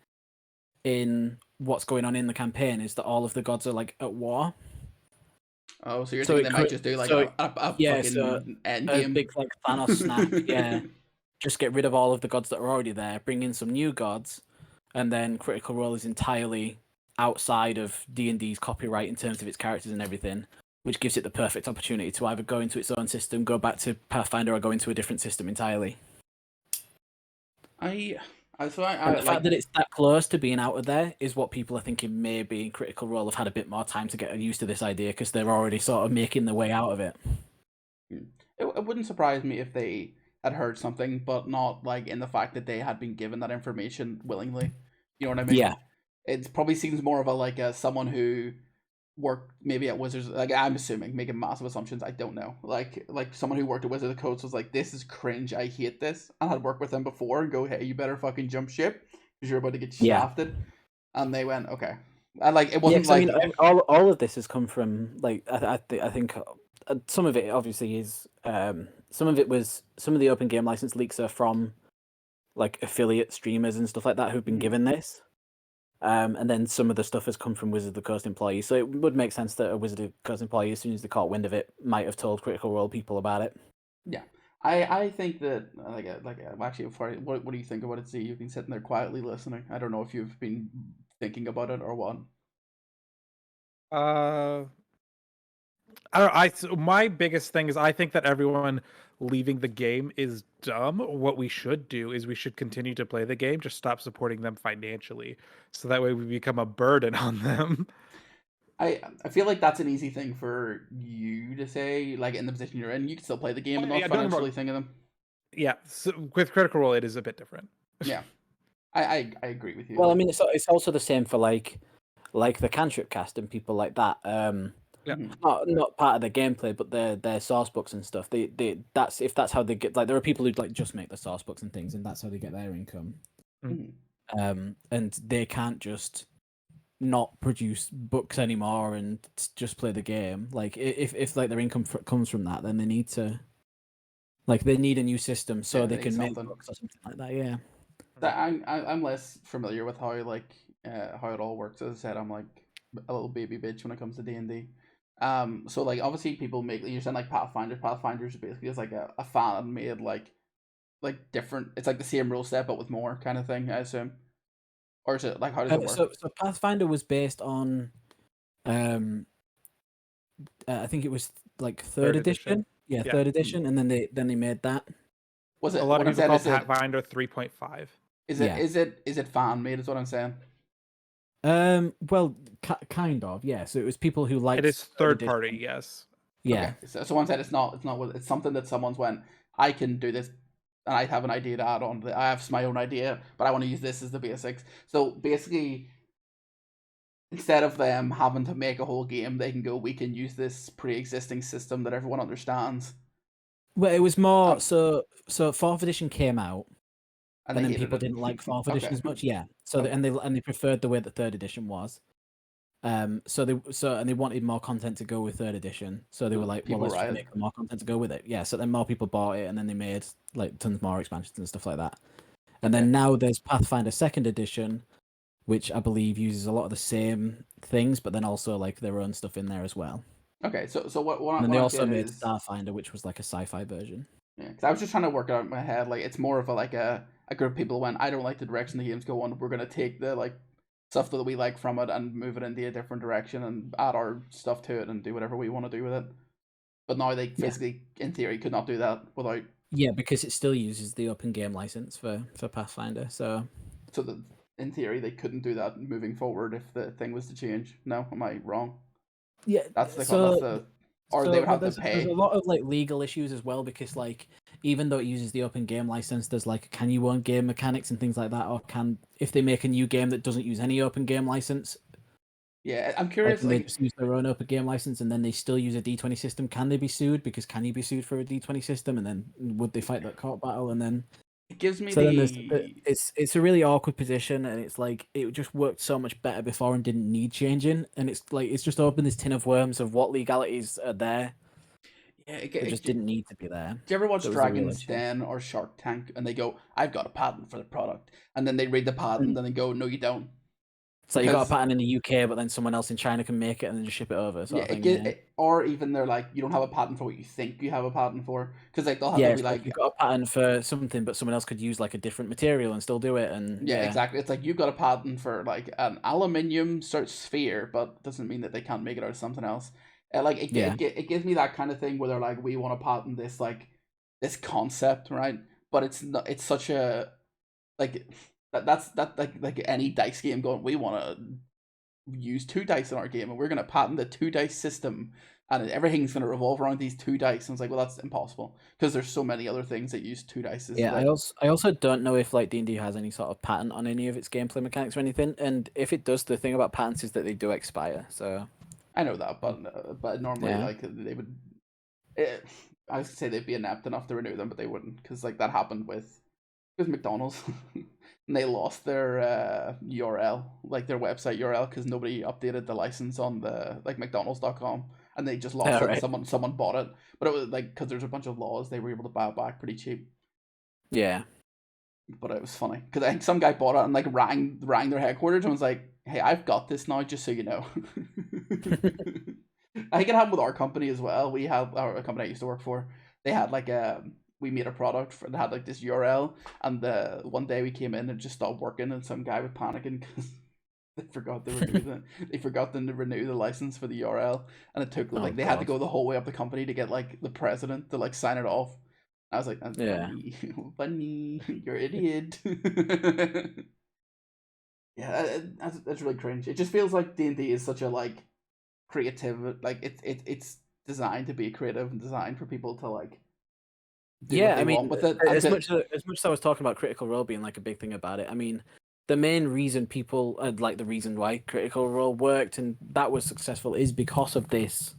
in what's going on in the campaign, is that all of the gods are like at war. Oh, so you're thinking they might just do like a fucking end game, a big like Thanos snap. Yeah, just get rid of all of the gods that are already there, bring in some new gods, and then Critical Role is entirely outside of D&D's copyright in terms of its characters and everything, which gives it the perfect opportunity to either go into its own system, go back to Pathfinder, or go into a different system entirely. the fact that it's that close to being out of there is what people are thinking maybe Critical Role have had a bit more time to get used to this idea because they're already sort of making their way out of it. It wouldn't surprise me if they had heard something, but not like in the fact that they had been given that information willingly. You know what I mean? Yeah. It probably seems more of a someone who worked maybe at Wizards. Like, I'm assuming, making massive assumptions. I don't know. Like someone who worked at Wizards of the Coast was like, "This is cringe. I hate this," and had worked with them before and go, "Hey, you better fucking jump ship because you're about to get shafted." And they went, "Okay." And like it wasn't I mean, all of this has come from like I think some of it obviously is some of the open game license leaks are from like affiliate streamers and stuff like that who've been given this. And then some of the stuff has come from Wizard of the Coast employees. So it would make sense that a Wizard of the Coast employee, as soon as they caught wind of it, might have told Critical Role people about it. Yeah. I think that actually, before what do you think about it? Z, you've been sitting there quietly listening. I don't know if you've been thinking about it or what. Uh, I don't. My biggest thing is I think that everyone leaving the game is dumb. What we should do is we should continue to play the game, just stop supporting them financially, so that way we become a burden on them. I feel like that's an easy thing for you to say, like in the position you're in. You can still play the game and not Yeah, don't get me wrong. financially think of them. Yeah, so with Critical Role, it is a bit different. Yeah, I agree with you. Well, I mean, it's also the same for like the Cantrip cast and people like that. Yeah. Not part of the gameplay, but their source books and stuff. That's how they get. Like, there are people who like just make the source books and things, and that's how they get their income. And they can't just not produce books anymore and just play the game. Like, if like their income comes from that, then they need to. Like, they need a new system so Yeah, they they can need make something. books or something like that. Yeah. That I'm less familiar with how how it all works. As I said, I'm like a little baby bitch when it comes to D&D. So like obviously people make, you're saying like Pathfinder. Pathfinder's basically is like a fan made like different. It's like the same rule set but with more kind of thing, I assume. Or is it like, how does it work? So Pathfinder was based on, I think it was like third edition. Yeah, Yeah. third edition, and then they made that. Was it A lot what of I'm people saying? call Pathfinder 3.5. Is Yeah. it fan made? Is what I'm saying. Well, kind of, yeah. So it was people who liked. It is third edition. party, yes. Yeah. Okay. So someone said it's not. It's something that someone's went, I can do this, and I have an idea to add on. I have my own idea, but I want to use this as the basics. So basically, instead of them having to make a whole game, they can go, we can use this pre-existing system that everyone understands. Well, it was more so fourth edition came out, And and then hated people it. didn't like fourth edition Okay. as much. Yeah. So Okay. they preferred the way that third edition was. So they wanted more content to go with third edition. So they were like, well, People let's just riot. make more content to go with it. Yeah. So then more people bought it, and then they made like tons more expansions and stuff like that. And then now there's Pathfinder second edition, which I believe uses a lot of the same things, but then also like their own stuff in there as well. Okay, so what And then they I'm also saying made is, Starfinder, which was like a sci-fi version. yeah, because I was just trying to work it out in my head. Like, it's more of a group of people went, I don't like the direction the game's going. We're gonna take the like stuff that we like from it and move it into a different direction and add our stuff to it and do whatever we want to do with it. But now they physically, in theory, could not do that without. Yeah, because it still uses the open game license for Pathfinder. So that in theory they couldn't do that moving forward if the thing was to change. No, am I wrong? yeah, Or they would have to there's pay. a lot of like legal issues as well, because like even though it uses the open game license, there's like, can you own game mechanics and things like that, or if they make a new game that doesn't use any open game license, Yeah, I'm curious. they just use their own open game license and then they still use a D20 system. Can they be sued? Because can you be sued for a D20 system? And then would they fight that court battle? And then it gives me it's a really awkward position, and it's like it just worked so much better before and didn't need changing. And it's like it's just opened this tin of worms of what legalities are there. Yeah, it just didn't need to be there. Do you ever watch Dragon's Den or Shark Tank and they go, I've got a patent for the product, and then they read the patent and they go, no, you don't. So you got a patent in the UK, but then someone else in China can make it and then just ship it over. Or even they're like, you don't have a patent for what you think you have a patent for, because like they'll have to be like, you've got a patent for something, but someone else could use like a different material and still do it. And exactly. It's like you've got a patent for like an aluminium sphere, but doesn't mean that they can't make it out of something else. It gives me that kind of thing where they're like, we want to patent this this concept, right? But it's not. It's such a like. That's like any dice game going, we want to use 2 dice in our game and we're going to patent the 2 dice system and everything's going to revolve around these 2 dice. And it's like, well, that's impossible because there's so many other things that use 2 dice. I also don't know if like D&D has any sort of patent on any of its gameplay mechanics or anything. And if it does, the thing about patents is that they do expire. So I know that, but normally like they would. I was gonna say they'd be inept enough to renew them, but they wouldn't, because like that happened with McDonald's. And they lost their URL, like their website URL, because nobody updated the license on the like McDonald's.com, and they just lost it. And someone bought it, but it was like because there's a bunch of laws, they were able to buy it back pretty cheap. Yeah, but it was funny because I think some guy bought it and like rang their headquarters and was like, "Hey, I've got this now, just so you know." I think it happened with our company as well. We have a company I used to work for. They had like we made a product that had like this URL, and the one day we came in and it just stopped working, and some guy was panicking because they forgot to renew the license for the URL, and it took like they had to go the whole way up the company to get like the president to like sign it off. I was like, that's funny, funny, you're an idiot. Yeah, that's really cringe. It just feels like D&D is such a like creative, like it's designed to be creative and designed for people to like do what they want with it. As much as I was talking about Critical Role being like a big thing about it, I mean, the main reason people like the reason why Critical Role worked and that was successful is because of this.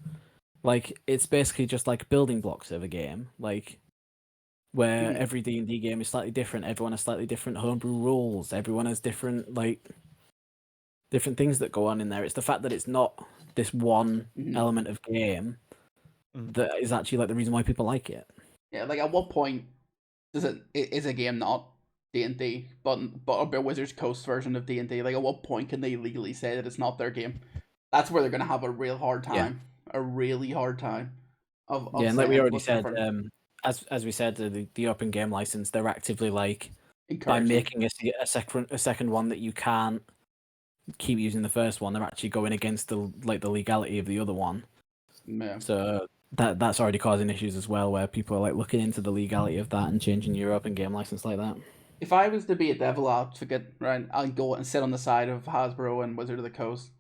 Like, it's basically just like building blocks of a game, like where every D&D game is slightly different. Everyone has slightly different homebrew rules. Everyone has different things that go on in there. It's the fact that it's not this one element of game that is actually like the reason why people like it. Yeah, like at what point is a game not D&D, but a Wizards Coast version of D&D? Like, at what point can they legally say that it's not their game? That's where they're gonna have a real hard time, a really hard time. Of and like we already said, different. as we said, the open game license, they're actively like by making a second one that you can't keep using the first one, they're actually going against the legality of the other one. Yeah. So that's already causing issues as well, where people are like looking into the legality of that and changing your open game license like that. If I was to be a devil advocate, right, I'd go and sit on the side of Hasbro and Wizard of the Coast.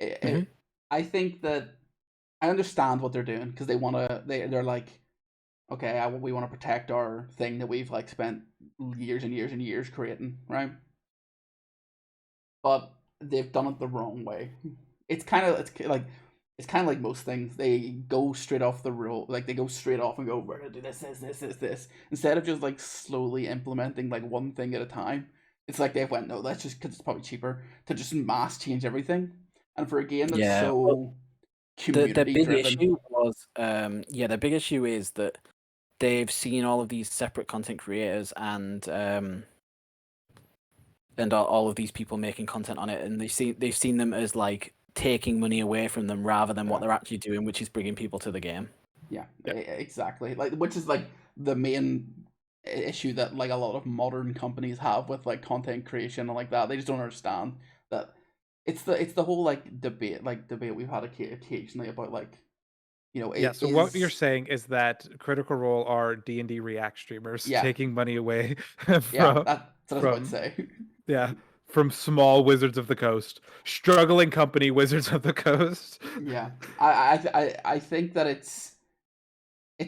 I think that I understand what they're doing because they're like, okay, we want to protect our thing that we've like spent years and years and years creating, right? But they've done it the wrong way. It's kind of like most things. They go straight off the rule, like they go straight off and go, we're gonna do this, instead of just like slowly implementing like one thing at a time. It's like they went, no, that's just because it's probably cheaper to just mass change everything. And for a game that's so community driven, the big issue is that they've seen all of these separate content creators and all of these people making content on it, and they've seen them as like taking money away from them rather than what they're actually doing, which is bringing people to the game. Yeah, exactly. Like, which is like the main issue that like a lot of modern companies have with like content creation and like that. They just don't understand that it's the whole like debate we've had occasionally about like, you know. So what you're saying is that Critical Role are D&D React streamers taking money away from that's what I would say. Yeah, from small Wizards of the Coast, struggling company Wizards of the Coast. Yeah, I think that it's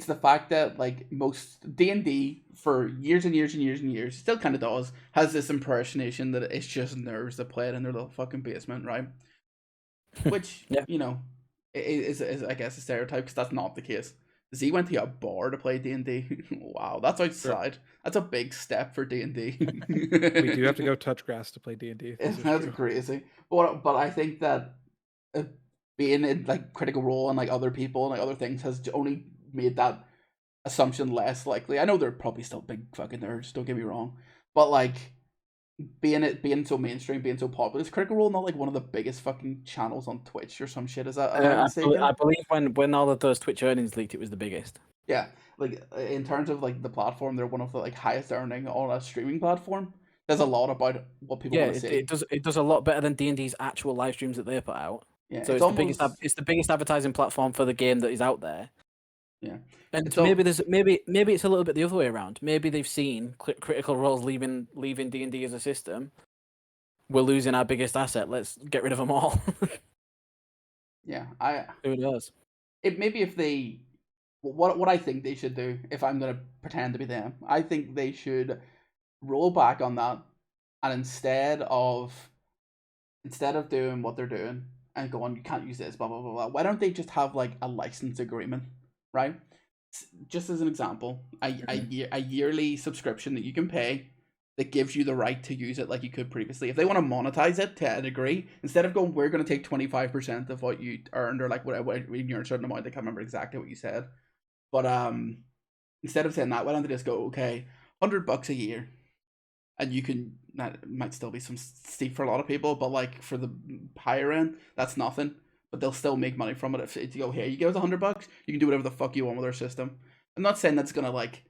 the fact that like most D&D for years and years and years and years still kind of does has this impersonation that it's just nerds that play it in their little fucking basement, right? Which you know is I guess a stereotype because that's not the case. Z went to a bar to play D&D. Wow, that's outside. Sure. That's a big step for D&D. We do have to go touch grass to play D&D. That's crazy. But I think that being in like Critical Role and like other people and like other things has only made that assumption less likely. I know they're probably still big fucking nerds, don't get me wrong. But like being so mainstream, being so popular, is Critical Role not like one of the biggest fucking channels on Twitch or some shit? Is that I believe when all of those Twitch earnings leaked, it was the biggest. Yeah, like in terms of like the platform, they're one of the like highest earning on a streaming platform. There's a lot about what people want to see. It does a lot better than D&D's actual live streams that they put out. Yeah, so it's the biggest advertising platform for the game that is out there. Yeah, and maybe it's a little bit the other way around. Maybe they've seen Critical Roles leaving D&D as a system. We're losing our biggest asset. Let's get rid of them all. Yeah, who knows? Maybe if they, what I think they should do, if I'm gonna pretend to be them, I think they should roll back on that, and instead of doing what they're doing and going, you can't use this, blah blah blah blah. Why don't they just have like a license agreement? Right, just as an example, a yearly subscription that you can pay that gives you the right to use it like you could previously. If they want to monetize it to a degree, instead of going, we're going to take 25% of what you earned or like whatever, you earn a certain amount. I can't remember exactly what you said, but instead of saying that, why don't they just go, okay, $100 a year, and you can. That might still be some steep for a lot of people, but like for the higher end, that's nothing. But they'll still make money from it. If you go, here, you give us $100, you can do whatever the fuck you want with our system. I'm not saying that's gonna like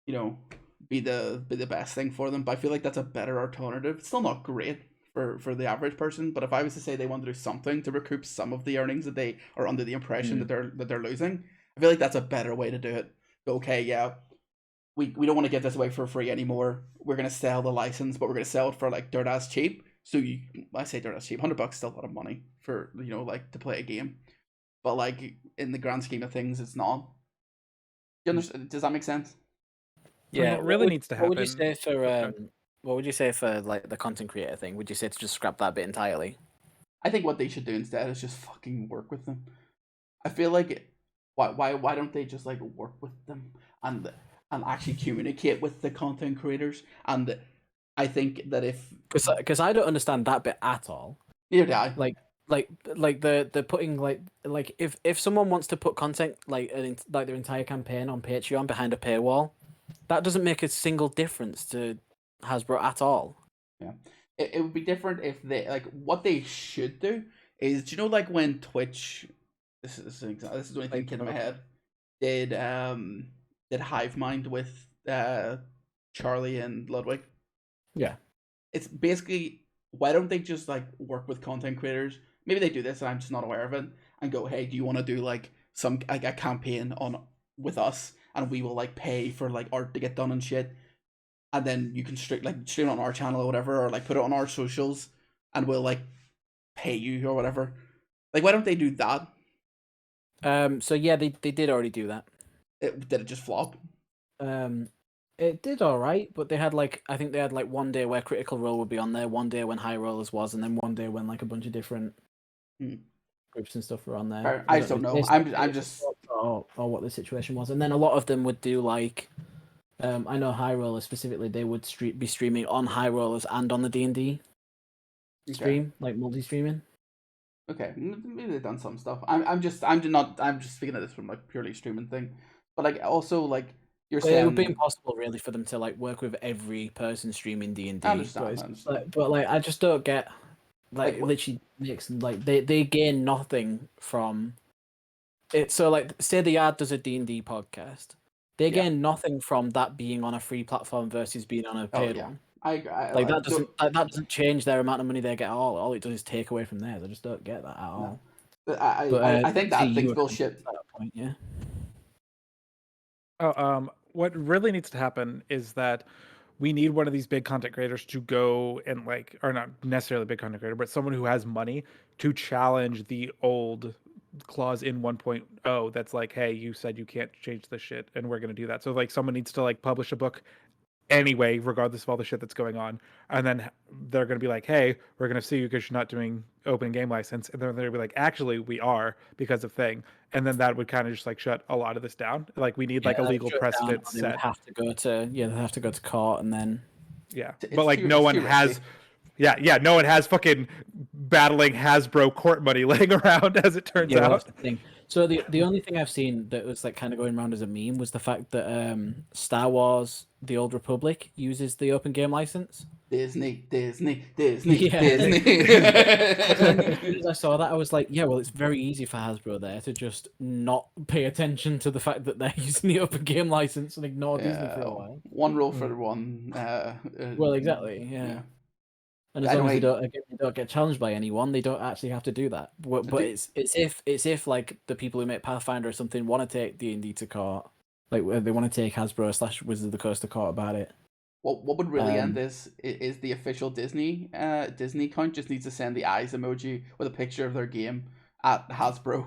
be the best thing for them. But I feel like that's a better alternative. It's still not great for the average person, but if I was to say they want to do something to recoup some of the earnings that they are under the impression that they're losing, I feel like that's a better way to do it. Okay, yeah, we don't want to give this away for free anymore. We're gonna sell the license, but we're gonna sell it for like dirt ass cheap. So I say dirt ass cheap, $100 is still a lot of money for like to play a game, but like in the grand scheme of things, it's not. You understand? Does that make sense? Yeah, what really needs to happen. What would you say for Okay. what would you say for like the content creator thing? Would you say to just scrap that bit entirely? I think what they should do instead is just fucking work with them. I feel like why don't they just like work with them and actually communicate with the content creators? And I think that if Because I don't understand that bit at all. neither do I. Like the putting like if someone wants to put content like their entire campaign on Patreon behind a paywall, that doesn't make a single difference to Hasbro at all. Yeah, it would be different if they like what they should do is, do you know, like when Twitch, this is an example, this is the only thing that came in my head, did Hive Mind with Charlie and Ludwig. Yeah, It's basically, why don't they just like work with content creators? Maybe they do this and I'm just not aware of it, and go, hey, do you want to do like some like a campaign on with us, and we will like pay for like art to get done and shit, and then you can stream it on our channel or whatever, or like put it on our socials, and we'll like pay you or whatever. Like, why don't they do that? So yeah, they did already do that. Did it just flop? It did all right, but they had like I think they had like one day where Critical Role would be on there, one day when High Rollers was, and then one day when like a bunch of different groups and stuff were on there. I just don't know. I'm just or what the situation was, and then a lot of them would do like I know High Rollers specifically, they would be streaming on High Rollers and on the D&D stream, like multi-streaming. Okay, maybe they've done some stuff. I'm just speaking of this from like purely streaming thing, but like also like you're saying it would be impossible really for them to like work with every person streaming D&D. I understand. But like I just don't get like literally makes like they gain nothing from it. So like say the Yard does a D&D podcast, they gain nothing from that being on a free platform versus being on a paid one. I that doesn't change their amount of money they get at all. All it does is take away from theirs. I just don't get that at all. But I think that thing's bullshit. At that point, yeah. What really needs to happen is that we need one of these big content creators to go and like, or not necessarily a big content creator, but someone who has money to challenge the old clause in 1.0 that's like, hey, you said you can't change this shit, and we're gonna do that. So like someone needs to like publish a book anyway, regardless of all the shit that's going on, and then they're going to be like, hey, we're going to sue you because you're not doing open game license, and then they're going to be like, actually we are, because of thing, and then that would kind of just like shut a lot of this down. Like we need like a legal precedent set. They would have to go to they have to go to court, and then but like no one has no one has fucking battling Hasbro court money laying around, as it turns out. That's the thing. So the only thing I've seen that was like kind of going around as a meme was the fact that Star Wars: The Old Republic uses the open game license. Disney. Yeah. Disney. As soon as I saw that, I was like, yeah, well, it's very easy for Hasbro there to just not pay attention to the fact that they're using the open game license and ignore Disney for a while. One rule for one. Well, exactly, yeah. And as long as they don't get challenged by anyone, they don't actually have to do that. But it's if like the people who make Pathfinder or something want to take D&D to court, like they want to take Hasbro / Wizards of the Coast to court about it. What would really end this is the official Disney account just needs to send the eyes emoji with a picture of their game at Hasbro.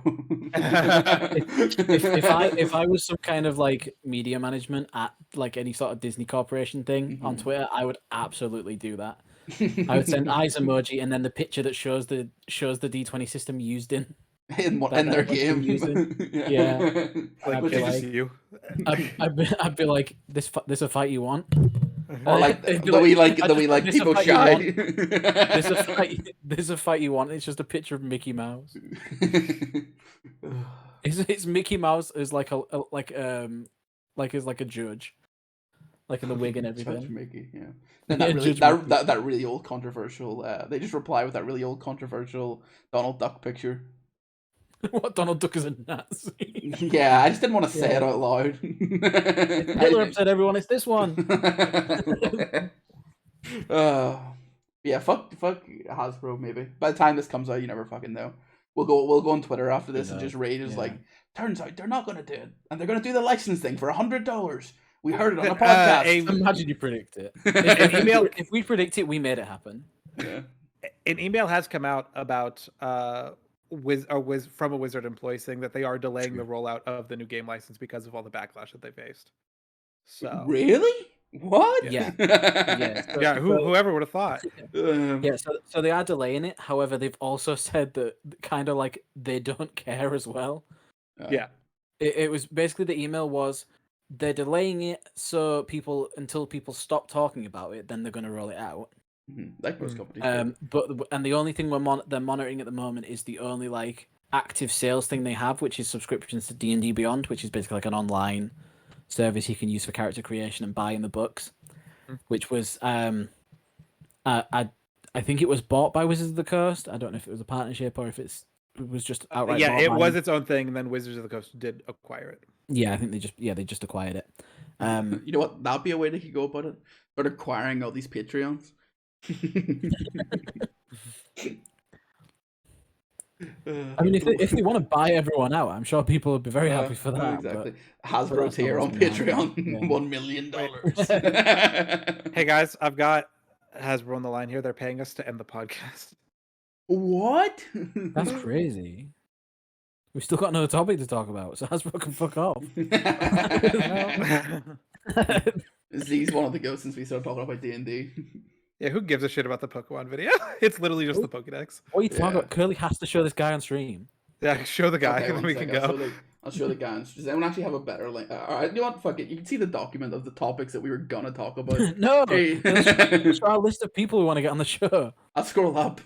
if I was some kind of like media management at like any sort of Disney Corporation thing on Twitter, I would absolutely do that. I would send eyes emoji and then the picture that shows the D20 system used in their game. Yeah. Like, would you? I'd be like, this a fight you want? Or like the way people shy. This a fight you want? It's just a picture of Mickey Mouse. It's Mickey Mouse is like a judge. Like in the wig and everything. Judge Mickey, yeah. Then that really old controversial. They just reply with that really old controversial Donald Duck picture. What, Donald Duck is a Nazi? Yeah, I just didn't want to say it out loud. Hitler upset everyone. It's this one. Yeah, fuck Hasbro. Maybe by the time this comes out, you never fucking know. We'll go on Twitter after this and just rate as like. Turns out they're not gonna do it, and they're gonna do the license thing for $100. We heard it on a podcast. Imagine you predict it. If we predict it, we made it happen. Yeah. An email has come out about from a Wizard employee saying that they are delaying the rollout of the new game license because of all the backlash that they faced. So Really? What? Yeah. Yeah. Whoever would have thought. So they are delaying it. However, they've also said that kind of like they don't care as well. Yeah. It was basically the email was they're delaying it until people stop talking about it, then they're going to roll it out. Like most companies. But the only thing they're monitoring at the moment is the only like active sales thing they have, which is subscriptions to D&D Beyond, which is basically like an online service you can use for character creation and buying the books, which was I think it was bought by Wizards of the Coast. I don't know if it was a partnership or if it was just outright. Yeah, it was its own thing, and then Wizards of the Coast did acquire it. Yeah, I think they just acquired it. You know what? That'd be a way they could go about it. Start acquiring all these Patreons. I mean, if they want to buy everyone out, I'm sure people would be very happy for that. Exactly. Hasbro's here on Patreon. $1 million. Hey guys, I've got Hasbro on the line here. They're paying us to end the podcast. What? That's crazy. We've still got another topic to talk about, so Hasbro can fuck off. Z's one of the ghosts since we started talking about D&D. Yeah, who gives a shit about the Pokemon video? It's literally just the Pokedex. What are you talking about? Curly has to show this guy on stream. Yeah, show the guy, Okay, and then we can go. I'll show the guy. Does anyone actually have a better link? Alright, you know what? Fuck it. You can see the document of the topics that we were gonna talk about. No, Hey. it's our list of people we want to get on the show. I'll scroll up.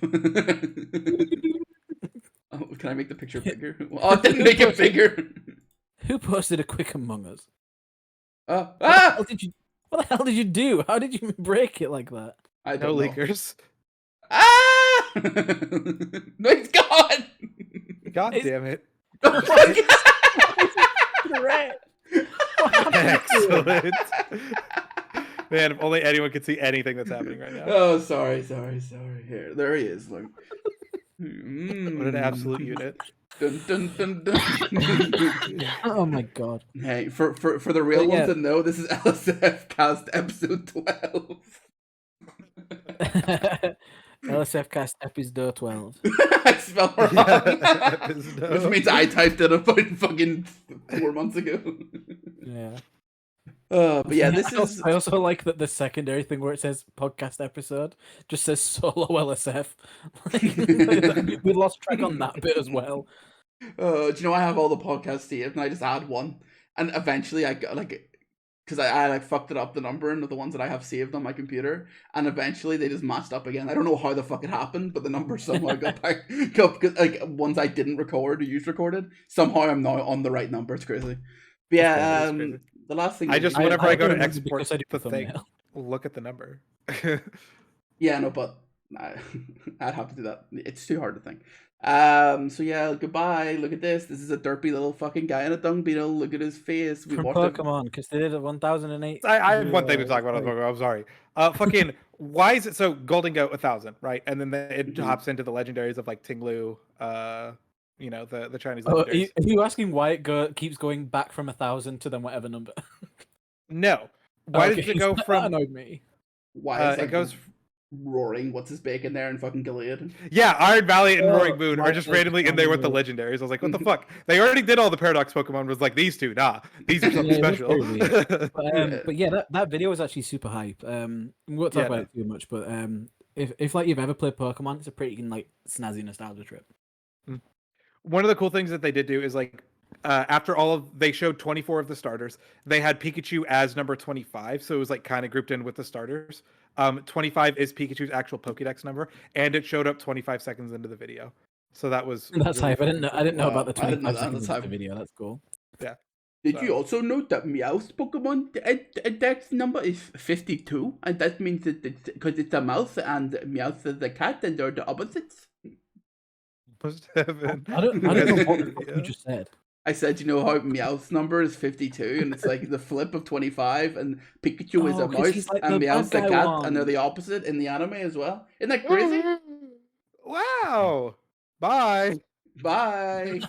Oh, can I make the picture bigger? Oh, I didn't make it bigger. Who posted a quick Among Us? Ah! What the hell did you do? How did you break it like that? I No don't know. leakers. Ah! No, it's gone. God damn it. Oh my Excellent. Man, if only anyone could see anything that's happening right now. Oh, sorry. Here, there he is. Look. What an absolute unit. Dun, dun, dun, dun. Oh my god. Hey, for the real ones that know, this is LSF Cast episode 12. LSF Cast episode 12. I spelled wrong. Which means I typed it about fucking 4 months ago. Yeah. But yeah, this is. I also like that the secondary thing where it says podcast episode just says solo LSF. We lost track on that bit as well. Do you know I have all the podcasts saved and I just add one, and eventually I got because I fucked it up the number and the ones that I have saved on my computer, and eventually they just matched up again. I don't know how the fuck it happened, but the number somehow got back up because ones I didn't record or used recorded, somehow I'm now on the right number. It's crazy. But yeah, the last thing Whenever I go to export because I do the thing, thumbnail. look at the number. Yeah, no, but I'd have to do that. It's too hard to think. So yeah, goodbye. Look at this. This is a derpy little fucking guy in a dung beetle. Look at his face. From Pokemon, because they did it 1008. I have one thing to talk about on Pokemon. I'm sorry. Fucking, why is it so Golden Goat 1000, right? And then it hops into the legendaries of like Tinglu, the Chinese legendaries. Are you asking why it keeps going back from 1000 to then whatever number? No. Why does it go That from? annoyed me. Why is it goes. Roaring? What's his bacon there and fucking Gilead? Yeah, Iron Valley and Roaring Moon are right, just like, randomly in there with the legendaries. I was like, what the fuck? They already did all the Paradox Pokemon. Was like, these two, nah, these are something special. But yeah, that video was actually super hype. We won't talk about it too much, but if like you've ever played Pokemon, it's a pretty like snazzy nostalgia trip. One of the cool things that they did do is like after they showed 24 of the starters, they had Pikachu as number 25, so it was like kind of grouped in with the starters. 25 is Pikachu's actual Pokédex number, and it showed up 25 seconds into the video. So that's really hype. I didn't know about the I didn't know 25 that. seconds That's of the video. That's cool. Yeah. Did you also note that Meowth's Pokemon Dex number is 52, and that means that because it's a mouse and Meowth is a cat, and they're the opposites. almost heaven. I don't know what the fuck Yeah. you just said. I said, you know how Meowth's number is 52, and it's like the flip of 25, and Pikachu is Oh, a 'cause mouse, he's like and the Meowth's the bad cat, guy and they're one. the opposite in the anime as well. Isn't that crazy? Wow. Bye. Bye.